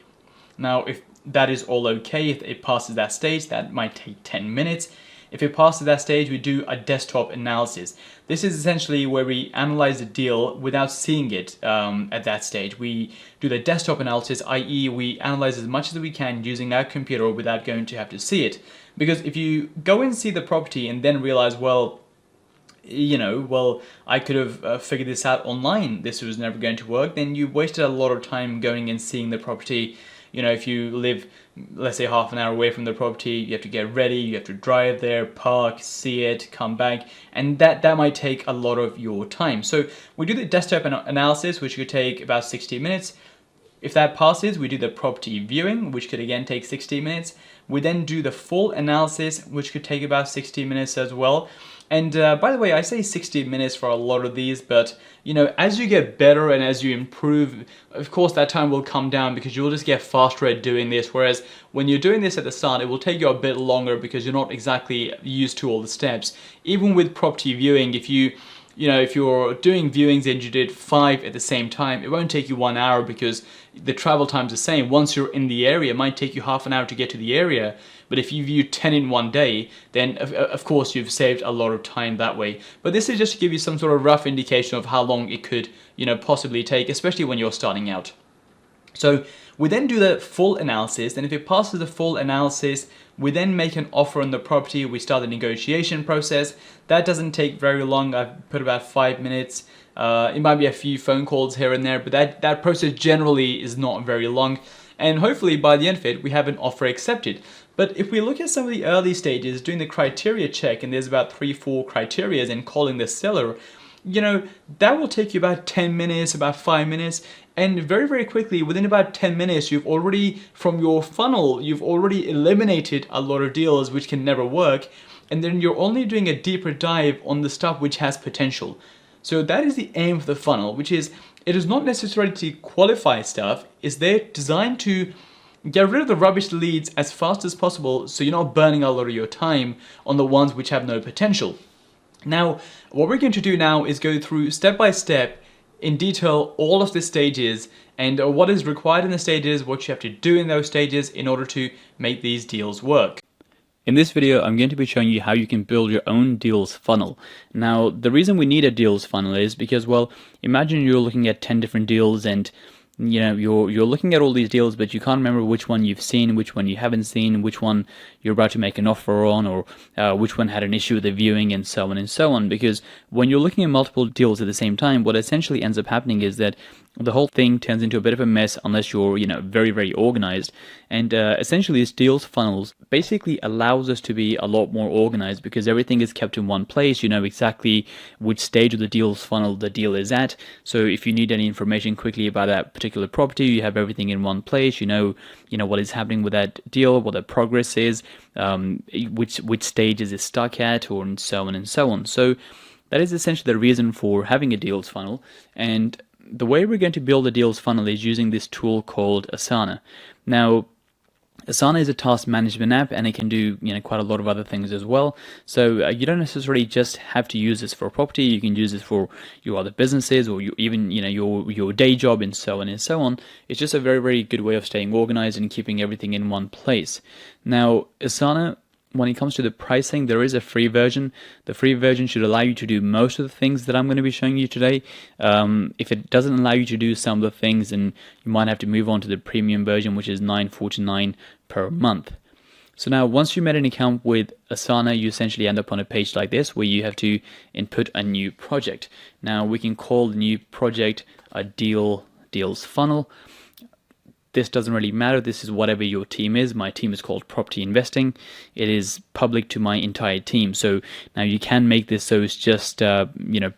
B: Now, if that is all okay, if it passes that stage, that might take 10 minutes. If it passes that stage, we do a desktop analysis. This is essentially where we analyze the deal without seeing it at that stage. We do the desktop analysis, i.e. we analyze as much as we can using our computer without going to have to see it. Because if you go and see the property and then realize, well, I could have figured this out online, this was never going to work, then you wasted a lot of time going and seeing the property. If you live, let's say, half an hour away from the property, you have to get ready, you have to drive there, park, see it, come back, and that might take a lot of your time. So we do the desktop analysis, which could take about 60 minutes. If that passes, we do the property viewing, which could again take 60 minutes. We then do the full analysis, which could take about 60 minutes as well. And by the way, I say 60 minutes for a lot of these, but as you get better and as you improve, of course that time will come down because you'll just get faster at doing this. Whereas when you're doing this at the start, it will take you a bit longer because you're not exactly used to all the steps. Even with property viewing, if you're doing viewings and you did 5 at the same time, it won't take you 1 hour because the travel time's the same. Once you're in the area, it might take you half an hour to get to the area. But if you view 10 in one day, then of course you've saved a lot of time that way. But this is just to give you some sort of rough indication of how long it could, possibly take, especially when you're starting out. So we then do the full analysis, and if it passes the full analysis, we then make an offer on the property. We start the negotiation process. That doesn't take very long. I've put about 5 minutes. It might be a few phone calls here and there, but that process generally is not very long. And hopefully by the end of it, we have an offer accepted. But if we look at some of the early stages, doing the criteria check, and there's about 3-4 criteria, and calling the seller, that will take you about 10 minutes, about 5 minutes. And very, very quickly, within about 10 minutes, you've already, from your funnel, you've already eliminated a lot of deals which can never work. And then you're only doing a deeper dive on the stuff which has potential. So that is the aim of the funnel, which is, it is not necessarily to qualify stuff. It's there designed to get rid of the rubbish leads as fast as possible so you're not burning a lot of your time on the ones which have no potential. Now, what we're going to do now is go through step by step in detail all of the stages and what is required in the stages, what you have to do in those stages in order to make these deals work.
C: In this video, I'm going to be showing you how you can build your own deals funnel. Now, the reason we need a deals funnel is because, well, imagine you're looking at 10 different deals and you're looking at all these deals, but you can't remember which one you've seen, which one you haven't seen, which one you're about to make an offer on, or which one had an issue with the viewing, and so on and so on. Because when you're looking at multiple deals at the same time, what essentially ends up happening is that the whole thing turns into a bit of a mess unless you're, very, very organized. And essentially, this deals funnels basically allows us to be a lot more organized because everything is kept in one place. You know exactly which stage of the deals funnel the deal is at. So if you need any information quickly about that particular property, you have everything in one place. You know what is happening with that deal, what the progress is, which stage is it stuck at, or and so on and so on. So that is essentially the reason for having a deals funnel. And the way we're going to build a deals funnel is using this tool called Asana. Now, Asana is a task management app, and it can do quite a lot of other things as well. So you don't necessarily just have to use this for a property. You can use this for your other businesses, or even your day job, and so on and so on. It's just a very, very good way of staying organized and keeping everything in one place. Now, Asana, when it comes to the pricing, there is a free version. The free version should allow you to do most of the things that I'm going to be showing you today. If it doesn't allow you to do some of the things, then you might have to move on to the premium version, which is $9.49 per month. So now, once you made an account with Asana, you essentially end up on a page like this where you have to input a new project. Now, we can call the new project a deals funnel. this doesn't really matter. This is whatever your team is. My team is called Property Investing. It is public to my entire team. So now you can make this so it's just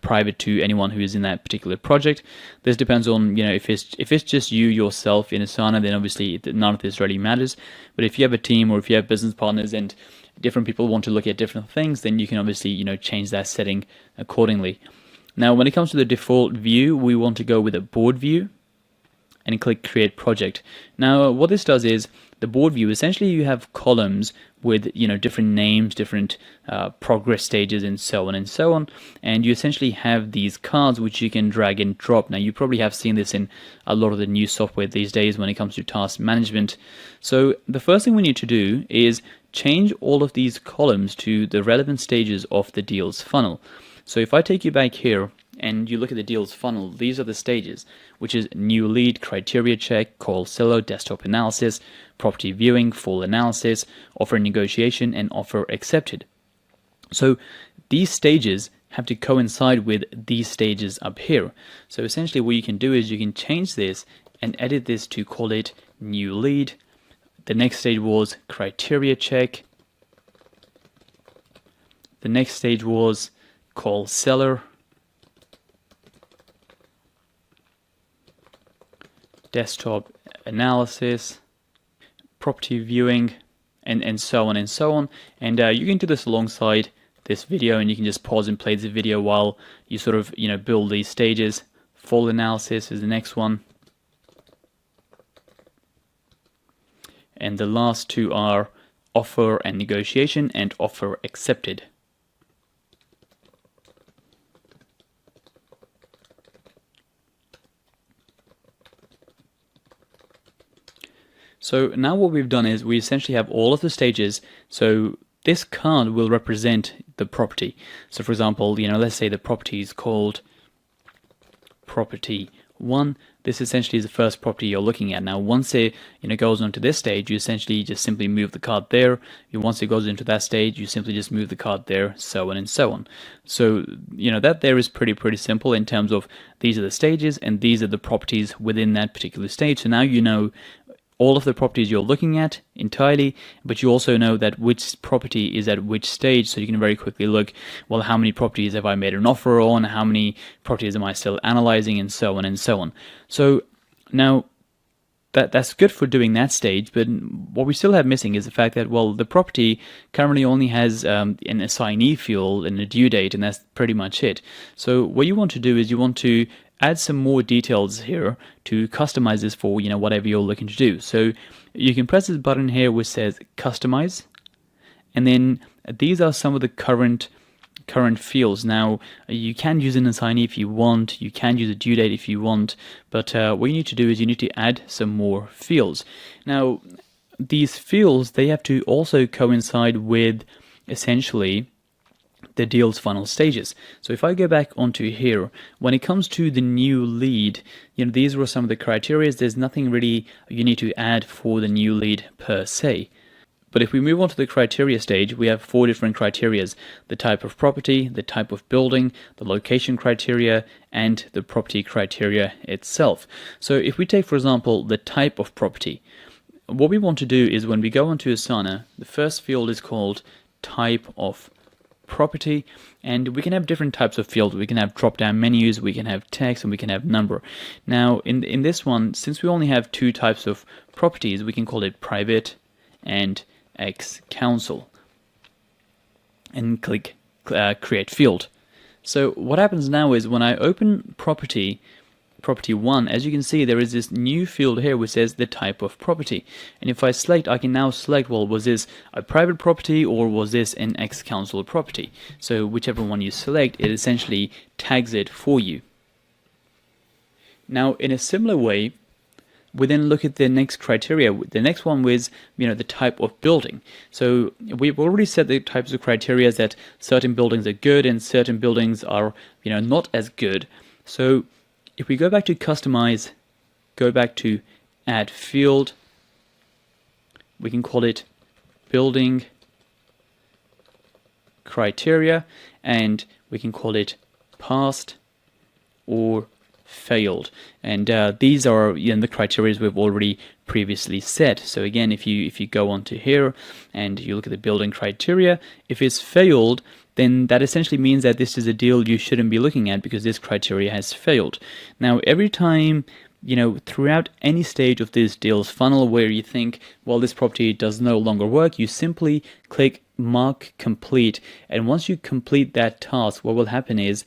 C: private to anyone who is in that particular project. This depends on if it's just you yourself in Asana, then obviously none of this really matters. But if you have a team or if you have business partners and different people want to look at different things, then you can obviously change that setting accordingly. Now when it comes to the default view, we want to go with a board view and click create project. Now what this does is the board view, essentially you have columns with different names, different progress stages and so on and so on, and you essentially have these cards which you can drag and drop. Now you probably have seen this in a lot of the new software these days when it comes to task management. So the first thing we need to do is change all of these columns to the relevant stages of the deals funnel. So if I take you back here and you look at the deals funnel, these are the stages, which is new lead, criteria check, call seller, desktop analysis, property viewing, full analysis, offer negotiation, and offer accepted. So these stages have to coincide with these stages up here. So essentially what you can do is you can change this and edit this to call it new lead. The next stage was criteria check. The next stage was call seller. Desktop analysis, property viewing, and so on and so on. And you can do this alongside this video, and you can just pause and play the video while you sort of build these stages. Full analysis is the next one, and the last two are offer and negotiation and offer accepted. So now what we've done is we essentially have all of the stages. So this card will represent the property. So for example, let's say the property is called property 1. This essentially is the first property you're looking at. Now once it goes on to this stage, you essentially just simply move the card there. Once it goes into that stage, you simply just move the card there, so on and so on. So that there is pretty simple in terms of these are the stages and these are the properties within that particular stage. So now you know all of the properties you're looking at entirely, but you also know that which property is at which stage, so you can very quickly look, well, how many properties have I made an offer on, how many properties am I still analyzing, and so on and so on. So now that's good for doing that stage, but what we still have missing is the fact that, well, the property currently only has an assignee field and a due date, and that's pretty much it. So what you want to do is you want to add some more details here to customize this for whatever you're looking to do. So you can press this button here which says customize, and then these are some of the current fields. Now you can use an assignee if you want, you can use a due date if you want, but what you need to do is you need to add some more fields. Now these fields, they have to also coincide with essentially the deals funnel stages. So if I go back onto here, when it comes to the new lead, these were some of the criteria. There's nothing really you need to add for the new lead per se. But if we move on to the criteria stage, we have 4 different criteria: the type of property, the type of building, the location criteria, and the property criteria itself. So if we take, for example, the type of property, what we want to do is when we go onto Asana, the first field is called type of property, and we can have different types of fields. We can have drop down menus, we can have text, and we can have number. Now in this one, since we only have 2 types of properties, we can call it private and ex-council and click create field. So what happens now is when I open property 1, as you can see, there is this new field here which says the type of property, and if I select, I can now select, well, was this a private property or was this an ex-council property? So whichever one you select, it essentially tags it for you. Now in a similar way, we then look at the next criteria. The next one was the type of building. So we've already set the types of criteria that certain buildings are good and certain buildings are not as good. So if we go back to customize, go back to add field, we can call it building criteria, and we can call it past or failed. And these are the criteria we've already previously set. So again, if you go onto here and you look at the building criteria, if it's failed, then that essentially means that this is a deal you shouldn't be looking at because this criteria has failed. Now, every time, throughout any stage of this deals funnel where you think, well, this property does no longer work, you simply click mark complete. And once you complete that task, what will happen is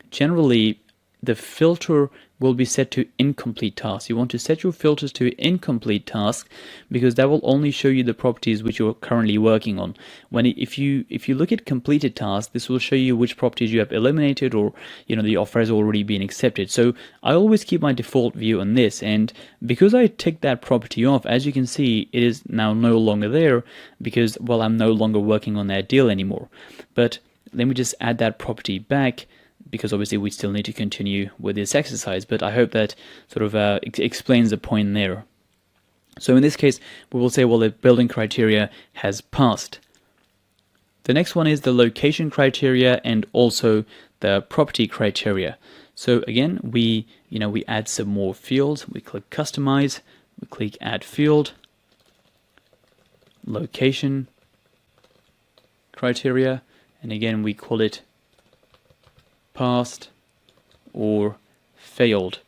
C: generally the filter will be set to incomplete tasks. You want to set your filters to incomplete tasks because that will only show you the properties which you're currently working on. If you look at completed tasks, this will show you which properties you have eliminated or the offer has already been accepted. So I always keep my default view on this, and because I tick that property off, as you can see, it is now no longer there because, well, I'm no longer working on that deal anymore. But let me just add that property back, because obviously we still need to continue with this exercise, but I hope that sort of explains the point there. So in this case, we will say, well, the building criteria has passed. The next one is the location criteria and also the property criteria. So again, we add some more fields. We click customize, we click add field, location criteria, and again we call it passed or failed.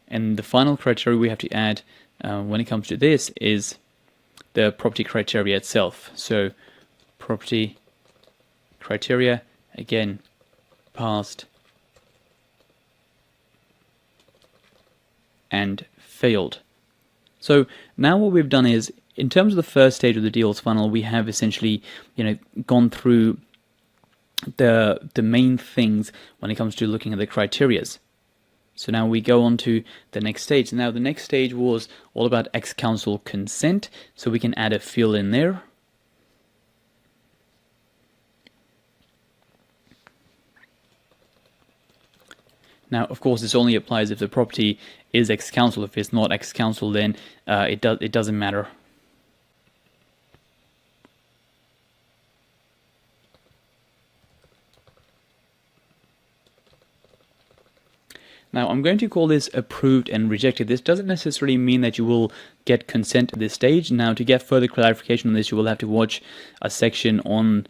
C: And the final criteria we have to add when it comes to this is the property criteria itself. So property criteria, again, passed and failed. So now what we've done is, in terms of the first stage of the deals funnel, we have essentially gone through the main things when it comes to looking at the criterias. So now we go on to the next stage. Now the next stage was all about ex-council consent, so we can add a field in there. Now, of course, this only applies if the property is ex-council. If it's not ex-council, then it doesn't matter. Now I'm going to call this approved and rejected. This doesn't necessarily mean that you will get consent at this stage. Now, to get further clarification on this, you will have to watch a section on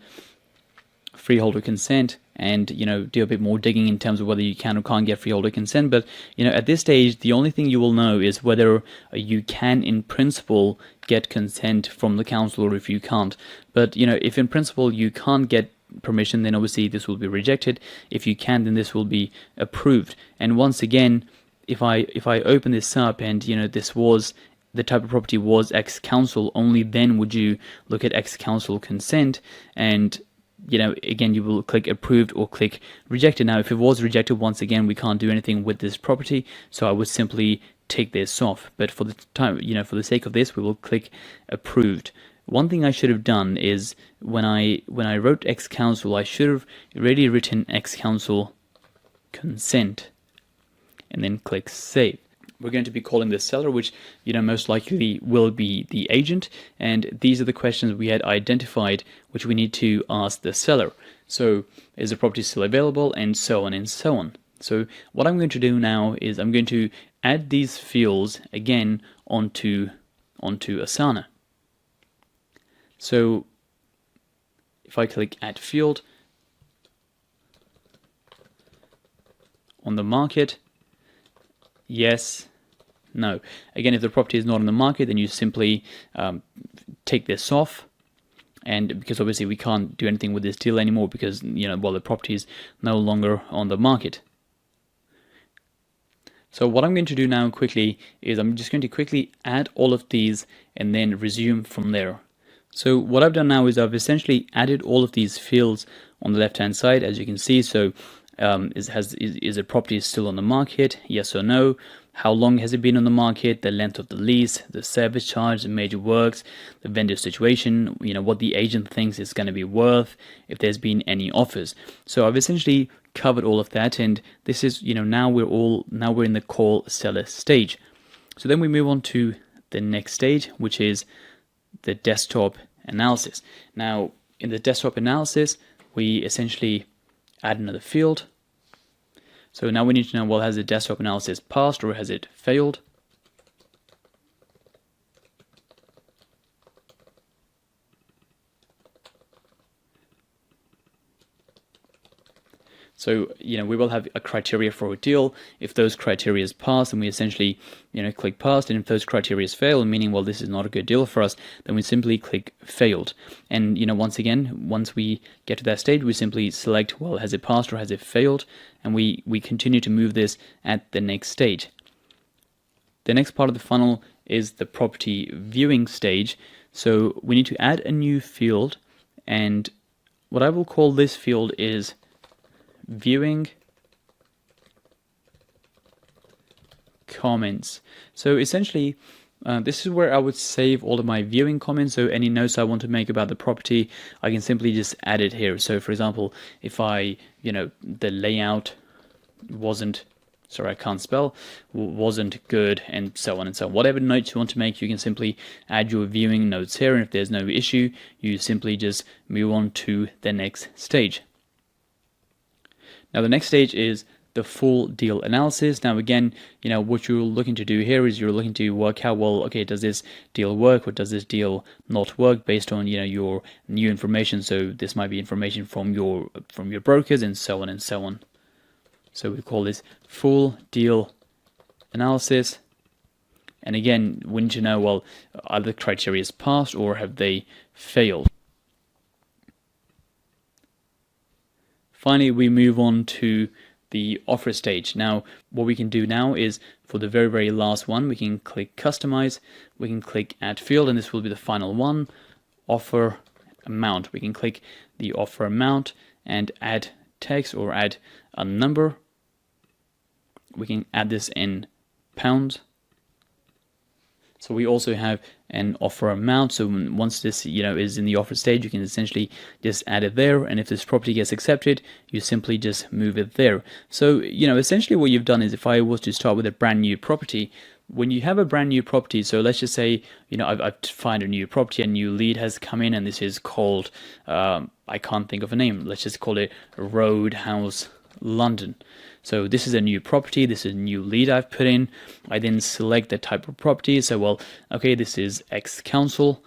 C: freeholder consent and do a bit more digging in terms of whether you can or can't get freeholder consent. But at this stage, the only thing you will know is whether you can in principle get consent from the council or if you can't. But if in principle you can't get permission, then obviously this will be rejected. If you can, then this will be approved. And once again, if I open this up and this was the type of property was ex-council, only then would you look at ex-council consent, and again you will click approved or click rejected. Now if it was rejected, once again we can't do anything with this property, so I would simply take this off. But for the time, for the sake of this, we will click approved. One thing I should have done is when I wrote ex-council, I should have already written ex-council consent and then click save. We're going to be calling the seller, which most likely will be the agent, and these are the questions we had identified which we need to ask the seller. So is the property still available, and so on and so on. So what I'm going to do now is I'm going to add these fields again onto Asana. So if I click add field on the market, yes, no. Again, if the property is not on the market, then you simply take this off. And because obviously we can't do anything with this deal anymore because the property is no longer on the market. So what I'm going to do now quickly is I'm just going to quickly add all of these and then resume from there. So what I've done now is I've essentially added all of these fields on the left hand side, as you can see. So is a property still on the market, yes or no? How long has it been on the market? The length of the lease, the service charge, the major works, the vendor situation, what the agent thinks it's going to be worth, if there's been any offers. So I've essentially covered all of that, and this is now we're in the call seller stage. So then we move on to the next stage, which is the desktop analysis. Now in the desktop analysis, we essentially add another field So now we need to know, well, has the desktop analysis passed or has it failed? So, we will have a criteria for a deal. If those criteria is passed, then we essentially, click passed. And if those criteria fail, meaning, well, this is not a good deal for us, then we simply click failed. And, once again, once we get to that stage, we simply select, well, has it passed or has it failed? And we continue to move this at the next stage. The next part of the funnel is the property viewing stage. So we need to add a new field. And what I will call this field is viewing comments. So essentially, this is where I would save all of my viewing comments. So any notes I want to make about the property, I can simply just add it here. So for example, if the layout wasn't, sorry, I can't spell, wasn't good, and so on and so on. Whatever notes you want to make, you can simply add your viewing notes here. And if there's no issue, you simply just move on to the next stage. Now the next stage is the full deal analysis. Now again, what you're looking to do here is you're looking to work out, well, okay, does this deal work or does this deal not work based on your new information. So this might be information from your brokers and so on and so on. So we call this full deal analysis. And again, we need to know, well, are the criteria passed or have they failed? Finally, we move on to the offer stage. Now, what we can do now is for the very, very last one, we can click customize, we can click add field, and this will be the final one, offer amount. We can click the offer amount and add text or add a number. We can add this in pounds. So we also have an offer amount. So once this is in the offer stage, you can essentially just add it there. And if this property gets accepted, you simply just move it there. So essentially what you've done is, if I was to start with a brand new property, when you have a brand new property, so let's just say I've found a new property, a new lead has come in, and this is called I can't think of a name. Let's just call it Roadhouse London. So this is a new property, this is a new lead I've put in. I then select the type of property. So, well, okay, this is ex-council.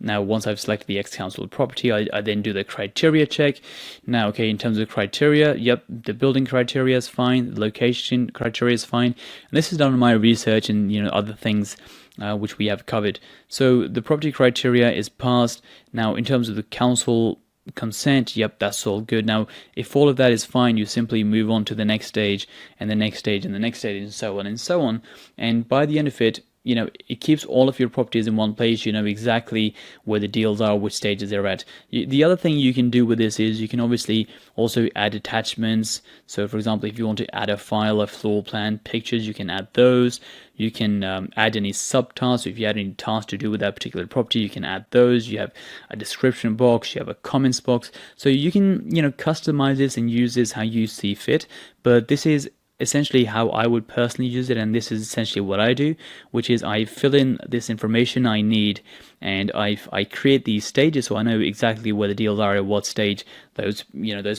C: Now, once I've selected the ex-council property, I then do the criteria check. Now, okay, in terms of criteria, yep, the building criteria is fine, the location criteria is fine. And this is done on my research and other things which we have covered. So the property criteria is passed. Now, in terms of the council consent, yep, that's all good. Now, if all of that is fine, you simply move on to the next stage and the next stage and the next stage and so on and so on. And by the end of it, it keeps all of your properties in one place. You know exactly where the deals are, which stages they're at. The other thing you can do with this is you can obviously also add attachments. So for example, if you want to add a file, a floor plan, pictures, you can add those. You can add any subtasks. So if you had any tasks to do with that particular property, you can add those. You have a description box, you have a comments box. So you can, customize this and use this how you see fit. But this is essentially how I would personally use it, and this is essentially what I do, which is I fill in this information I need, and I create these stages so I know exactly where the deals are at what stage those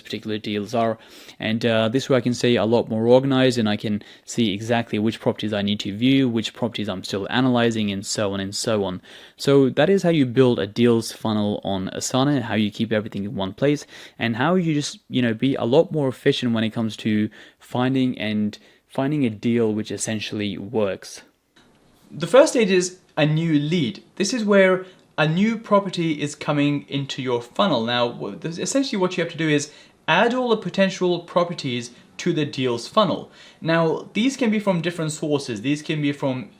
C: particular deals are, and this way I can stay a lot more organized, and I can see exactly which properties I need to view, which properties I'm still analyzing, and so on and so on. So that is how you build a deals funnel on Asana, how you keep everything in one place, and how you just be a lot more efficient when it comes to finding a deal which essentially works.
B: The first stage is a new lead. This is where a new property is coming into your funnel. Now, essentially what you have to do is add all the potential properties to the deals funnel. Now, these can be from different sources. These can be from,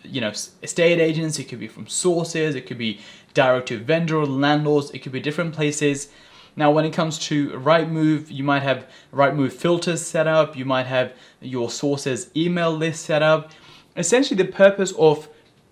B: estate agents, it could be from sources, it could be direct to vendor, landlords, it could be different places. Now, when it comes to Rightmove, you might have Rightmove filters set up, you might have your sources email list set up. Essentially, the purpose of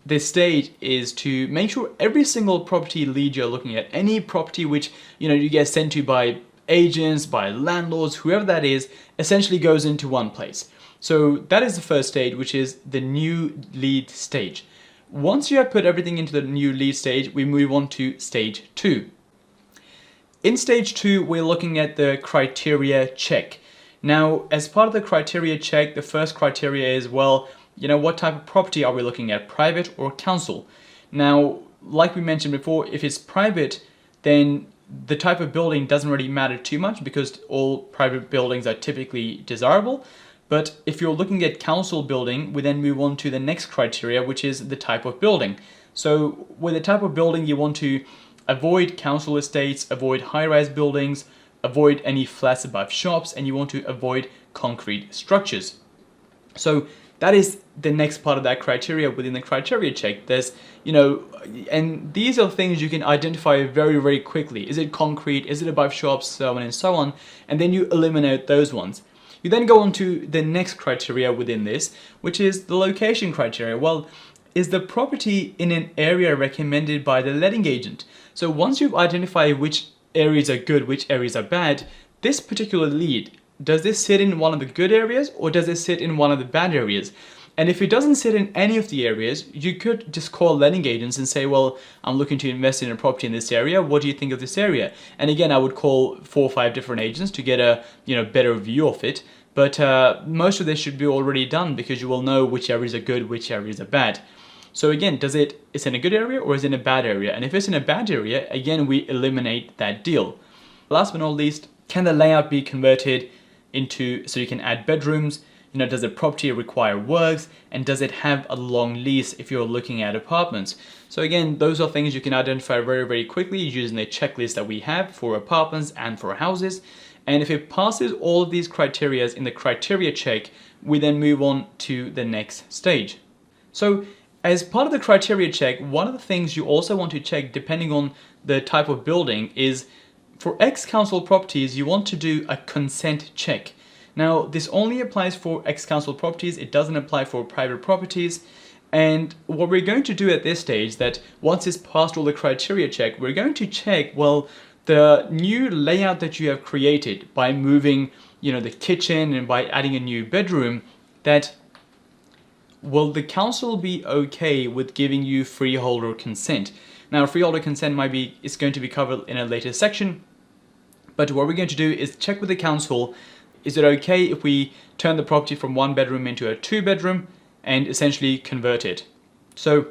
B: this stage is to make sure every single property lead you're looking at, any property which you get sent to by agents, by landlords, whoever that is, essentially goes into one place. So that is the first stage, which is the new lead stage. Once you have put everything into the new lead stage, we move on to stage 2. In stage 2, we're looking at the criteria check. Now, as part of the criteria check, the first criteria is, well, what type of property are we looking at, private or council? Now, like we mentioned before, if it's private, then the type of building doesn't really matter too much because all private buildings are typically desirable. But if you're looking at council building, we then move on to the next criteria, which is the type of building. So with the type of building, you want to avoid council estates, avoid high-rise buildings, avoid any flats above shops, and you want to avoid concrete structures. So that is the next part of that criteria within the criteria check. There's, and these are things you can identify very, very quickly. Is it concrete? Is it above shops? So on and so on. And then you eliminate those ones. You then go on to the next criteria within this, which is the location criteria. Well, is the property in an area recommended by the letting agent? So once you've identified which areas are good, which areas are bad, this particular lead, does this sit in one of the good areas or does it sit in one of the bad areas? And if it doesn't sit in any of the areas, you could just call letting agents and say, well, I'm looking to invest in a property in this area. What do you think of this area? And again, I would call 4 or 5 different agents to get a better view of it. But most of this should be already done because you will know which areas are good, which areas are bad. So again, is it in a good area or is it in a bad area? And if it's in a bad area, again, we eliminate that deal. Last but not least, can the layout be converted into, so you can add bedrooms? Does the property require works? And does it have a long lease if you're looking at apartments? So again, those are things you can identify very, very quickly using the checklist that we have for apartments and for houses. And if it passes all of these criteria in the criteria check, we then move on to the next stage. So as part of the criteria check, one of the things you also want to check depending on the type of building is for ex-council properties, you want to do a consent check. Now, this only applies for ex-council properties. It doesn't apply for private properties. And what we're going to do at this stage, that once it's passed all the criteria check, we're going to check, well, the new layout that you have created by moving, the kitchen and by adding a new bedroom, that will the council be okay with giving you freeholder consent? Now, freeholder consent is going to be covered in a later section, but what we're going to do is check with the council. Is it okay if we turn the property from 1 bedroom into a 2 bedroom and essentially convert it? So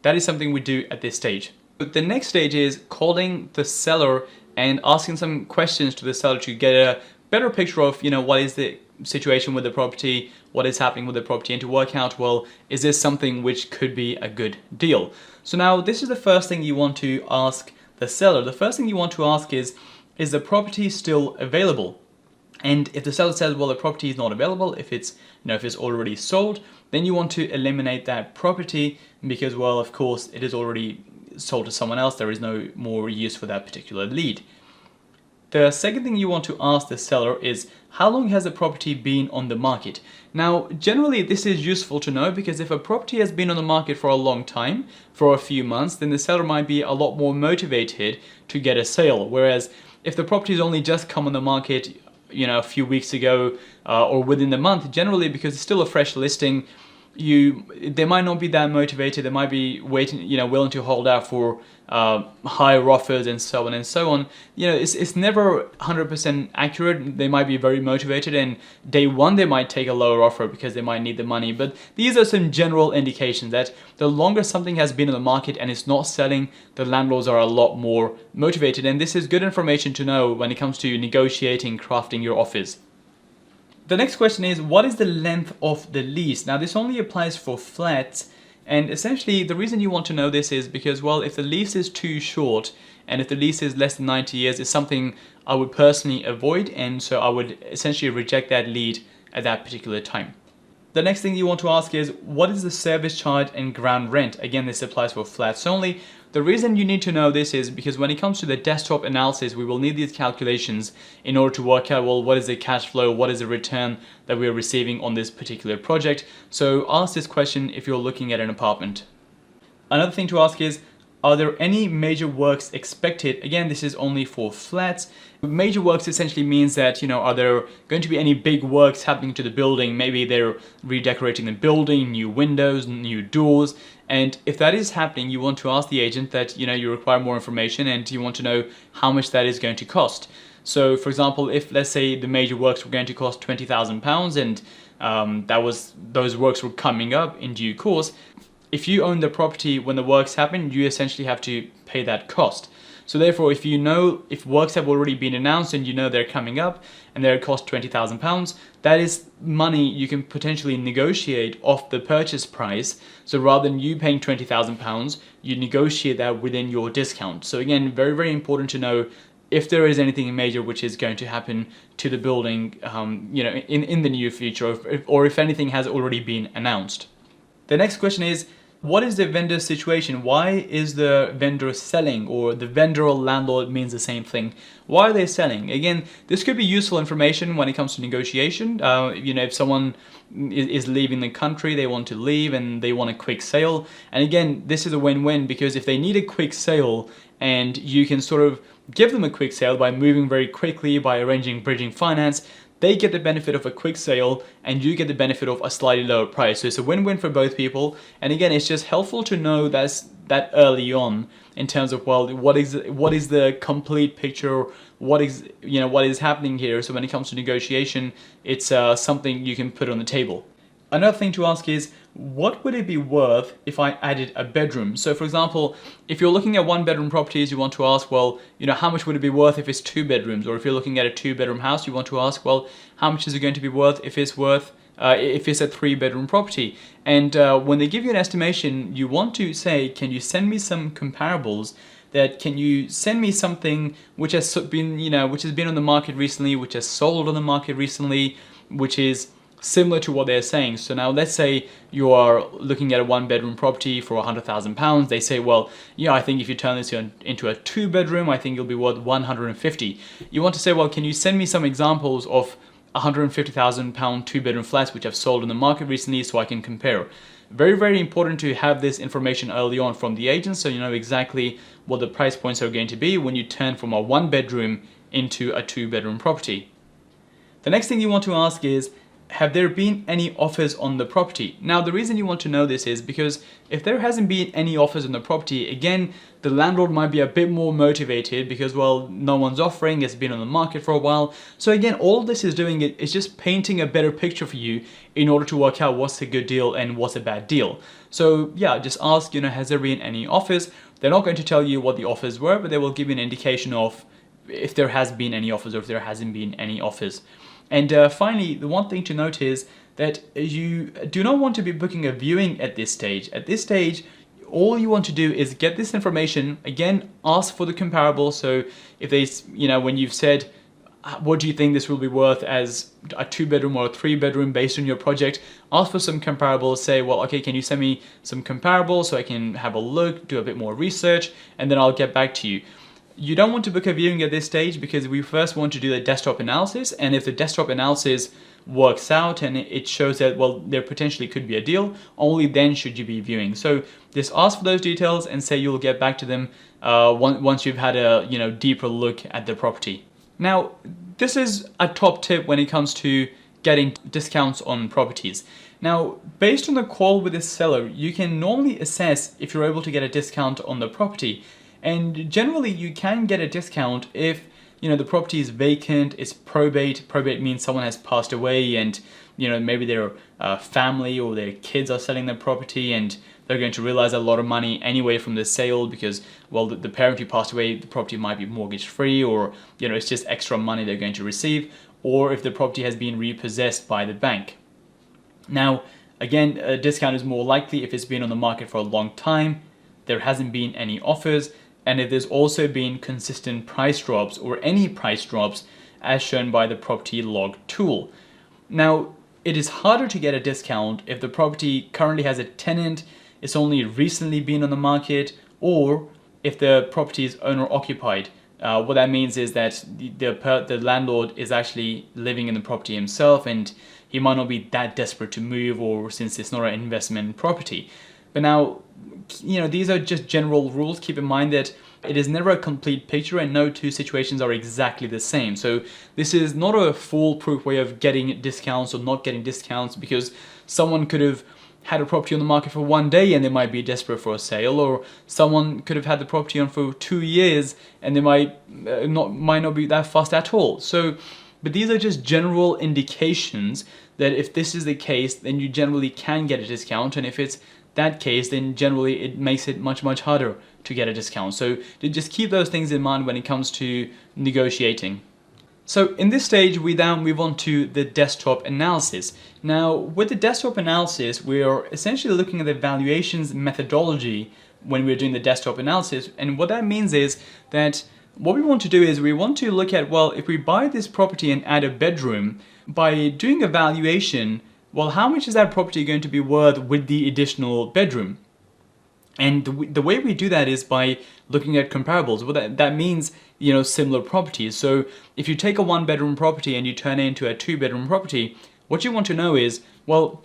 B: that is something we do at this stage. But the next stage is calling the seller and asking some questions to the seller to get a better picture of, what is the situation with the property, what is happening with the property, and to work out, well, is this something which could be a good deal? So now this is the first thing you want to ask the seller. The first thing you want to ask is the property still available? And if the seller says, well, the property is not available, if it's already sold, then you want to eliminate that property because, well, of course, it is already sold to someone else. There is no more use for that particular lead. The second thing you want to ask the seller is, how long has the property been on the market? Now, generally, this is useful to know because if a property has been on the market for a long time, for a few months, then the seller might be a lot more motivated to get a sale. Whereas if the property has only just come on the market, a few weeks ago or within the month, generally because it's still a fresh listing, they might not be that motivated. They might be waiting, willing to hold out for higher offers and so on and so on. It's never 100% accurate. They might be very motivated, and day one they might take a lower offer because they might need the money. But these are some general indications that the longer something has been on the market and it's not selling, the landlords are a lot more motivated. And this is good information to know when it comes to negotiating, crafting your offers. The next question is, what is the length of the lease? Now, this only applies for flats, and essentially the reason you want to know this is because, well, if the lease is too short and if the lease is less than 90 years, it's something I would personally avoid, and so I would essentially reject that lead at that particular time. The next thing you want to ask is, what is the service charge and ground rent? Again, this applies for flats only. The reason you need to know this is because when it comes to the desktop analysis, we will need these calculations in order to work out, well, what is the cash flow, what is the return that we are receiving on this particular project. So ask this question if you're looking at an apartment. Another thing to ask is, are there any major works expected? Again, this is only for flats. Major works essentially means that, are there going to be any big works happening to the building? Maybe they're redecorating the building, new windows, new doors. And if that is happening, you want to ask the agent that, you require more information and you want to know how much that is going to cost. So for example, if let's say the major works were going to cost £20,000 and those works were coming up in due course, if you own the property when the works happen, you essentially have to pay that cost. So therefore, if you know if works have already been announced and you know they're coming up and they're cost £20,000, that is money you can potentially negotiate off the purchase price. So rather than you paying £20,000, you negotiate that within your discount. So again, very, very important to know if there is anything major which is going to happen to the building, in the near future, or if anything has already been announced. The next question is, what is the vendor's situation? Why is the vendor selling? Or the vendor or landlord means the same thing. Why are they selling? Again, this could be useful information when it comes to negotiation. If someone is leaving the country, they want to leave and they want a quick sale. And again, this is a win-win, because if they need a quick sale and you can sort of give them a quick sale by moving very quickly, by arranging bridging finance, they get the benefit of a quick sale and you get the benefit of a slightly lower price. So it's a win-win for both people. And again, it's just helpful to know that early on in terms of, well, what is the complete picture, what is happening here. So when it comes to negotiation, it's something you can put on the table. Another thing to ask is, what would it be worth if I added a bedroom? So for example, if you're looking at 1-bedroom properties, you want to ask, well, how much would it be worth if it's 2 bedrooms? Or if you're looking at a 2-bedroom house, you want to ask, well, how much is it going to be worth if it's a 3-bedroom property? And when they give you an estimation, you want to say, can you send me some comparables? Can you send me something which has been, which has been on the market recently, which has sold on the market recently, which is similar to what they're saying. So now let's say you are looking at a 1-bedroom property for £100,000. They say, well, yeah, I think if you turn this into a 2-bedroom, I think it'll be worth 150. You want to say, well, can you send me some examples of £150,000 2-bedroom flats which have sold on the market recently so I can compare? Very, very important to have this information early on from the agent, so you know exactly what the price points are going to be when you turn from a 1-bedroom into a 2-bedroom property. The next thing you want to ask is, have there been any offers on the property? Now, the reason you want to know this is because if there hasn't been any offers on the property, again, the landlord might be a bit more motivated because, well, no one's offering, it's been on the market for a while. So again, all this is doing is just painting a better picture for you in order to work out what's a good deal and what's a bad deal. So yeah, just ask, has there been any offers? They're not going to tell you what the offers were, but they will give you an indication of if there has been any offers or if there hasn't been any offers. And finally, the one thing to note is that you do not want to be booking a viewing at this stage. At this stage, all you want to do is get this information. Again, ask for the comparable. So if they, when you've said, what do you think this will be worth as a 2-bedroom or a 3-bedroom based on your project, ask for some comparables. Say, well, okay, can you send me some comparables so I can have a look, do a bit more research, and then I'll get back to you. You don't want to book a viewing at this stage because we first want to do the desktop analysis, and if the desktop analysis works out and it shows that, well, there potentially could be a deal, only then should you be viewing. So just ask for those details and say you'll get back to them once you've had a deeper look at the property. Now, this is a top tip when it comes to getting discounts on properties. Now, based on the call with the seller, you can normally assess if you're able to get a discount on the property. And generally, you can get a discount if the property is vacant, it's probate. Probate means someone has passed away, and maybe their family or their kids are selling their property, and they're going to realize a lot of money anyway from the sale because, well, the parent who passed away, the property might be mortgage free, or it's just extra money they're going to receive, or if the property has been repossessed by the bank. Now, again, a discount is more likely if it's been on the market for a long time, there hasn't been any offers, and if there's also been consistent price drops or any price drops as shown by the property log tool. Now, it is harder to get a discount if the property currently has a tenant, it's only recently been on the market, or if the property is owner occupied. What that means is that the landlord is actually living in the property himself and he might not be that desperate to move, or since it's not an investment property. But now, these are just general rules. Keep in mind that it is never a complete picture and no two situations are exactly the same. So this is not a foolproof way of getting discounts or not getting discounts, because someone could have had a property on the market for 1 day and they might be desperate for a sale, or someone could have had the property on for 2 years and they might not be that fast at all. So, but these are just general indications that if this is the case, then you generally can get a discount, and if it's that case, then generally it makes it much harder to get a discount. So just keep those things in mind when it comes to negotiating. So in this stage, we now move on to the desktop analysis. Now, with the desktop analysis, we are essentially looking at the valuations methodology when we're doing the desktop analysis. And what that means is that what we want to do is we want to look at, well, if we buy this property and add a bedroom, by doing a valuation, well, how much is that property going to be worth with the additional bedroom? And the way we do that is by looking at comparables. Well, that means, similar properties. So if you take a 1-bedroom property and you turn it into a 2-bedroom property, what you want to know is, well,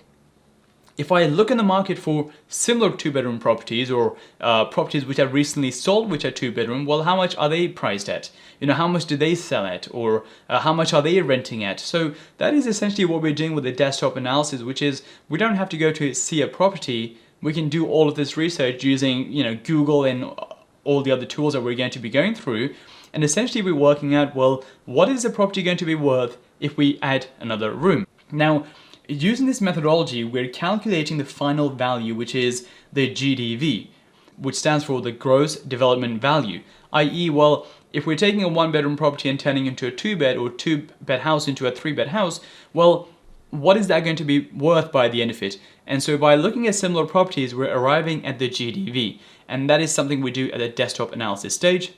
B: if I look in the market for similar 2-bedroom properties, or properties which have recently sold which are 2-bedroom, well, how much are they priced at? How much do they sell at? Or how much are they renting at? So that is essentially what we're doing with the desktop analysis, which is we don't have to go to see a property. We can do all of this research using, Google and all the other tools that we're going to be going through. And essentially we're working out, well, what is the property going to be worth if we add another room? Now, using this methodology, we're calculating the final value, which is the GDV, which stands for the gross development value, i.e., well, if we're taking a 1-bedroom property and turning it into a 2-bed or 2-bed house into a 3-bed house, well, what is that going to be worth by the end of it? And so by looking at similar properties, we're arriving at the GDV, and that is something we do at the desktop analysis stage.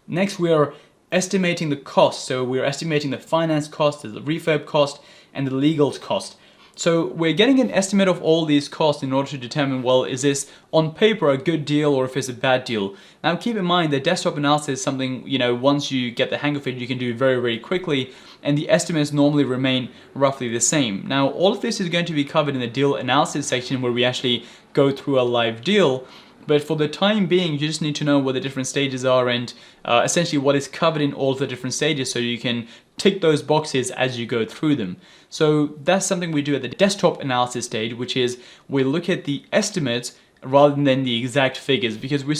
B: Next, we are estimating the cost. So we're estimating the finance cost, the refurb cost, and the legals cost. So we're getting an estimate of all these costs in order to determine, well, is this on paper a good deal or if it's a bad deal? Now keep in mind that desktop analysis is something, once you get the hang of it, you can do very quickly, and the estimates normally remain roughly the same. Now all of this is going to be covered in the deal analysis section where we actually go through a live deal. But for the time being, you just need to know what the different stages are and essentially what is covered in all of the different stages, so you can tick those boxes as you go through them. So that's something we do at the desktop analysis stage, which is we look at the estimates rather than the exact figures, because we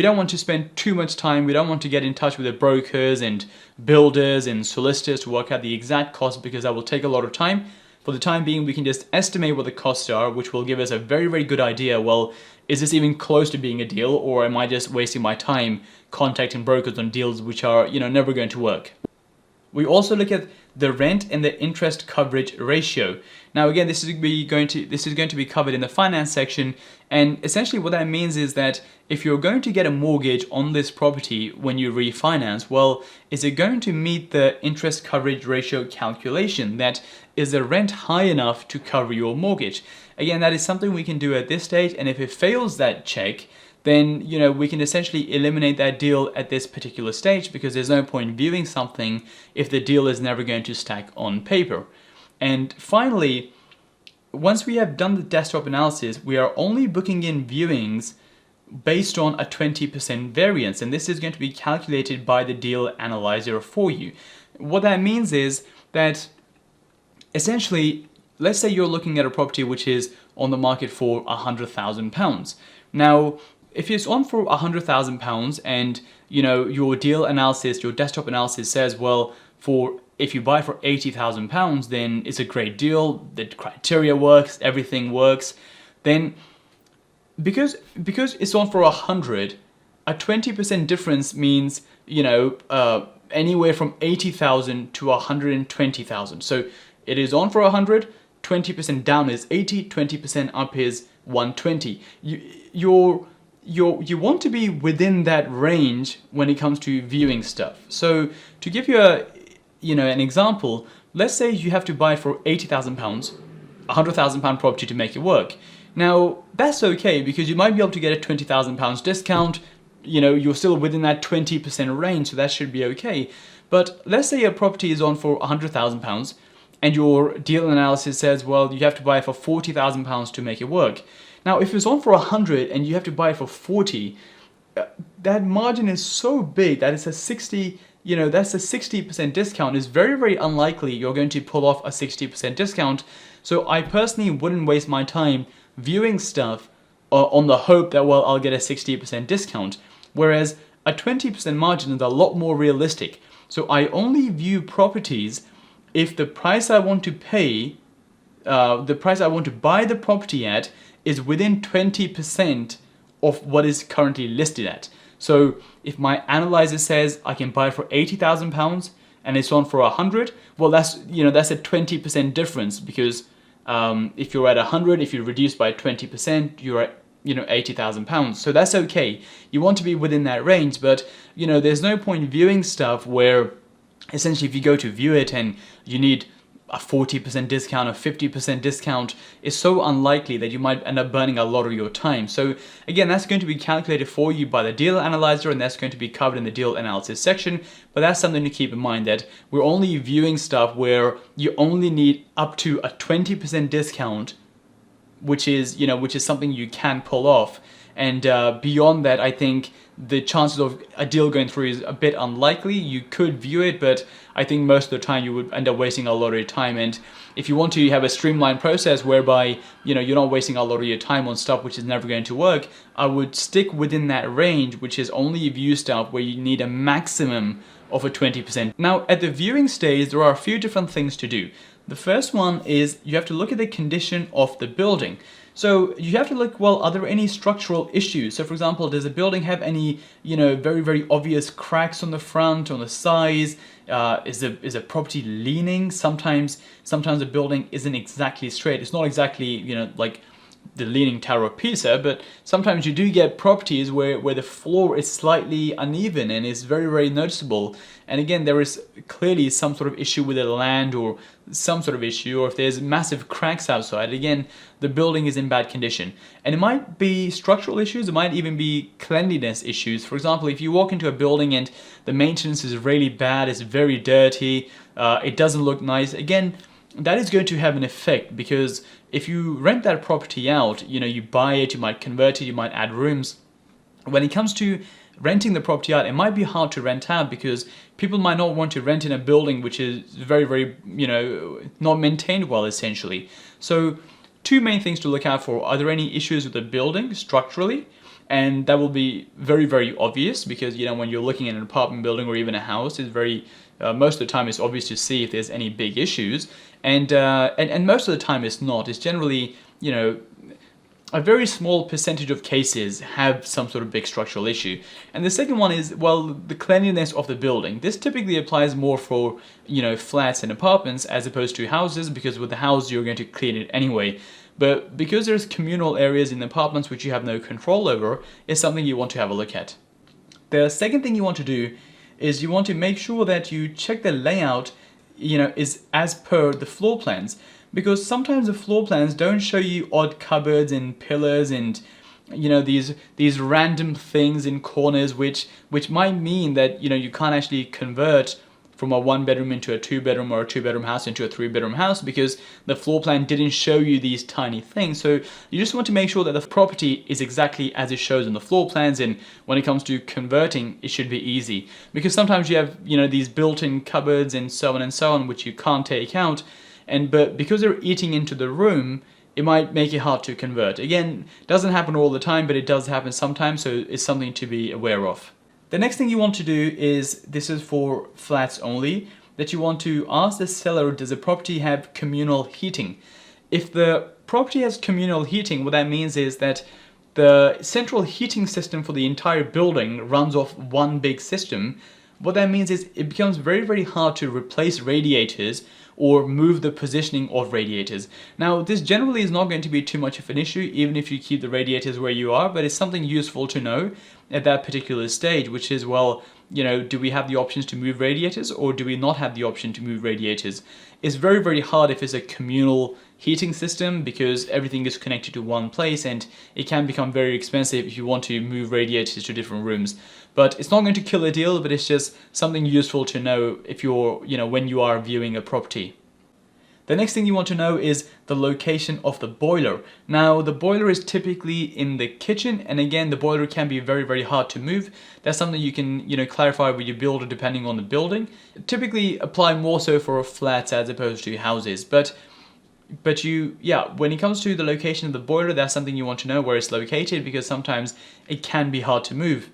B: don't want to spend too much time. We don't want to get in touch with the brokers and builders and solicitors to work out the exact cost, because that will take a lot of time. For the time being, we can just estimate what the costs are, which will give us a very good idea. Well, is this even close to being a deal, or am I just wasting my time contacting brokers on deals which are, never going to work? We also look at the rent and the interest coverage ratio. Now again, this is going to be covered in the finance section, and essentially what that means is that if you're going to get a mortgage on this property when you refinance, well, is it going to meet the interest coverage ratio calculation? That is the rent high enough to cover your mortgage? Again, that is something we can do at this stage, and if it fails that check, then we can essentially eliminate that deal at this particular stage, because there's no point viewing something if the deal is never going to stack on paper. And finally, once we have done the desktop analysis, we are only booking in viewings based on a 20% variance, and this is going to be calculated by the deal analyzer for you. What that means is that essentially, let's say you're looking at a property which is on the market for £100,000. Now, if it's on for £100,000 and your deal analysis, your desktop analysis says, well, if you buy for £80,000, then it's a great deal, the criteria works, everything works, then because it's on for 100, a 20% difference means anywhere from 80,000 to 120,000. So it is on for 100, 20% down is 80, 20% up is 120. You want to be within that range when it comes to viewing stuff. So to give you an example, let's say you have to buy it for £80,000, £100,000 property to make it work. Now that's okay, because you might be able to get a £20,000 discount. You're still within that 20% range, so that should be okay. But let's say a property is on for £100,000 and your deal analysis says, well, you have to buy it for £40,000 to make it work. Now, if it's on for 100 and you have to buy it for 40, that margin is so big that it's a 60, that's a 60% discount. It's very unlikely you're going to pull off a 60% discount. So I personally wouldn't waste my time viewing stuff on the hope that, well, I'll get a 60% discount, whereas a 20% margin is a lot more realistic. So I only view properties if the price I want to pay, the price I want to buy the property at is within 20% of what is currently listed at. So if my analyzer says I can buy it for £80,000 and it's on for 100, well, that's a 20% difference, because if you're at 100, if you reduce by 20%, you're at £80,000. So that's okay. You want to be within that range, but there's no point viewing stuff where essentially if you go to view it and you need a 40% discount or 50% discount, is so unlikely that you might end up burning a lot of your time. So again, that's going to be calculated for you by the deal analyzer, and that's going to be covered in the deal analysis section. But that's something to keep in mind, that we're only viewing stuff where you only need up to a 20% discount, which is something you can pull off. And beyond that, I think the chances of a deal going through is a bit unlikely. You could view it, but I think most of the time you would end up wasting a lot of your time. And if you want to have a streamlined process whereby you're not wasting a lot of your time on stuff which is never going to work, I would stick within that range, which is only view stuff where you need a maximum of a 20%. Now, at the viewing stage, there are a few different things to do. The first one is you have to look at the condition of the building. So you have to look, well, are there any structural issues? So for example, does the building have any, very, very obvious cracks on the front, on the sides? Is a property leaning? Sometimes the building isn't exactly straight. It's not exactly, like the Leaning Tower of Pisa, but sometimes you do get properties where the floor is slightly uneven and is very, very noticeable. And again, there is clearly some sort of issue with the land, or some sort of issue, or if there's massive cracks outside, again, the building is in bad condition. And it might be structural issues, it might even be cleanliness issues. For example, if you walk into a building and the maintenance is really bad, it's very dirty, it doesn't look nice, again, that is going to have an effect, because if you rent that property out, you buy it, you might convert it, you might add rooms. When it comes to renting the property out, it might be hard to rent out because people might not want to rent in a building which is very, very, not maintained well, essentially. So two main things to look out for. Are there any issues with the building structurally? And that will be very, very obvious, because when you're looking at an apartment building or even a house, it's very most of the time it's obvious to see if there's any big issues, and most of the time it's not. It's generally a very small percentage of cases have some sort of big structural issue. And the second one is, well, the cleanliness of the building. This typically applies more for flats and apartments as opposed to houses, because with the house you're going to clean it anyway. But because there's communal areas in the apartments which you have no control over, it's something you want to have a look at. The second thing you want to do is you want to make sure that you check the layout, is as per the floor plans. Because sometimes the floor plans don't show you odd cupboards and pillars and these random things in corners which might mean that you can't actually convert from a 1-bedroom into a 2-bedroom, or a 2-bedroom house into a 3-bedroom house, because the floor plan didn't show you these tiny things. So you just want to make sure that the property is exactly as it shows in the floor plans, and when it comes to converting, it should be easy. Because sometimes you have these built-in cupboards and so on which you can't take out, but because they're eating into the room, it might make it hard to convert. Again, it doesn't happen all the time, but it does happen sometimes, so it's something to be aware of. The next thing you want to do is, this is for flats only, that you want to ask the seller, does the property have communal heating? If the property has communal heating, what that means is that the central heating system for the entire building runs off one big system. What that means is it becomes very, very hard to replace radiators or move the positioning of radiators. Now, this generally is not going to be too much of an issue, even if you keep the radiators where you are, but it's something useful to know at that particular stage, which is, well, do we have the options to move radiators, or do we not have the option to move radiators? It's very, very hard if it's a communal heating system, because everything is connected to one place, and it can become very expensive if you want to move radiators to different rooms. But it's not going to kill a deal, but it's just something useful to know if you're, when you are viewing a property. The next thing you want to know is the location of the boiler. Now, the boiler is typically in the kitchen, and again, the boiler can be very, very hard to move. That's something you can, clarify with your builder depending on the building. Typically apply more so for flats as opposed to houses, but But when it comes to the location of the boiler, that's something you want to know where it's located, because sometimes it can be hard to move.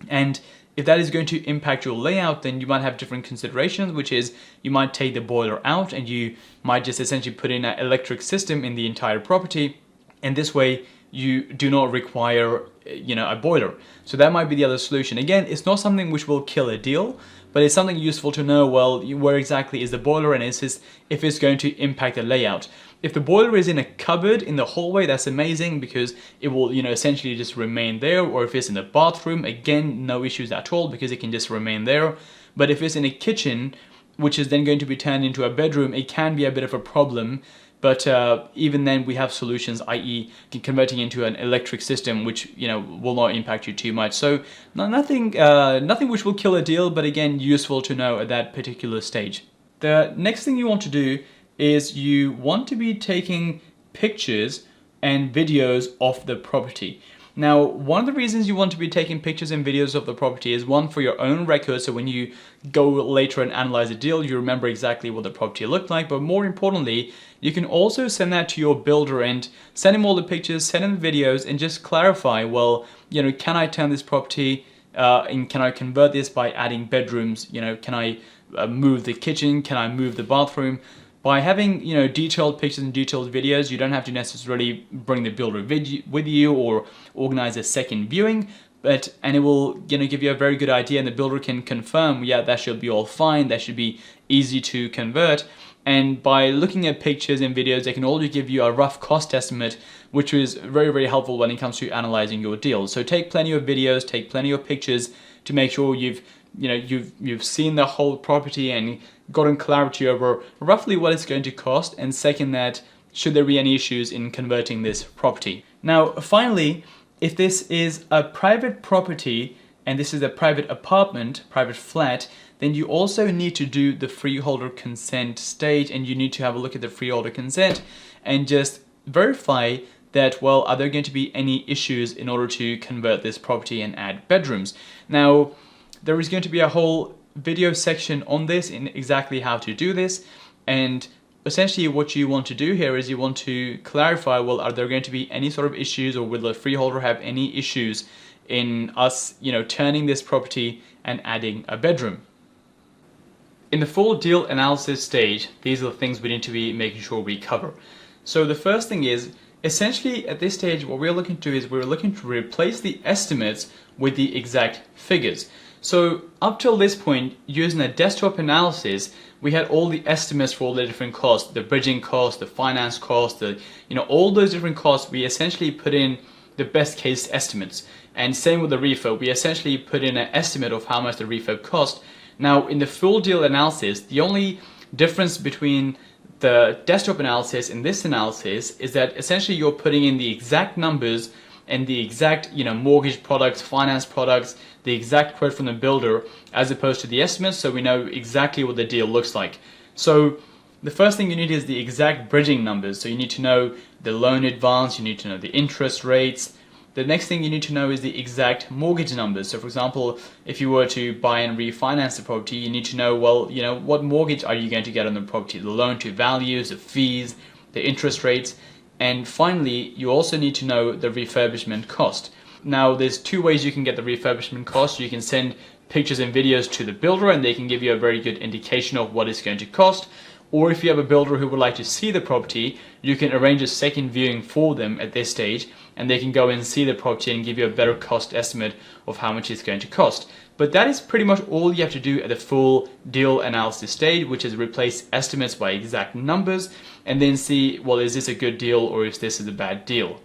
B: And if that is going to impact your layout, then you might have different considerations, which is you might take the boiler out and you might just essentially put in an electric system in the entire property. And this way you do not require, a boiler. So that might be the other solution. Again, it's not something which will kill a deal, but it's something useful to know, well, where exactly is the boiler and if it's going to impact the layout. If the boiler is in a cupboard in the hallway, that's amazing because it will, essentially just remain there. Or if it's in the bathroom, again, no issues at all because it can just remain there. But if it's in a kitchen, which is then going to be turned into a bedroom, it can be a bit of a problem. But even then we have solutions, i.e. converting into an electric system, which will not impact you too much. So nothing which will kill a deal, but again, useful to know at that particular stage. The next thing you want to do is you want to be taking pictures and videos of the property. Now, one of the reasons you want to be taking pictures and videos of the property is one, for your own record, so when you go later and analyze a deal, you remember exactly what the property looked like, but more importantly, you can also send that to your builder and send him all the pictures, send him the videos, and just clarify, well, can I turn this property and can I convert this by adding bedrooms? Can I move the kitchen? Can I move the bathroom? By having detailed pictures and detailed videos, you don't have to necessarily bring the builder with you or organize a second viewing, and it will give you a very good idea, and the builder can confirm, yeah, that should be all fine, that should be easy to convert. And by looking at pictures and videos, they can also give you a rough cost estimate, which is very, very helpful when it comes to analyzing your deal. So take plenty of videos, take plenty of pictures to make sure you've seen the whole property and gotten clarity over roughly what it's going to cost, and second, that should there be any issues in converting this property. Now, finally, if this is a private property and this is a private apartment, private flat, then you also need to do the freeholder consent stage, and you need to have a look at the freeholder consent and just verify that, well, are there going to be any issues in order to convert this property and add bedrooms. Now, there is going to be a whole video section on this in exactly how to do this, and essentially what you want to do here is you want to clarify, well, are there going to be any sort of issues, or will the freeholder have any issues in us turning this property and adding a bedroom. In the full deal analysis stage, these are the things we need to be making sure we cover. So the first thing is, essentially at this stage what we're looking to do is we're looking to replace the estimates with the exact figures. So up till this point, using a desktop analysis, we had all the estimates for all the different costs, the bridging cost, the finance cost, all those different costs. We essentially put in the best case estimates. And same with the refurb, we essentially put in an estimate of how much the refurb cost. Now in the full deal analysis, the only difference between the desktop analysis and this analysis is that essentially you're putting in the exact numbers and the exact mortgage products, finance products, the exact quote from the builder, as opposed to the estimates, so we know exactly what the deal looks like. So the first thing you need is the exact bridging numbers. So you need to know the loan advance, you need to know the interest rates. The next thing you need to know is the exact mortgage numbers. So for example, if you were to buy and refinance the property, you need to know, well, what mortgage are you going to get on the property, the loan to values, the fees, the interest rates. And finally, you also need to know the refurbishment cost. Now, there's two ways you can get the refurbishment cost. You can send pictures and videos to the builder and they can give you a very good indication of what it's going to cost. Or if you have a builder who would like to see the property, you can arrange a second viewing for them at this stage and they can go and see the property and give you a better cost estimate of how much it's going to cost. But that is pretty much all you have to do at the full deal analysis stage, which is replace estimates by exact numbers and then see, well, is this a good deal or if this is a bad deal.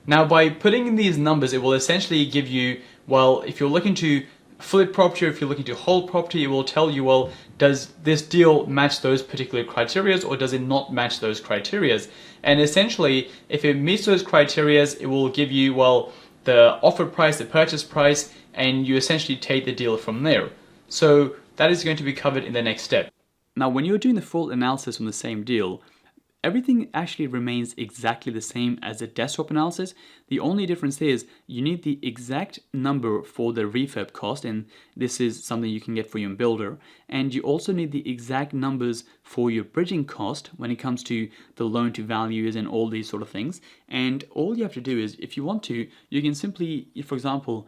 B: Now, by putting in these numbers, it will essentially give you, well, if you're looking to flip property or if you're looking to hold property, it will tell you, well, does this deal match those particular criteria or does it not match those criteria? And essentially, if it meets those criteria, it will give you, well, the offer price, the purchase price, and you essentially take the deal from there. So that is going to be covered in the next step.
C: Now, when you're doing the full analysis on the same deal, everything actually remains exactly the same as the desktop analysis. The only difference is you need the exact number for the refurb cost, and this is something you can get for your builder. And you also need the exact numbers for your bridging cost when it comes to the loan to values and all these sort of things. And all you have to do is, if you want to, you can simply, for example,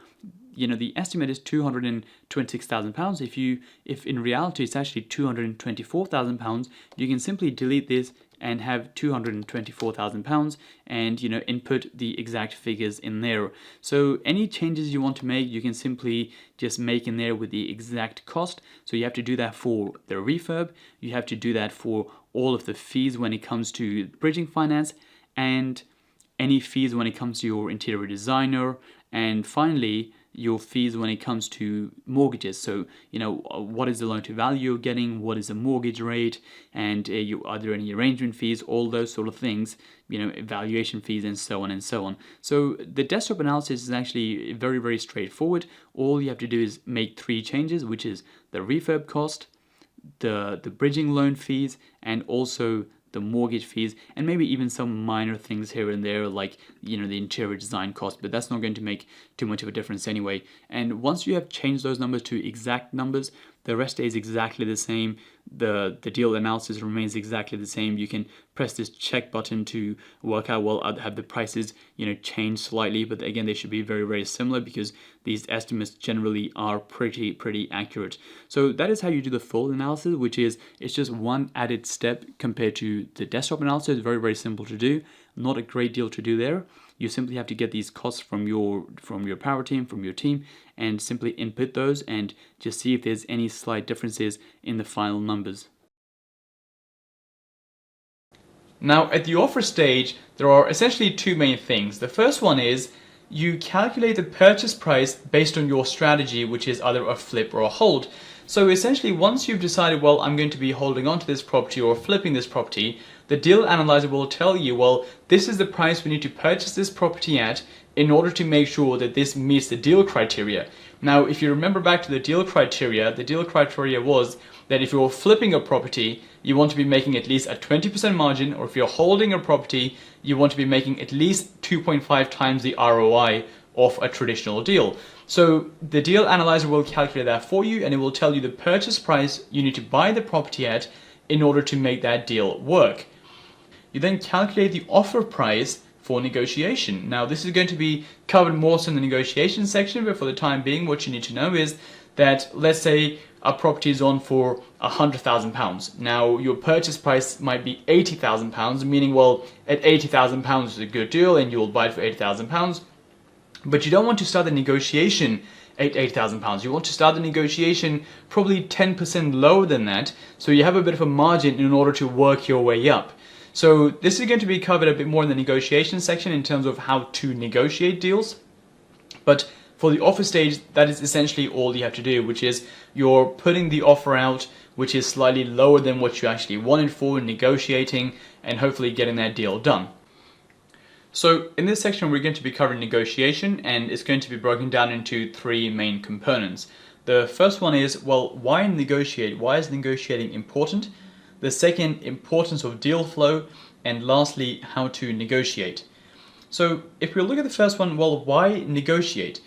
C: the estimate is £226,000. If in reality it's actually £224,000, you can simply delete this and have £224,000 and input the exact figures in there. So any changes you want to make, you can simply just make in there with the exact cost. So you have to do that for the refurb, you have to do that for all of the fees when it comes to bridging finance, and any fees when it comes to your interior designer, and finally your fees when it comes to mortgages. So, what is the loan to value you're getting, what is the mortgage rate, and are there any arrangement fees, all those sort of things, evaluation fees, and so on and so on. So the desktop analysis is actually very, very straightforward. All you have to do is make 3 changes, which is the refurb cost, the bridging loan fees, and also the mortgage fees, and maybe even some minor things here and there, like the interior design cost, but that's not going to make too much of a difference anyway. And once you have changed those numbers to exact numbers, the rest stays exactly the same. The deal analysis remains exactly the same. You can press this check button to work out, well, have the prices changed slightly, but again, they should be very, very similar because these estimates generally are pretty accurate. So that is how you do the full analysis, which is, it's just one added step compared to the desktop analysis. Very, very simple to do. Not a great deal to do there. You simply have to get these costs from your power team, from your team, and simply input those and just see if there's any slight differences in the final numbers.
B: Now, at the offer stage, there are essentially 2 main things. The first one is you calculate the purchase price based on your strategy, which is either a flip or a hold. So essentially, once you've decided, well, I'm going to be holding on to this property or flipping this property, the deal analyzer will tell you, well, this is the price we need to purchase this property at in order to make sure that this meets the deal criteria. Now, if you remember back to the deal criteria was that if you're flipping a property, you want to be making at least a 20% margin, or if you're holding a property, you want to be making at least 2.5 times the ROI of a traditional deal. So the deal analyzer will calculate that for you, and it will tell you the purchase price you need to buy the property at in order to make that deal work. You then calculate the offer price for negotiation. Now, this is going to be covered more so in the negotiation section, but for the time being, what you need to know is that, let's say a property is on for £100,000. Now, your purchase price might be £80,000, meaning, well, at £80,000 is a good deal and you'll buy it for £80,000. But you don't want to start the negotiation at £8,000. You want to start the negotiation probably 10% lower than that, so you have a bit of a margin in order to work your way up. So this is going to be covered a bit more in the negotiation section in terms of how to negotiate deals. But for the offer stage, that is essentially all you have to do, which is you're putting the offer out, which is slightly lower than what you actually wanted for, negotiating, and hopefully getting that deal done. So in this section, we're going to be covering negotiation, and it's going to be broken down into 3 main components. The first one is, well, why negotiate? Why is negotiating important? The second, importance of deal flow, and lastly, how to negotiate. So if we look at the first one, well, why negotiate?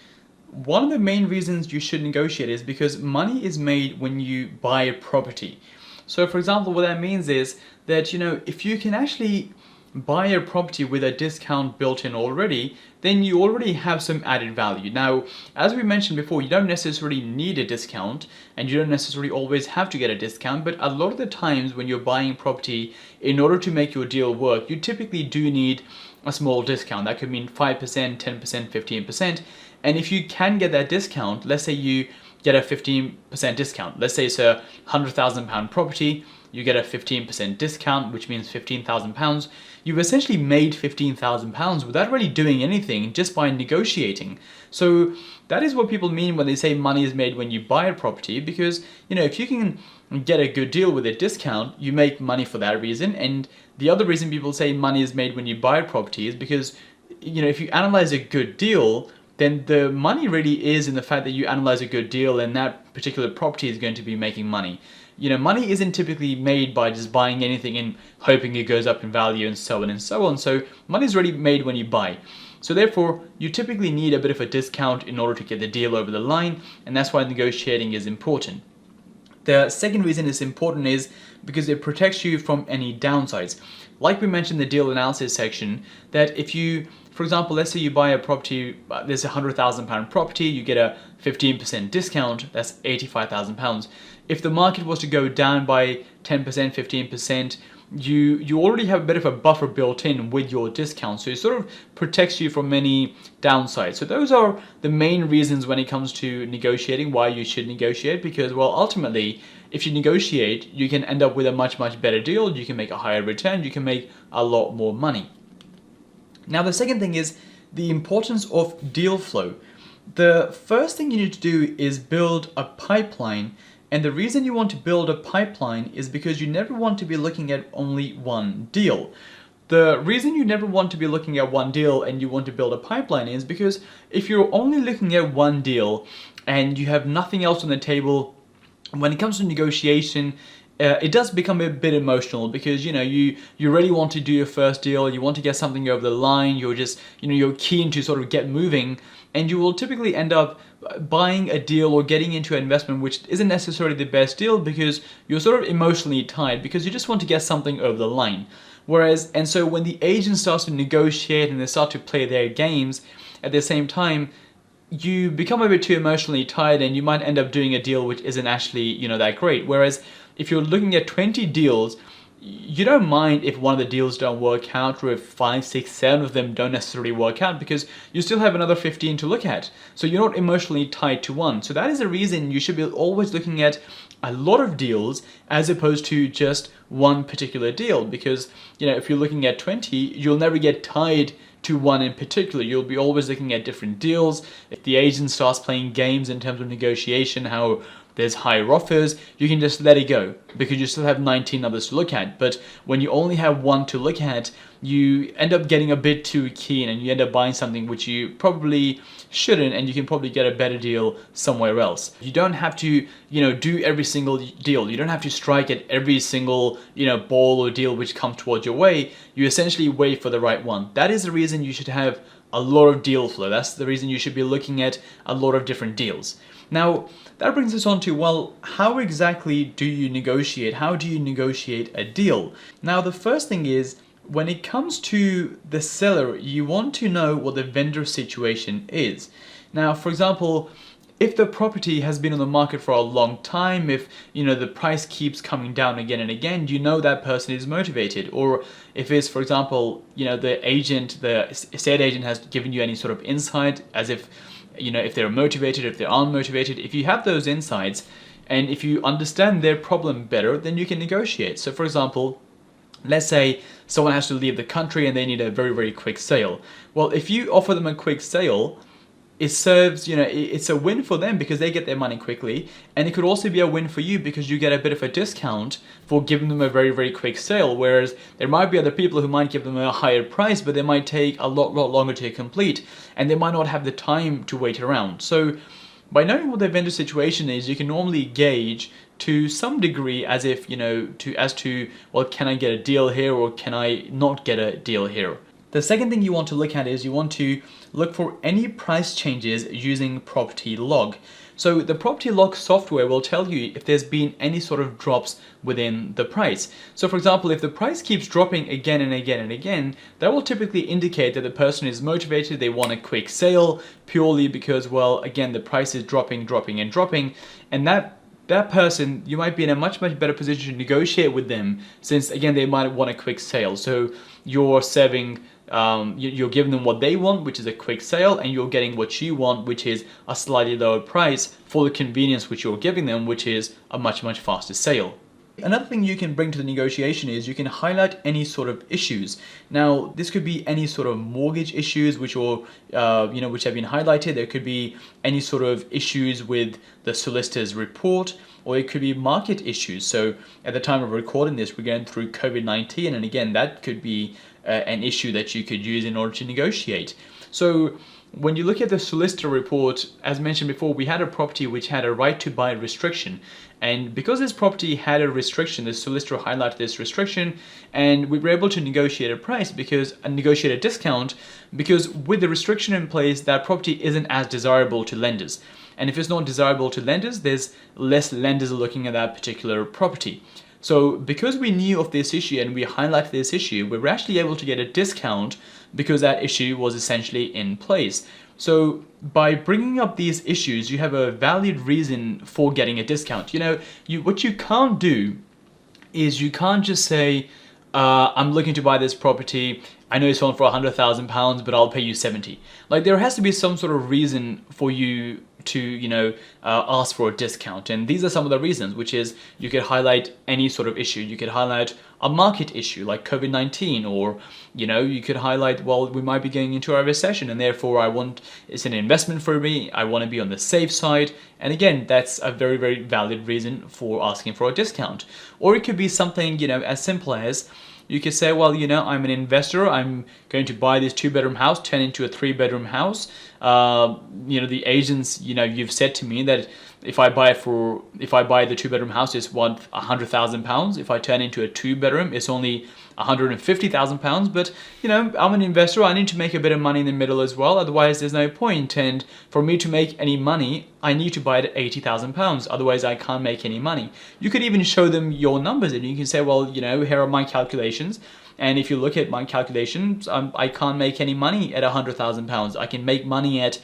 B: One of the main reasons you should negotiate is because money is made when you buy a property. So for example, what that means is that, if you can actually buy a property with a discount built in already, then you already have some added value. Now, as we mentioned before, you don't necessarily need a discount, and you don't necessarily always have to get a discount, but a lot of the times when you're buying property, in order to make your deal work, you typically do need a small discount. That could mean 5%, 10%, 15%, and if you can get that discount, let's say you get a 15% discount. Let's say it's a £100,000 property, you get a 15% discount, which means £15,000. You've essentially made £15,000 without really doing anything, just by negotiating. So that is what people mean when they say money is made when you buy a property, because if you can get a good deal with a discount, you make money for that reason. And the other reason people say money is made when you buy a property is because if you analyze a good deal, then the money really is in the fact that you analyze a good deal and that particular property is going to be making money. money isn't typically made by just buying anything and hoping it goes up in value and so on and so on. So money is already made when you buy. So therefore, you typically need a bit of a discount in order to get the deal over the line, and that's why negotiating is important. The second reason it's important is because it protects you from any downsides. Like we mentioned in the deal analysis section, that if you, for example, let's say you buy a property, there's a £100,000 property, you get a 15% discount, that's £85,000. If the market was to go down by 10%, 15%, you already have a bit of a buffer built in with your discount, so it sort of protects you from any downsides. So those are the main reasons when it comes to negotiating, why you should negotiate, because, well, ultimately, if you negotiate, you can end up with a much better deal, you can make a higher return, you can make a lot more money. Now, the second thing is the importance of deal flow. The first thing you need to do is build a pipeline. And the reason you want to build a pipeline is because you never want to be looking at only one deal. The reason you never want to be looking at one deal and you want to build a pipeline is because if you're only looking at one deal and you have nothing else on the table, when it comes to negotiation, it does become a bit emotional because you really want to do your first deal, you want to get something over the line, you're just you're keen to sort of get moving, and you will typically end up buying a deal or getting into an investment which isn't necessarily the best deal because you're sort of emotionally tied because you just want to get something over the line. And so when the agent starts to negotiate and they start to play their games, at the same time, you become a bit too emotionally tied and you might end up doing a deal which isn't actually that great. Whereas if you're looking at 20 deals, you don't mind if one of the deals don't work out or if 5, 6, 7 of them don't necessarily work out because you still have another 15 to look at. So you're not emotionally tied to one. So that is the reason you should be always looking at a lot of deals as opposed to just one particular deal, because if you're looking at 20, you'll never get tied to one in particular. You'll be always looking at different deals. If the agent starts playing games in terms of negotiation, how there's higher offers, you can just let it go because you still have 19 others to look at. But when you only have one to look at, you end up getting a bit too keen and you end up buying something which you probably shouldn't, and you can probably get a better deal somewhere else. You don't have to, do every single deal. You don't have to strike at every single, ball or deal which comes towards your way. You essentially wait for the right one. That is the reason you should have a lot of deal flow. That's the reason you should be looking at a lot of different deals. Now, that brings us on to, well, how exactly do you negotiate? How do you negotiate a deal? Now, the first thing is, when it comes to the seller, you want to know what the vendor situation is. Now, for example, if the property has been on the market for a long time, if the price keeps coming down again and again, that person is motivated. Or if it's, for example, the estate agent has given you any sort of insight as if if they're motivated, if they aren't motivated. If you have those insights and if you understand their problem better, then you can negotiate. So for example, let's say someone has to leave the country and they need a very quick sale. Well, if you offer them a quick sale, it serves, it's a win for them because they get their money quickly, and it could also be a win for you because you get a bit of a discount for giving them a very quick sale, whereas there might be other people who might give them a higher price, but they might take a lot longer to complete, and they might not have the time to wait around. So by knowing what their vendor situation is, you can normally gauge to some degree as if, as to, well, can I get a deal here or can I not get a deal here? The second thing you want to look at is you want to look for any price changes using property log. So the property log software will tell you if there's been any sort of drops within the price. So for example, if the price keeps dropping again and again and again, that will typically indicate that the person is motivated, they want a quick sale purely because, well, again, the price is dropping, and that person, you might be in a much better position to negotiate with them since, again, they might want a quick sale. So you're you're giving them what they want, which is a quick sale, and you're getting what you want, which is a slightly lower price for the convenience which you're giving them, which is a much faster sale. Another thing you can bring to the negotiation is you can highlight any sort of issues. Now, this could be any sort of mortgage issues which have been highlighted. There could be any sort of issues with the solicitor's report, or it could be market issues. So at the time of recording this, we're going through COVID-19, and again, that could be an issue that you could use in order to negotiate. So when you look at the solicitor report, as mentioned before, we had a property which had a right to buy restriction. And because this property had a restriction, the solicitor highlighted this restriction, and we were able to negotiate a price negotiate a discount, because with the restriction in place, that property isn't as desirable to lenders. And if it's not desirable to lenders, there's less lenders looking at that particular property. So because we knew of this issue and we highlighted this issue, we were actually able to get a discount because that issue was essentially in place. So by bringing up these issues, you have a valid reason for getting a discount. What you can't do is you can't just say, I'm looking to buy this property. I know it's on for £100,000, but I'll pay you 70. Like, there has to be some sort of reason for you to, ask for a discount. And these are some of the reasons, which is you could highlight any sort of issue. You could highlight a market issue like COVID-19, or, you could highlight, well, we might be going into a recession and therefore it's an investment for me. I want to be on the safe side. And again, that's a very, very valid reason for asking for a discount. Or it could be something, as simple as, you could say, well, I'm an investor. I'm going to buy this 2-bedroom house, turn into a 3-bedroom house. The agents, you've said to me that if I buy the 2-bedroom house, it's worth £100,000. If I turn into a 2-bedroom, it's only £150,000. But I'm an investor. I need to make a bit of money in the middle as well. Otherwise, there's no point. And for me to make any money, I need to buy it at £80,000. Otherwise, I can't make any money. You could even show them your numbers, and you can say, well, here are my calculations. And if you look at my calculations, I can't make any money at £100,000. I can make money at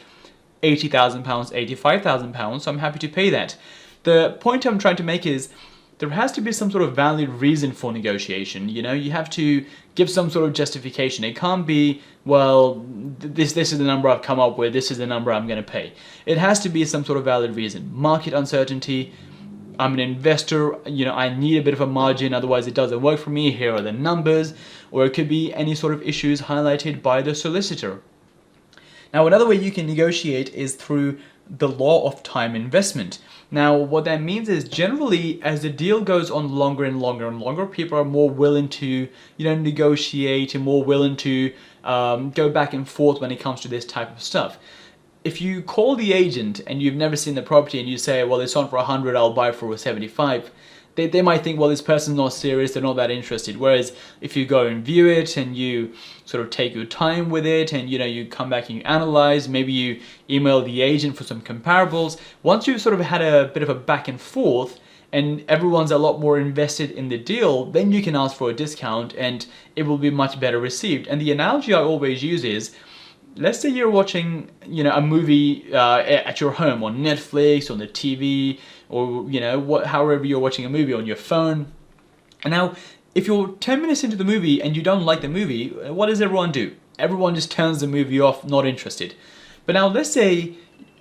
B: £80,000, £85,000. So I'm happy to pay that. The point I'm trying to make is, there has to be some sort of valid reason for negotiation. You have to give some sort of justification. It can't be, well, this is the number I've come up with, this is the number I'm going to pay. It has to be some sort of valid reason. Market uncertainty, I'm an investor, I need a bit of a margin, otherwise it doesn't work for me, here are the numbers. Or it could be any sort of issues highlighted by the solicitor. Now, another way you can negotiate is through the law of time investment. Now, what that means is, generally, as the deal goes on longer and longer and longer, people are more willing to, negotiate, and more willing to go back and forth when it comes to this type of stuff. If you call the agent and you've never seen the property and you say, well, it's on for 100, I'll buy it for 75, they might think, well, this person's not serious, they're not that interested. Whereas if you go and view it and you sort of take your time with it and, you come back and you analyze, maybe you email the agent for some comparables. Once you've sort of had a bit of a back and forth and everyone's a lot more invested in the deal, then you can ask for a discount and it will be much better received. And the analogy I always use is, let's say you're watching, a movie at your home on Netflix, on the TV, or however you're watching a movie on your phone. And now, if you're 10 minutes into the movie and you don't like the movie, what does everyone do? Everyone just turns the movie off, not interested. But now, let's say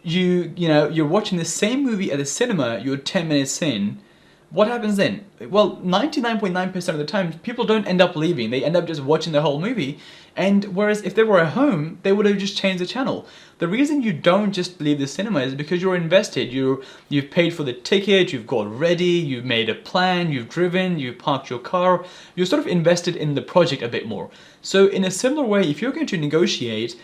B: you're watching the same movie at the cinema. You're 10 minutes in. What happens then? Well, 99.9% of the time, people don't end up leaving. They end up just watching the whole movie. And whereas if they were at home, they would have just changed the channel. The reason you don't just leave the cinema is because you're invested. You've paid for the ticket, you've got ready, you've made a plan, you've driven, you've parked your car. You're sort of invested in the project a bit more. So in a similar way, if you're going to negotiate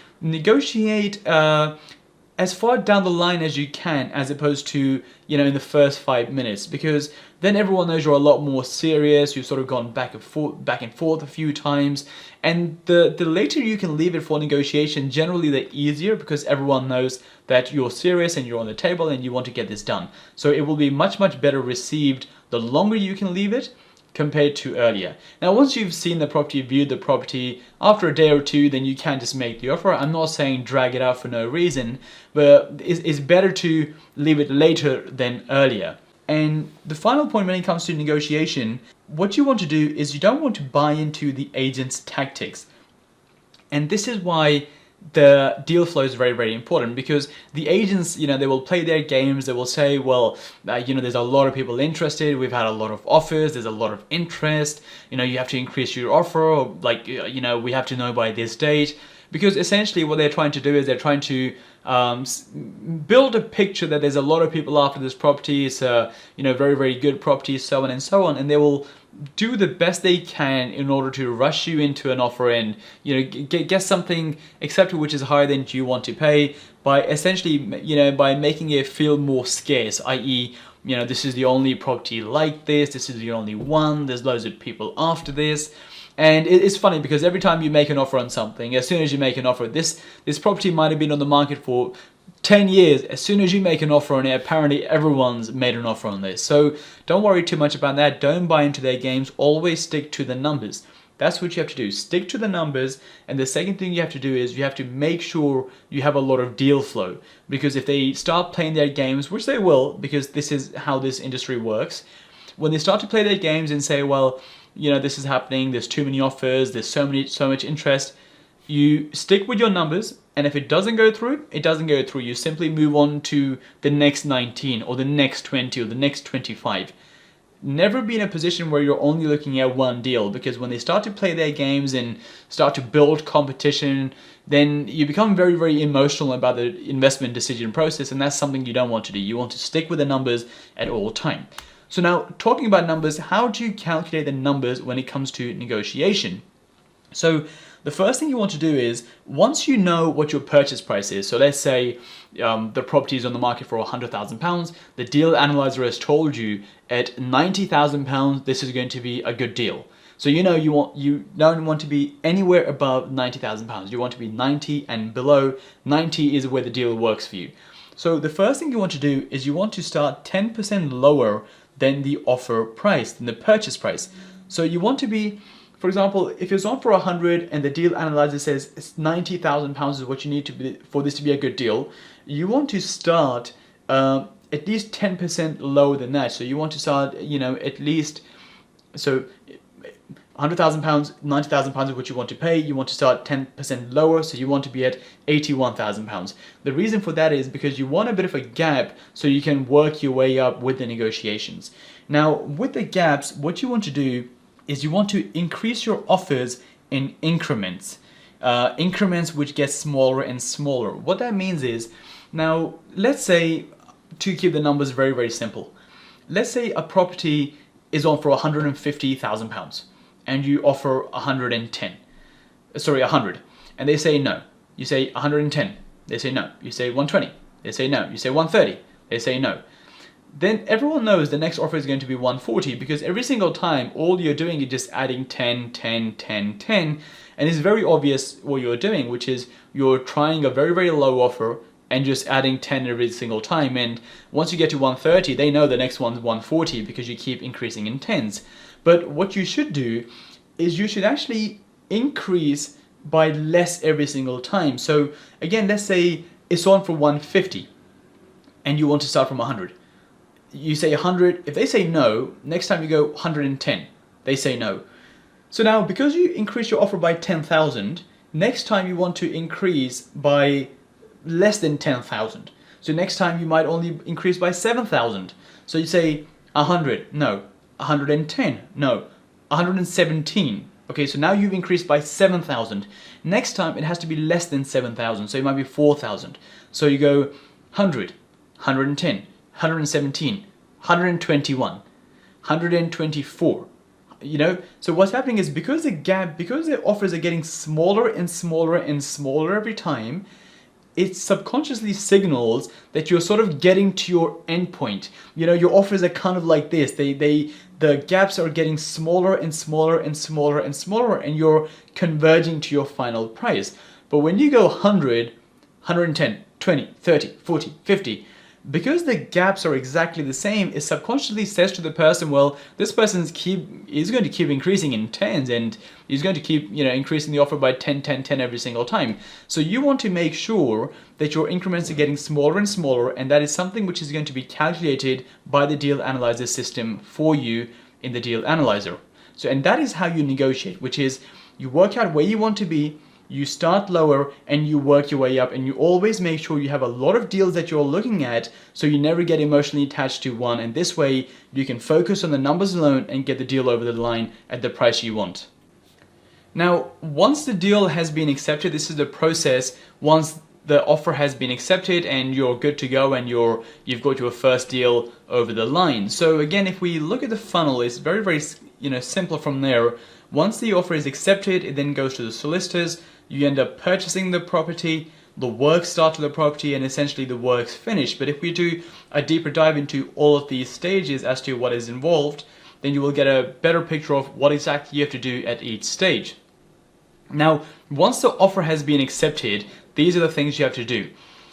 B: as far down the line as you can, as opposed to, in the first 5 minutes, because then everyone knows you're a lot more serious. You've sort of gone back and forth a few times. And the later you can leave it for negotiation, generally the easier, because everyone knows that you're serious and you're on the table and you want to get this done. So it will be much, much better received the longer you can leave it compared to earlier. Now, once you've seen the property, viewed the property, after a day or two, then you can just make the offer. I'm not saying drag it out for no reason, but it's better to leave it later than earlier. And the final point when it comes to negotiation, what you want to do is you don't want to buy into the agent's tactics. And this is why the deal flow is very, very important, because the agents, they will play their games. They will say, well, there's a lot of people interested. We've had a lot of offers. There's a lot of interest. You have to increase your offer. Or we have to know by this date. because essentially what they're trying to do is they're trying to build a picture that there's a lot of people after this property. It's a very, very good property, so on and so on, and they will do the best they can in order to rush you into an offer and get something accepted which is higher than you want to pay, by essentially by making it feel more scarce, i.e. this is the only property like this is the only one, there's loads of people after this. And it's funny because every time you make an offer on something, as soon as you make an offer, this property might have been on the market for 10 years. As soon as you make an offer on it, apparently everyone's made an offer on this. So don't worry too much about that. Don't buy into their games. Always stick to the numbers. That's what you have to do. Stick to the numbers. And the second thing you have to do is you have to make sure you have a lot of deal flow. Because if they start playing their games, which they will, because this is how this industry works, when they start to play their games and say, well, this is happening, there's too many offers, there's so much interest, you stick with your numbers, and if it doesn't go through, it doesn't go through. You simply move on to the next 19 or the next 20 or the next 25. Never be in a position where you're only looking at one deal, because when they start to play their games and start to build competition, then you become very, very emotional about the investment decision process, and that's something you don't want to do. You want to stick with the numbers at all time. So now, talking about numbers, how do you calculate the numbers when it comes to negotiation? So the first thing you want to do is, once you know what your purchase price is, so let's say the property is on the market for £100,000, the deal analyzer has told you at £90,000 this is going to be a good deal. So you don't want to be anywhere above £90,000. You want to be 90 and below. 90 is where the deal works for you. So the first thing you want to do is you want to start 10% lower than the offer price, than the purchase price. So you want to be, for example, if it's on for 100 and the deal analyzer says it's £90,000 is what you need to be for this to be a good deal, you want to start at least 10% lower than that. So you want to start, at least, so £100,000, £90,000 is what you want to pay. You want to start 10% lower, so you want to be at £81,000. The reason for that is because you want a bit of a gap so you can work your way up with the negotiations. Now, with the gaps, what you want to do is you want to increase your offers in increments. Increments which get smaller and smaller. What that means is, now, let's say, to keep the numbers very, very simple, let's say a property is on for £150,000. and you offer 100, and they say no. You say 110, they say no. You say 120, they say no. You say 130, they say no. Then everyone knows the next offer is going to be 140, because every single time all you're doing is just adding 10, 10, 10, 10, and it's very obvious what you're doing, which is you're trying a very, very low offer and just adding 10 every single time, and once you get to 130, they know the next one's 140 because you keep increasing in tens. But what you should do is you should actually increase by less every single time. So again, let's say it's on for 150 and you want to start from 100. You say 100, if they say no, next time you go 110, they say no. So now, because you increase your offer by 10,000, next time you want to increase by less than 10,000. So next time you might only increase by 7,000. So you say 100, no. 110, no. 117. Okay, so now you've increased by 7,000. Next time it has to be less than 7,000, so it might be 4,000. So you go 100, 110, 117, 121, 124. So what's happening is, because the offers are getting smaller and smaller and smaller every time, it subconsciously signals that you're sort of getting to your endpoint. Your offers are kind of like this. The gaps are getting smaller and smaller and smaller and smaller, and you're converging to your final price. But when you go 100, 110, 20, 30, 40, 50, because the gaps are exactly the same, it subconsciously says to the person, well, this person is going to keep increasing in tens, and he's going to keep increasing the offer by 10, 10, 10 every single time. So you want to make sure that your increments are getting smaller and smaller, and that is something which is going to be calculated by the deal analyzer system for you in the deal analyzer. So, and that is how you negotiate, which is you work out where you want to be, you start lower and you work your way up, and you always make sure you have a lot of deals that you're looking at, so you never get emotionally attached to one, and this way you can focus on the numbers alone and get the deal over the line at the price you want. Now, once the deal has been accepted, this is the process. Once the offer has been accepted and you're good to go and you've got your first deal over the line. So again, if we look at the funnel, it's very simple from there. Once the offer is accepted, it then goes to the solicitors. You end up purchasing the property, the work start to the property, and essentially the work's finished. But if we do a deeper dive into all of these stages as to what is involved, then you will get a better picture of what exactly you have to do at each stage. Now, once the offer has been accepted, these are the things you have to do.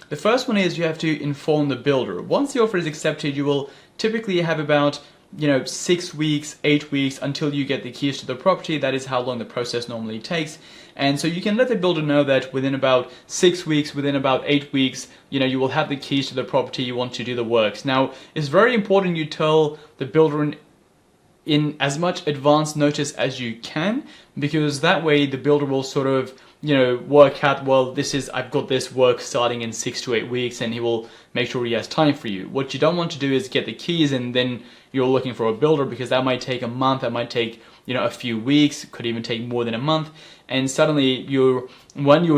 B: The first one is you have to inform the builder. Once the offer is accepted, you will typically have about 6 weeks, 8 weeks until you get the keys to the property. That is how long the process normally takes. And so you can let the builder know that within about 6 weeks, within about 8 weeks, you will have the keys to the property, you want to do the works. Now, it's very important you tell the builder in as much advance notice as you can, because that way the builder will sort of work out, well, I've got this work starting in 6 to 8 weeks, and he will make sure he has time for you. What you don't want to do is get the keys and then you're looking for a builder, because that might take a month, that might take a few weeks, could even take more than a month, and suddenly you're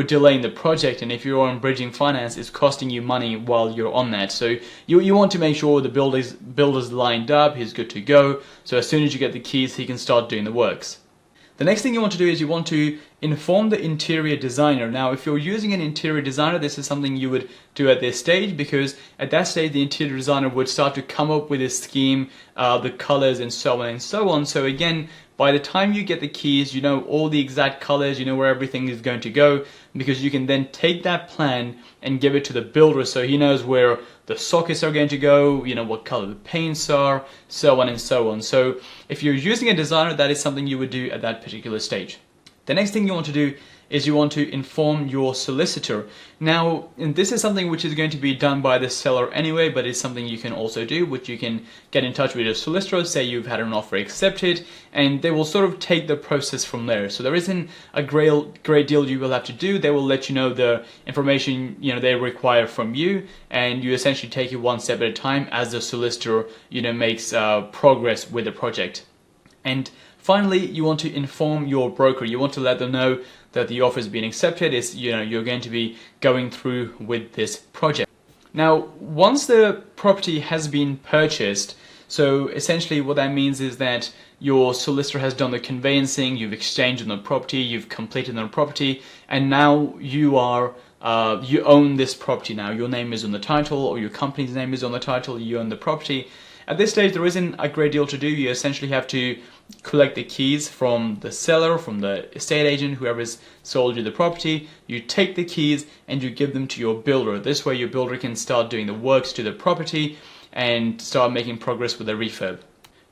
B: delaying the project, and if you're on bridging finance, it's costing you money while you're on that. So you want to make sure the builder's lined up, he's good to go, so as soon as you get the keys, he can start doing the works. The next thing you want to do is you want to inform the interior designer. Now, if you're using an interior designer, this is something you would do at this stage, because at that stage, the interior designer would start to come up with a scheme, the colors, and so on and so on. So again, by the time you get the keys, you know all the exact colors, you know where everything is going to go, because you can then take that plan and give it to the builder so he knows where the sockets are going to go, what color the paints are, so on and so on. So if you're using a designer, that is something you would do at that particular stage. The next thing you want to do is you want to inform your solicitor. Now, and this is something which is going to be done by the seller anyway, but it's something you can also do, which you can get in touch with your solicitor, say you've had an offer accepted, and they will sort of take the process from there. So there isn't a great deal you will have to do. They will let you know the information they require from you, and you essentially take it one step at a time as the solicitor makes progress with the project. And finally, you want to inform your broker. You want to let them know that the offer has been accepted. It's, you're going to be going through with this project. Now, once the property has been purchased, so essentially what that means is that your solicitor has done the conveyancing, you've exchanged on the property, you've completed on the property, and now you own this property now. Your name is on the title, or your company's name is on the title, you own the property. At this stage, there isn't a great deal to do. You essentially have to collect the keys from the seller, from the estate agent, whoever's sold you the property. You take the keys and you give them to your builder. This way your builder can start doing the works to the property and start making progress with the refurb.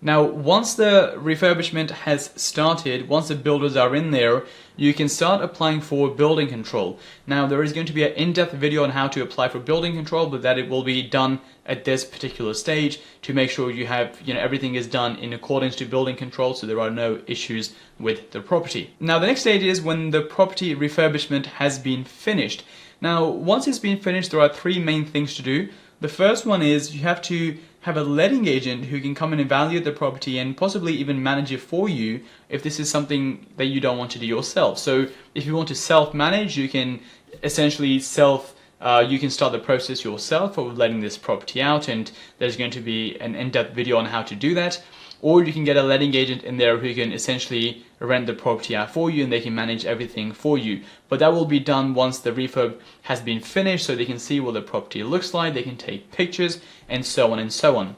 B: Now, once the refurbishment has started, once the builders are in there, you can start applying for building control. Now, there is going to be an in-depth video on how to apply for building control, but that it will be done at this particular stage to make sure you have, everything is done in accordance to building control, so there are no issues with the property. Now, the next stage is when the property refurbishment has been finished. Now, once it's been finished, there are 3 main things to do. The first one is you have to have a letting agent who can come and evaluate the property and possibly even manage it for you if this is something that you don't want to do yourself. So if you want to self-manage, you can essentially you can start the process yourself of letting this property out, and there's going to be an in-depth video on how to do that. Or you can get a letting agent in there who can essentially rent the property out for you and they can manage everything for you. But that will be done once the refurb has been finished, so they can see what the property looks like, they can take pictures, and so on and so on.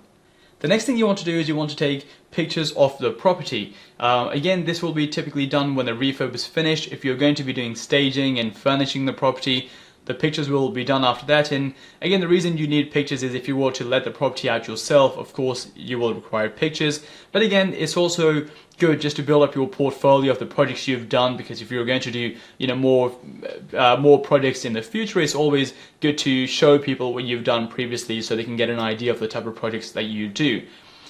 B: The next thing you want to do is you want to take pictures of the property. Again, this will be typically done when the refurb is finished. If you're going to be doing staging and furnishing the property, the pictures will be done after that. And again, the reason you need pictures is if you were to let the property out yourself, of course, you will require pictures. But again, it's also good just to build up your portfolio of the projects you've done, because if you're going to do more projects in the future, it's always good to show people what you've done previously so they can get an idea of the type of projects that you do.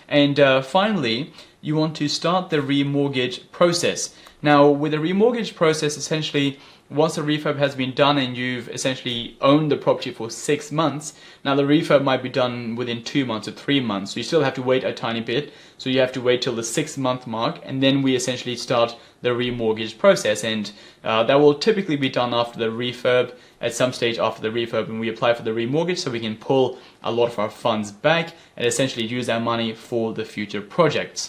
B: And finally, you want to start the remortgage process. Now, with the remortgage process, essentially, once the refurb has been done and you've essentially owned the property for 6 months, now the refurb might be done within 2 months or 3 months, so you still have to wait a tiny bit. So you have to wait till the 6-month mark, and then we essentially start the remortgage process, and that will typically be done after the refurb, at some stage after the refurb, and we apply for the remortgage so we can pull a lot of our funds back and essentially use our money for the future projects.